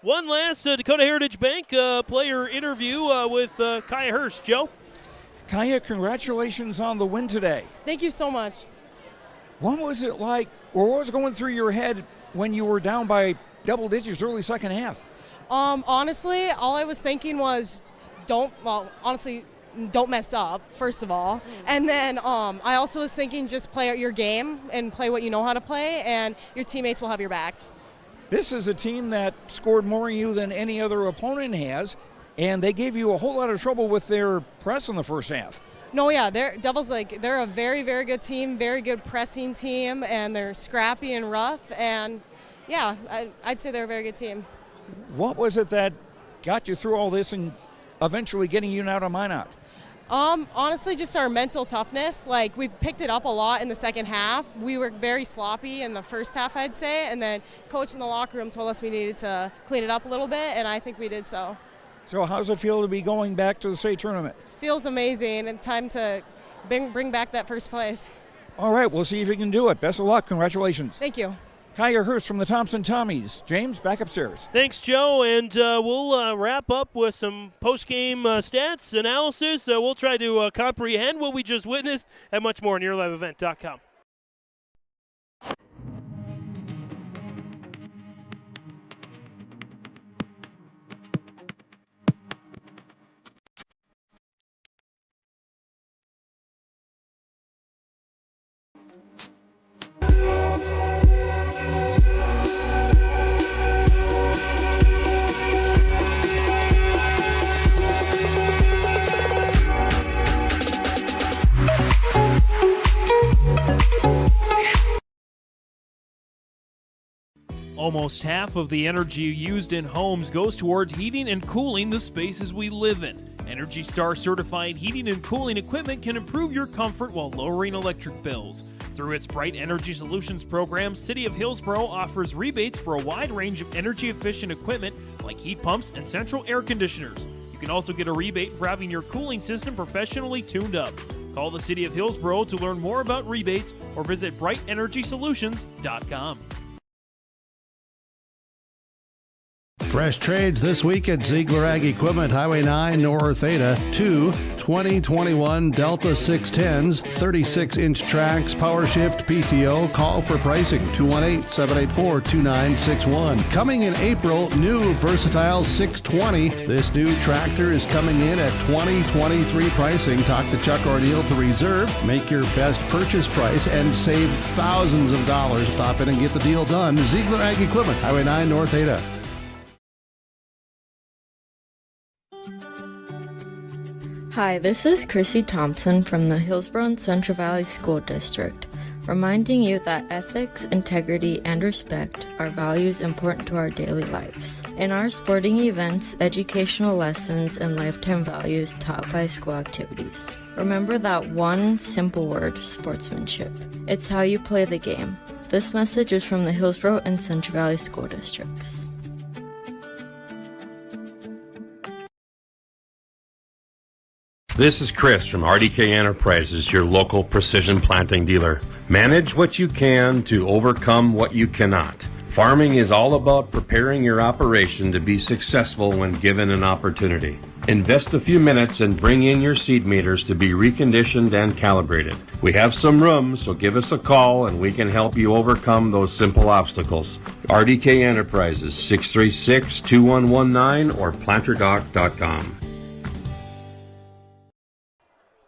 One last Dakota Heritage Bank player interview with Kaya Hurst. Joe? Kaya, congratulations on the win today. Thank you so much. What was it like, or what was going through your head when you were down by double digits early second half? Honestly, all I was thinking was don't mess up, first of all. And then I also was thinking just play out your game and play what you know how to play, and your teammates will have your back. This is a team that scored more in you than any other opponent has, and they gave you a whole lot of trouble with their press in the first half. No, yeah, Devils, they're a very, very good team, very good pressing team, and they're scrappy and rough, and yeah, I'd say they're a very good team. What was it that got you through all this and eventually getting you out of Minot? Honestly, just our mental toughness. We picked it up a lot in the second half. We were very sloppy in the first half, I'd say, and then coach in the locker room told us we needed to clean it up a little bit, and I think we did so. So how's it feel to be going back to the state tournament? Feels amazing, and time to bring back that first place. All right, we'll see if you can do it. Best of luck. Congratulations. Thank you. Kaya Hurst from the Thompson Tommies. James, back upstairs. Thanks, Joe, and we'll wrap up with some post-game stats, analysis. We'll try to comprehend what we just witnessed, and much more on YourLiveEvent.com. Almost half of the energy used in homes goes toward heating and cooling the spaces we live in. Energy Star certified heating and cooling equipment can improve your comfort while lowering electric bills. Through its Bright Energy Solutions program, City of Hillsborough offers rebates for a wide range of energy-efficient equipment like heat pumps and central air conditioners. You can also get a rebate for having your cooling system professionally tuned up. Call the City of Hillsborough to learn more about rebates or visit BrightEnergySolutions.com. Fresh trades this week at Ziegler Ag Equipment, Highway 9 North Ada. 2 2021 Delta 610s, 36-inch tracks, power shift, PTO. Call for pricing, 218-784-2961. Coming in April, new Versatile 620. This new tractor is coming in at 2023 pricing. Talk to Chuck O'Neill to reserve. Make your best purchase price and save thousands of dollars. Stop in and get the deal done. Ziegler Ag Equipment, Highway 9 North Ada. Hi, this is Chrissy Thompson from the Hillsborough and Central Valley School District, reminding you that ethics, integrity, and respect are values important to our daily lives. In our sporting events, educational lessons, and lifetime values taught by school activities. Remember that one simple word, sportsmanship. It's how you play the game. This message is from the Hillsborough and Central Valley School Districts. This is Chris from RDK Enterprises, your local precision planting dealer. Manage what you can to overcome what you cannot. Farming is all about preparing your operation to be successful when given an opportunity. Invest a few minutes and bring in your seed meters to be reconditioned and calibrated. We have some room, so give us a call and we can help you overcome those simple obstacles. RDK Enterprises, 636-2119 or planterdoc.com.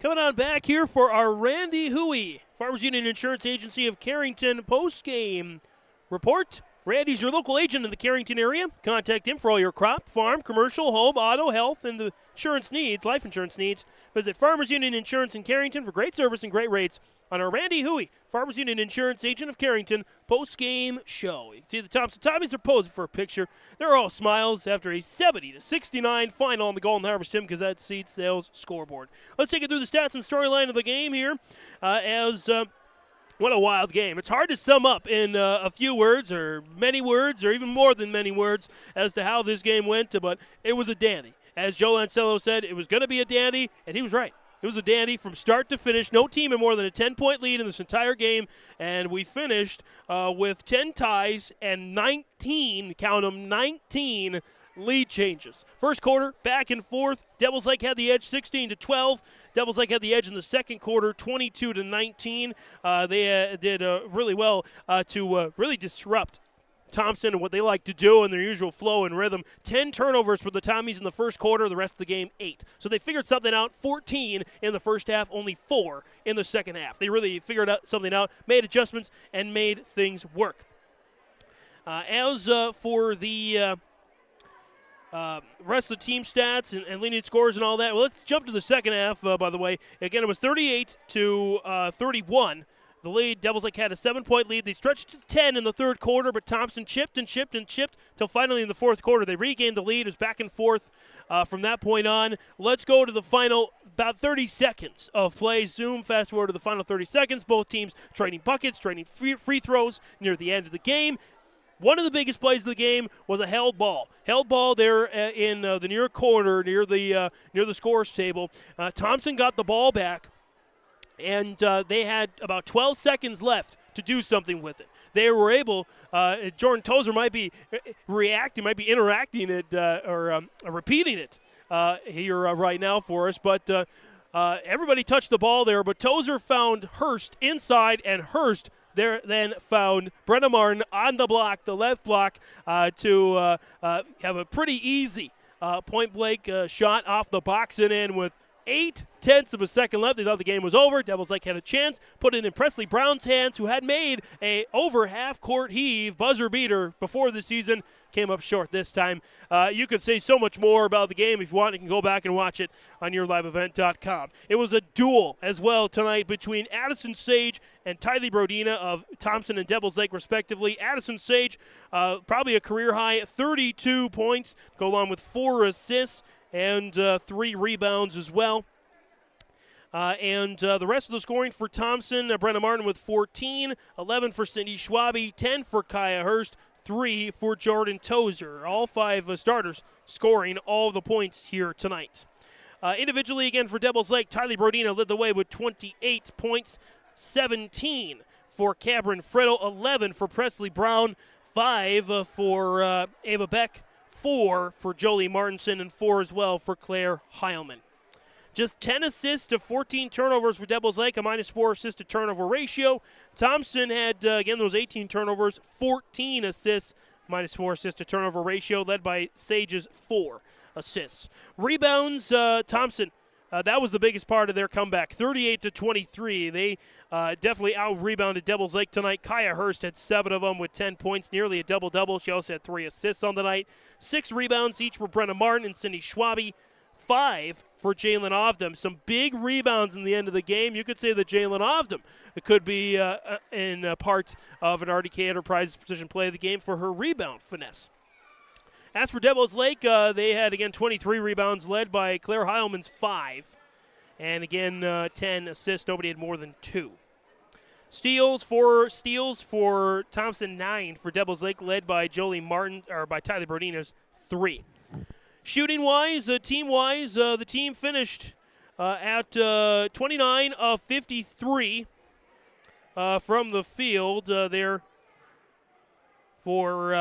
Coming on back here for our Randy Huey, Farmers Union Insurance Agency of Carrington post-game report. Randy's your local agent in the Carrington area. Contact him for all your crop, farm, commercial, home, auto, health, and the insurance needs, life insurance needs. Visit Farmers Union Insurance in Carrington for great service and great rates on our Randy Huey, Farmers Union Insurance Agent of Carrington, post-game show. You can see the Thompson Tommies are posing for a picture. They're all smiles after a 70-69 final on the Golden Harvest Tim Gazette Seed Sales scoreboard. Let's take it through the stats and storyline of the game here what a wild game. It's hard to sum up in a few words or many words or even more than many words as to how this game went, but it was a dandy. As Joe Lancello said, it was going to be a dandy, and he was right. It was a dandy from start to finish. No team had more than a 10-point lead in this entire game, and we finished with 10 ties and 19, count them, 19 lead changes. First quarter, back and forth. Devils Lake had the edge 16-12. Devils Lake had the edge in the second quarter 22-19. They did really well to really disrupt Thompson and what they like to do in their usual flow and rhythm. 10 turnovers for the Tommies in the first quarter, the rest of the game 8. So they figured something out, 14 in the first half, only 4 in the second half. They really figured out something out, made adjustments, and made things work. As for the rest of the team stats and leading scores and all that, well, let's jump to the second half, by the way. Again, it was 38-31. The lead, Devils Lake had a 7-point lead. They stretched to 10 in the third quarter, but Thompson chipped till finally in the fourth quarter they regained the lead. It was back and forth from that point on. Let's go to the final about 30 seconds of play. Zoom, fast forward to the final 30 seconds. Both teams trading buckets, trading free throws near the end of the game. One of the biggest plays of the game was a held ball. Held ball there in the near corner, near the scores table. Thompson got the ball back, and they had about 12 seconds left to do something with it. They were able, Jordan Tozer might be interacting it or repeating it here right now for us, but everybody touched the ball there, but Tozer found Hurst inside, and Hurst there then found Brenna Martin on the block, the left block, to have a pretty easy point-blank shot off the box and in with 0.8 of a second left. They thought the game was over. Devils Lake had a chance, put it in Presley Brown's hands, who had made a over half-court heave buzzer beater before the season. Came up short this time. You could say so much more about the game. If you want, you can go back and watch it on yourliveevent.com. It was a duel as well tonight between Addison Sage and Tylee Brodina of Thompson and Devils Lake, respectively. Addison Sage, probably a career-high 32 points, go along with 4 assists and 3 rebounds as well. And the rest of the scoring for Thompson, Brenna Martin with 14, 11 for Cindy Schwabe, 10 for Kaya Hurst, 3 for Jordan Tozer. All 5 starters scoring all the points here tonight. Individually, again, for Devils Lake, Tylee Brodina led the way with 28 points, 17 for Cameron Friddle, 11 for Presley Brown, 5 for Ava Beck, 4 for Jolie Martinson, and 4 as well for Claire Heilman. Just 10 assists to 14 turnovers for Devils Lake, a -4 assist to turnover ratio. Thompson had, again, those 18 turnovers, 14 assists, -4 assist to turnover ratio, led by Sage's 4 assists. Rebounds, Thompson, that was the biggest part of their comeback, 38-23. They definitely out-rebounded Devils Lake tonight. Kaya Hurst had 7 of them with 10 points, nearly a double-double. She also had 3 assists on the night. 6 rebounds each for Brenna Martin and Cindy Schwabe. 5 for Jalen Ovdom. Some big rebounds in the end of the game. You could say that Jalen Ovdom could be in part of an RDK Enterprises position play of the game for her rebound finesse. As for Devils Lake, they had, again, 23 rebounds led by Claire Heilman's 5. And, again, 10 assists. Nobody had more than 2. Steals for Thompson, 9 for Devils Lake, led by Jolie Martin, or by Tyler Brodina's 3. Shooting-wise, team-wise, the team finished at 29 of 53 from the field there for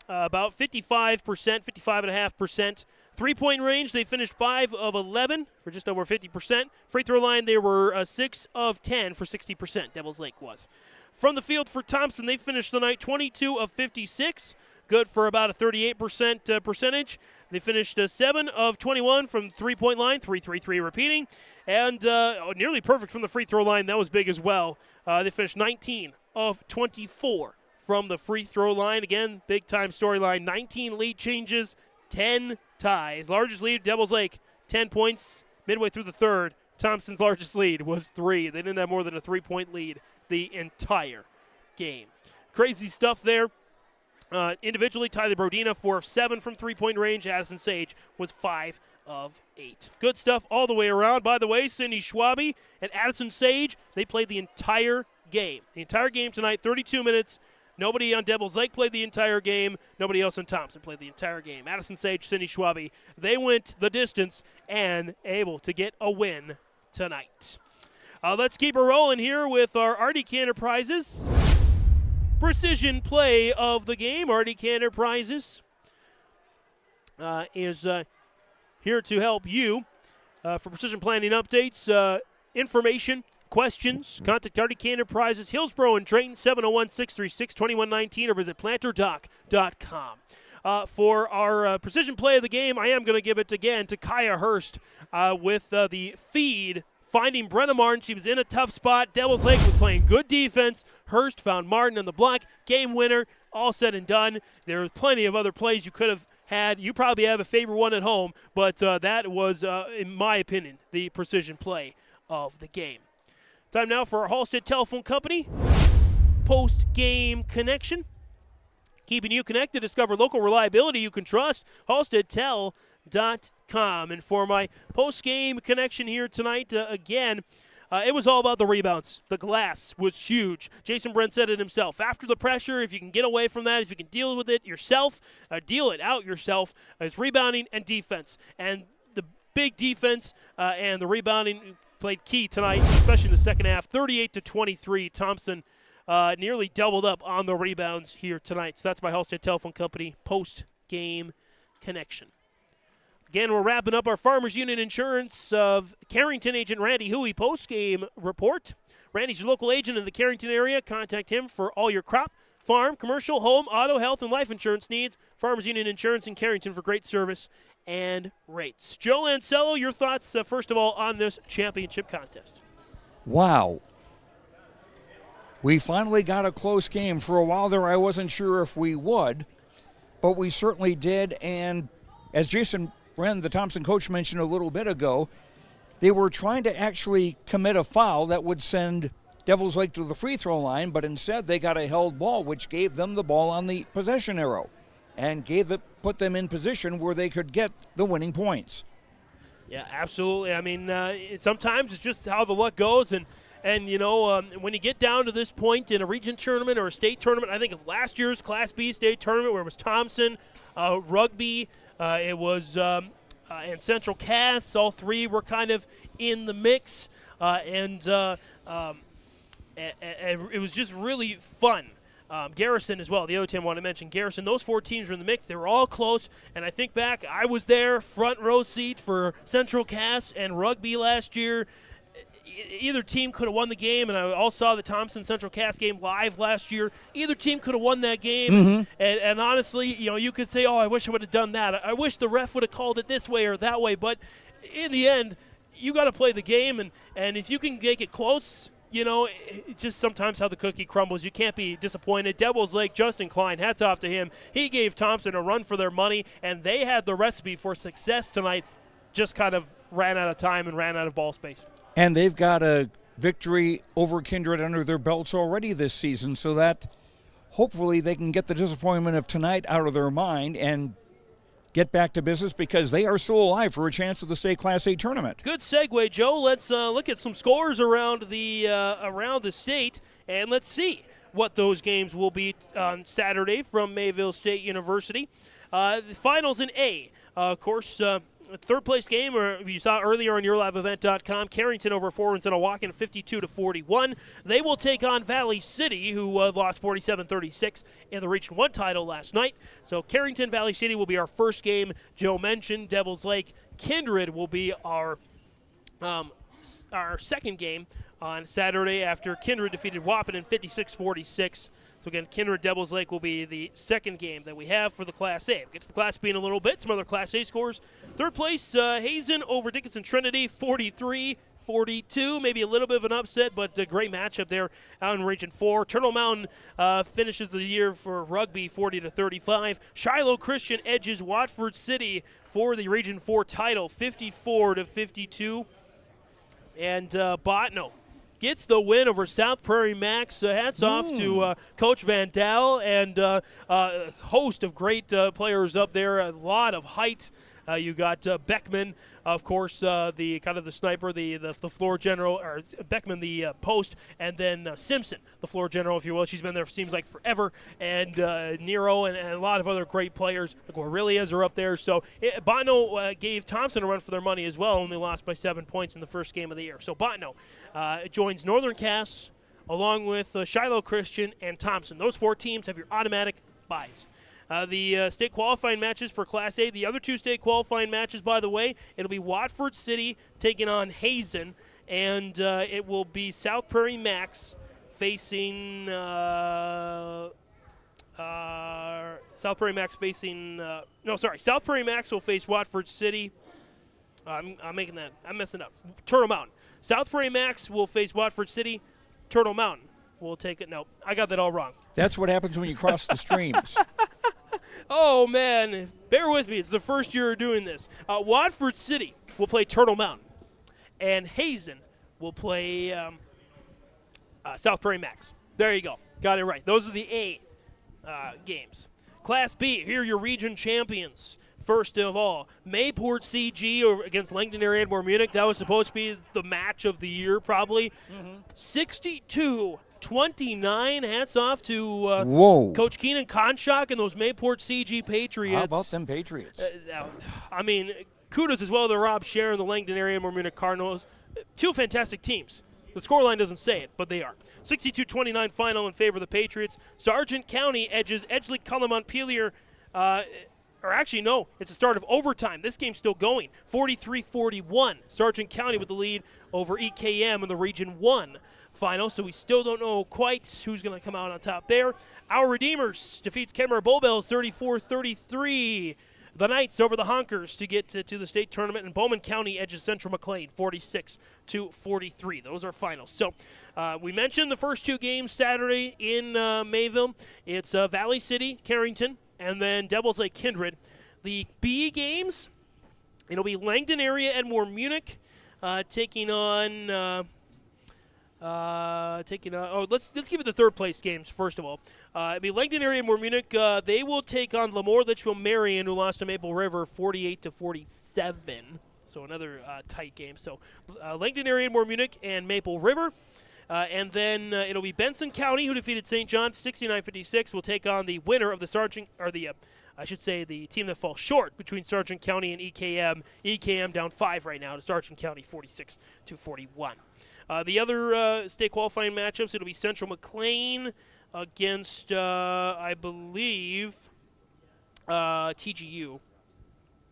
about 55%, 55.5%. Three-point range, they finished 5 of 11 for just over 50%. Free throw line, they were 6 of 10 for 60%, Devils Lake was. From the field for Thompson, they finished the night 22 of 56, good for about a 38% percentage. They finished 7 of 21 from three-point line, 3-3-3 repeating, and nearly perfect from the free throw line. That was big as well. They finished 19 of 24 from the free throw line. Again, big-time storyline, 19 lead changes, 10 ties. Largest lead, Devils Lake, 10 points midway through the third. Thompson's largest lead was 3. They didn't have more than a 3-point lead the entire game. Crazy stuff there. Individually, Tyler Brodina, 4 of 7 from three-point range. Addison Sage was 5 of 8. Good stuff all the way around. By the way, Cindy Schwabe and Addison Sage, they played the entire game. The entire game tonight, 32 minutes. Nobody on Devils Lake played the entire game. Nobody else on Thompson played the entire game. Addison Sage, Cindy Schwabe, they went the distance and able to get a win tonight. Let's keep her rolling here with our RDK Enterprises precision play of the game. RDK Enterprises is here to help you for precision planning updates, information, questions. Contact RDK Enterprises, Hillsborough and Drayton, 701-636-2119, or visit planterdoc.com. For our precision play of the game, I am going to give it again to Kaya Hurst with the feed. Finding Brenna Martin, she was in a tough spot. Devils Lake was playing good defense. Hurst found Martin on the block. Game winner, all said and done. There was plenty of other plays you could have had. You probably have a favorite one at home, but that was, in my opinion, the precision play of the game. Time now for our Halstead Telephone Company post-game connection. Keeping you connected, discover local reliability you can trust. HalsteadTel.com. And for my post-game connection here tonight, again, it was all about the rebounds. The glass was huge. Jason Brent said it himself. After the pressure, if you can get away from that, if you can deal with it yourself, deal it out yourself, it's rebounding and defense. And the big defense and the rebounding played key tonight, especially in the second half. 38-23, Thompson nearly doubled up on the rebounds here tonight. So that's my Halstead Telephone Company post-game connection. Again, we're wrapping up our Farmers Union Insurance of Carrington agent Randy Huey post-game report. Randy's your local agent in the Carrington area. Contact him for all your crop, farm, commercial, home, auto, health, and life insurance needs. Farmers Union Insurance in Carrington for great service and rates. Joe Lancello, your thoughts, first of all, on this championship contest. Wow. We finally got a close game. For a while there, I wasn't sure if we would, but we certainly did. And as Jason Wren, the Thompson coach, mentioned a little bit ago, they were trying to actually commit a foul that would send Devils Lake to the free throw line, but instead they got a held ball, which gave them the ball on the possession arrow and put them in position where they could get the winning points. Yeah, absolutely. I mean, sometimes it's just how the luck goes, and you know, when you get down to this point in a region tournament or a state tournament, I think of last year's Class B state tournament where it was Thompson, rugby, it was and Central Cass. All three were kind of in the mix, and it was just really fun. Garrison as well, the other team I want to mention. Garrison, those 4 teams were in the mix. They were all close, and I think back, I was there, front row seat for Central Cass and rugby last year. Either team could have won the game, and I all saw the Thompson Central Cass game live last year. Either team could have won that game, and honestly, you know, you could say, oh, I wish I would have done that. I wish the ref would have called it this way or that way, but in the end, you got to play the game, and if you can make it close, you know, it's just sometimes how the cookie crumbles. You can't be disappointed. Devils Lake, Justin Klein, hats off to him. He gave Thompson a run for their money, and they had the recipe for success tonight. just kind of ran out of time and ran out of ball space. And they've got a victory over Kindred under their belts already this season, so that hopefully they can get the disappointment of tonight out of their mind and get back to business, because they are still alive for a chance at the state Class A tournament. Good segue, Joe. Let's look at some scores around the state, and let's see what those games will be on Saturday from Mayville State University. The finals in A, of course. Third place game, or you saw earlier on YourLiveEvent.com, Carrington over Florence and Oahuacan 52-41. They will take on Valley City, who lost 47-36 in the Region 1 title last night. So Carrington, Valley City will be our first game. Joe mentioned Devils Lake Kindred will be our second game on Saturday after Kindred defeated Wahpeton 56-46. So again, Kindred Devils Lake will be the second game that we have for the Class A. We'll get to the Class B in a little bit. Some other Class A scores. Third place, Hazen over Dickinson Trinity, 43-42. Maybe a little bit of an upset, but a great matchup there out in Region 4. Turtle Mountain finishes the year for rugby 40-35. Shiloh Christian edges Watford City for the Region 4 title, 54-52. And Botno gets the win over South Prairie Max. Hats off to Coach Van Dal and a host of great players up there. A lot of height. You got Beckman, of course, the kind of the sniper, the floor general, or Beckman, the post, and then Simpson, the floor general, if you will. She's been there, seems like forever, and Nero and a lot of other great players. The Guerrillas are up there. So Botno gave Thompson a run for their money as well, only lost by 7 points in the first game of the year. So Botno joins Northern Cass along with Shiloh Christian and Thompson. Those four teams have your automatic buys. The state qualifying matches for Class A, the other two state qualifying matches, by the way, it'll be Watford City taking on Hazen, and it will be South Prairie Max facing South Prairie Max will face Watford City. I'm messing up. Turtle Mountain. South Prairie Max will face Watford City. Turtle Mountain will take it. No, I got that all wrong. That's what happens when you cross the streams. Oh, man. Bear with me. It's the first year of doing this. Watford City will play Turtle Mountain, and Hazen will play South Prairie Max. There you go. Got it right. Those are the A games. Class B, here are your region champions. First of all, Mayport CG against Langdon Area Edmore Munich. That was supposed to be the match of the year, probably. 62-29. Hats off to Coach Keenan Conshock and those Mayport CG Patriots. How about them Patriots? I mean, kudos as well to Rob Scher and the Langdon Area Edmore Munich Cardinals. Two fantastic teams. The scoreline doesn't say it, but they are. 62-29 final in favor of the Patriots. Sargent County edges Edgeley Cullum Montpelier. Or actually, no, it's the start of overtime. This game's still going. 43-41. Sargent County with the lead over EKM in the Region 1 final, so we still don't know quite who's going to come out on top there. Our Redeemers defeats Kemmerer Bullbells 34-33. The Knights over the Honkers to get to the state tournament, and Bowman County edges Central McLean 46-43. Those are finals. So we mentioned the first two games Saturday in Mayville. It's Valley City, Carrington, and then Devils Lake Kindred. The B games, it'll be Langdon Area Edmore Munich taking on. Let's give it the third place games first of all. It'll be Langdon Area Edmore Munich. They will take on Lemoore Litchfield Marion, who lost to Maple River 48-47. So another tight game. So Langdon Area Edmore Munich and Maple River. And then it'll be Benson County, who defeated St. John 69-56, will take on the winner of the the team that falls short between Sargent County and EKM. EKM down 5 right now to Sargent County 46-41. The other state qualifying matchups, it'll be Central McLean against, I believe, TGU.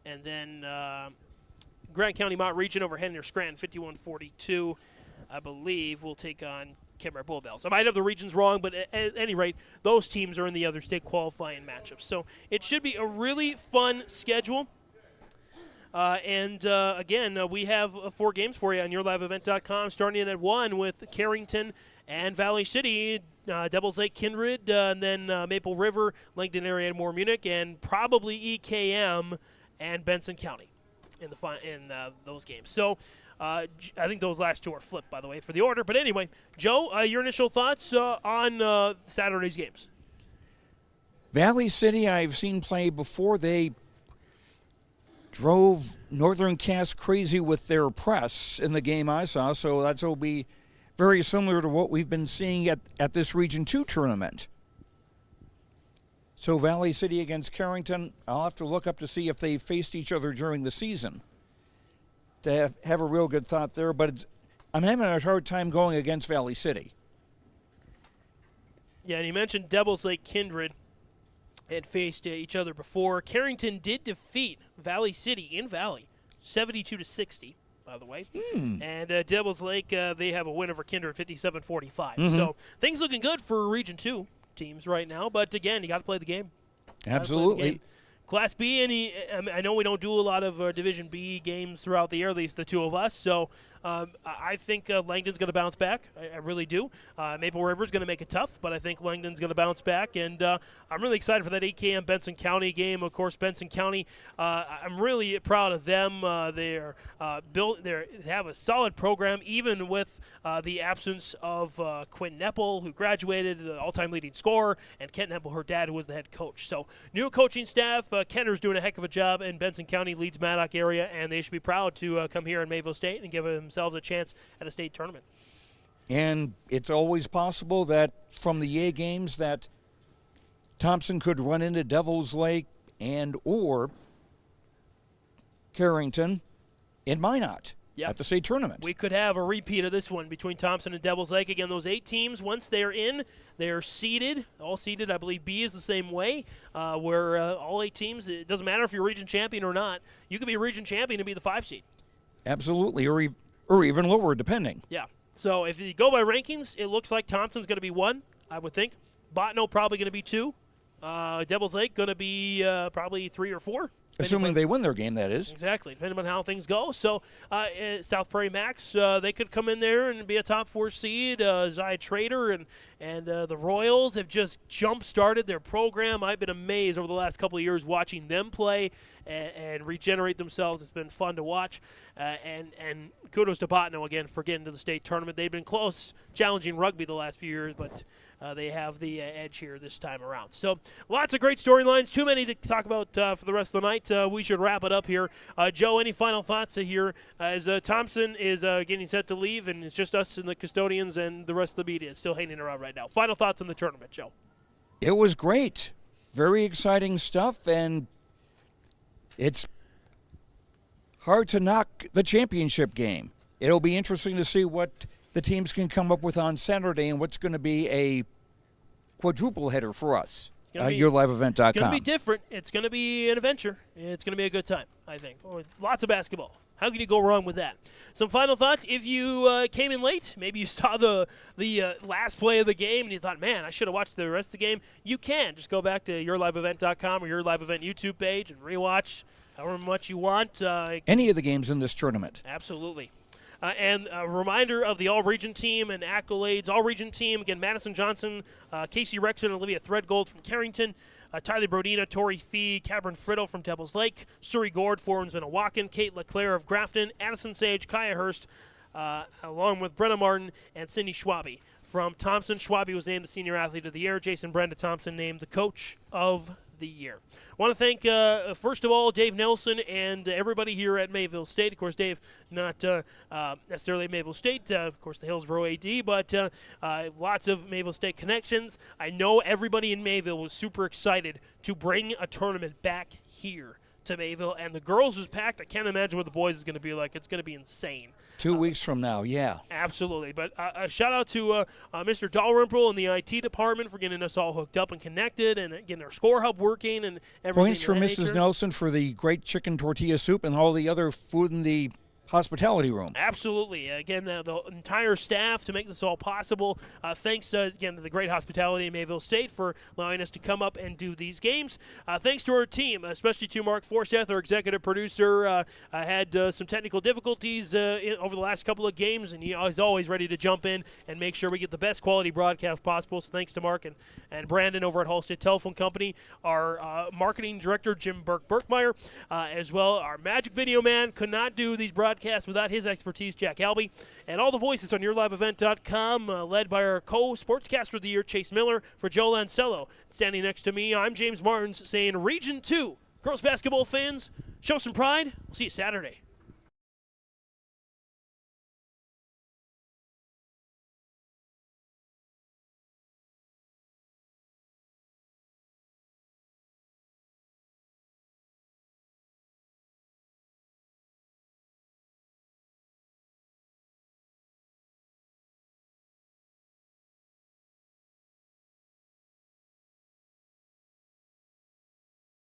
And then Grant County Mott Region over Henry Scranton 51-42. I believe will take on Kemmerer Bullbells. I might have the regions wrong, but at any rate, those teams are in the other state qualifying matchups. So it should be a really fun schedule. Again, we have 4 games for you on YourLiveEvent.com, starting at 1 with Carrington and Valley City, Devils Lake Kindred, and then Maple River, Langdon Area Edmore Munich, and probably EKM and Benson County. in those games. So I think those last two are flipped, by the way, for the order. But anyway, Joe, your initial thoughts on Saturday's games? Valley City, I've seen play before. They drove Northern Cass crazy with their press in the game I saw, so that'll be very similar to what we've been seeing at this Region 2 tournament. So Valley City against Carrington, I'll have to look up to see if they faced each other during the season to have a real good thought there, but I'm having a hard time going against Valley City. Yeah, and you mentioned Devils Lake Kindred had faced each other before. Carrington did defeat Valley City in Valley, 72-60, by the way. And Devils Lake, they have a win over Kindred, 57-45. So things looking good for Region 2 teams right now. But again, you got to play the game. Absolutely. Class B, I know we don't do a lot of Division B games throughout the year, at least the two of us. So I think Langdon's going to bounce back. I really do. Maple River's going to make it tough, but I think Langdon's going to bounce back. And I'm really excited for that 8 k.m. Benson County game. Of course, Benson County, I'm really proud of them. They have a solid program, even with the absence of Quinn Nepple, who graduated, the all-time leading scorer, and Kent Nepple, her dad, who was the head coach. So new coaching staff. Kenner's doing a heck of a job in Benson County, leads Maddock area, and they should be proud to come here in Mayville State and give themselves a chance at a state tournament. And it's always possible that from the A games that Thompson could run into Devils Lake and or Carrington in Minot at the state tournament. We could have a repeat of this one between Thompson and Devils Lake. Again, those 8 teams, once they're in, they're seeded, all seeded. I believe B is the same way, where all 8 teams, it doesn't matter if you're region champion or not. You could be a region champion and be the 5 seed. Absolutely, or even lower, depending. Yeah. So if you go by rankings, it looks like Thompson's going to be 1, I would think. Botno probably going to be 2. Devils Lake going to be probably 3 or 4. Assuming they win their game, that is. Exactly, depending on how things go. So South Prairie Max, they could come in there and be a top 4 seed. Zia Trader and the Royals have just jump-started their program. I've been amazed over the last couple of years watching them play and regenerate themselves. It's been fun to watch. And kudos to Botno, again, for getting to the state tournament. They've been close, challenging rugby the last few years, but they have the edge here this time around. So lots of great storylines. Too many to talk about for the rest of the night. We should wrap it up here. Joe, any final thoughts here as Thompson is getting set to leave and it's just us and the custodians and the rest of the media still hanging around right now? Final thoughts on the tournament, Joe? It was great. Very exciting stuff, and it's hard to knock the championship game. It'll be interesting to see what the teams can come up with on Saturday and what's going to be a quadruple header for us. YourLiveEvent.com. It's going to be different. It's going to be an adventure. It's going to be a good time, I think. Lots of basketball. How can you go wrong with that? Some final thoughts. If you came in late, maybe you saw the last play of the game and you thought, man, I should have watched the rest of the game. You can. Just go back to YourLiveEvent.com or Your Live Event YouTube page and rewatch however much you want. Any of the games in this tournament. Absolutely. And a reminder of the all-region team and accolades. All-region team, again, Madison Johnson, Casey Rexon, Olivia Threadgold from Carrington, Tyler Brodina, Tori Fee, Cabrin Frittle from Devils Lake, Surrey Gord, Forums Minnewacan, Kate LeClaire of Grafton, Addison Sage, Kaya Hurst, along with Brenna Martin and Cindy Schwabe from Thompson. Schwabe was named the Senior Athlete of the Year. Jason Brenda Thompson named the Coach of the Year. I want to thank, first of all, Dave Nelson and everybody here at Mayville State. Of course, Dave, not necessarily at Mayville State, of course, the Hillsborough AD, but lots of Mayville State connections. I know everybody in Mayville was super excited to bring a tournament back here to Mayville, and the girls was packed. I can't imagine what the boys is going to be like. It's going to be insane. 2 weeks from now, yeah. Absolutely. But a shout-out to Mr. Dalrymple and the IT department for getting us all hooked up and connected and getting our score hub working and everything. Points for Mrs. Nelson for the great chicken tortilla soup and all the other food in the hospitality room. Absolutely. Again, the entire staff to make this all possible. Thanks, again, to the great hospitality in Mayville State for allowing us to come up and do these games. Thanks to our team, especially to Mark Forsyth, our executive producer. Had some technical difficulties over the last couple of games, and he is always ready to jump in and make sure we get the best quality broadcast possible. So thanks to Mark and Brandon over at Halstead Telephone Company, our marketing director, Jim Burke-Burkmeyer, as well. Our magic video man could not do these broadcasts without his expertise, Jack Albee, and all the voices on YourLiveEvent.com, led by our co-sportscaster of the year, Chase Miller, for Joe Lancello. Standing next to me, I'm James Martins, saying Region 2. Girls basketball fans, show some pride. We'll see you Saturday.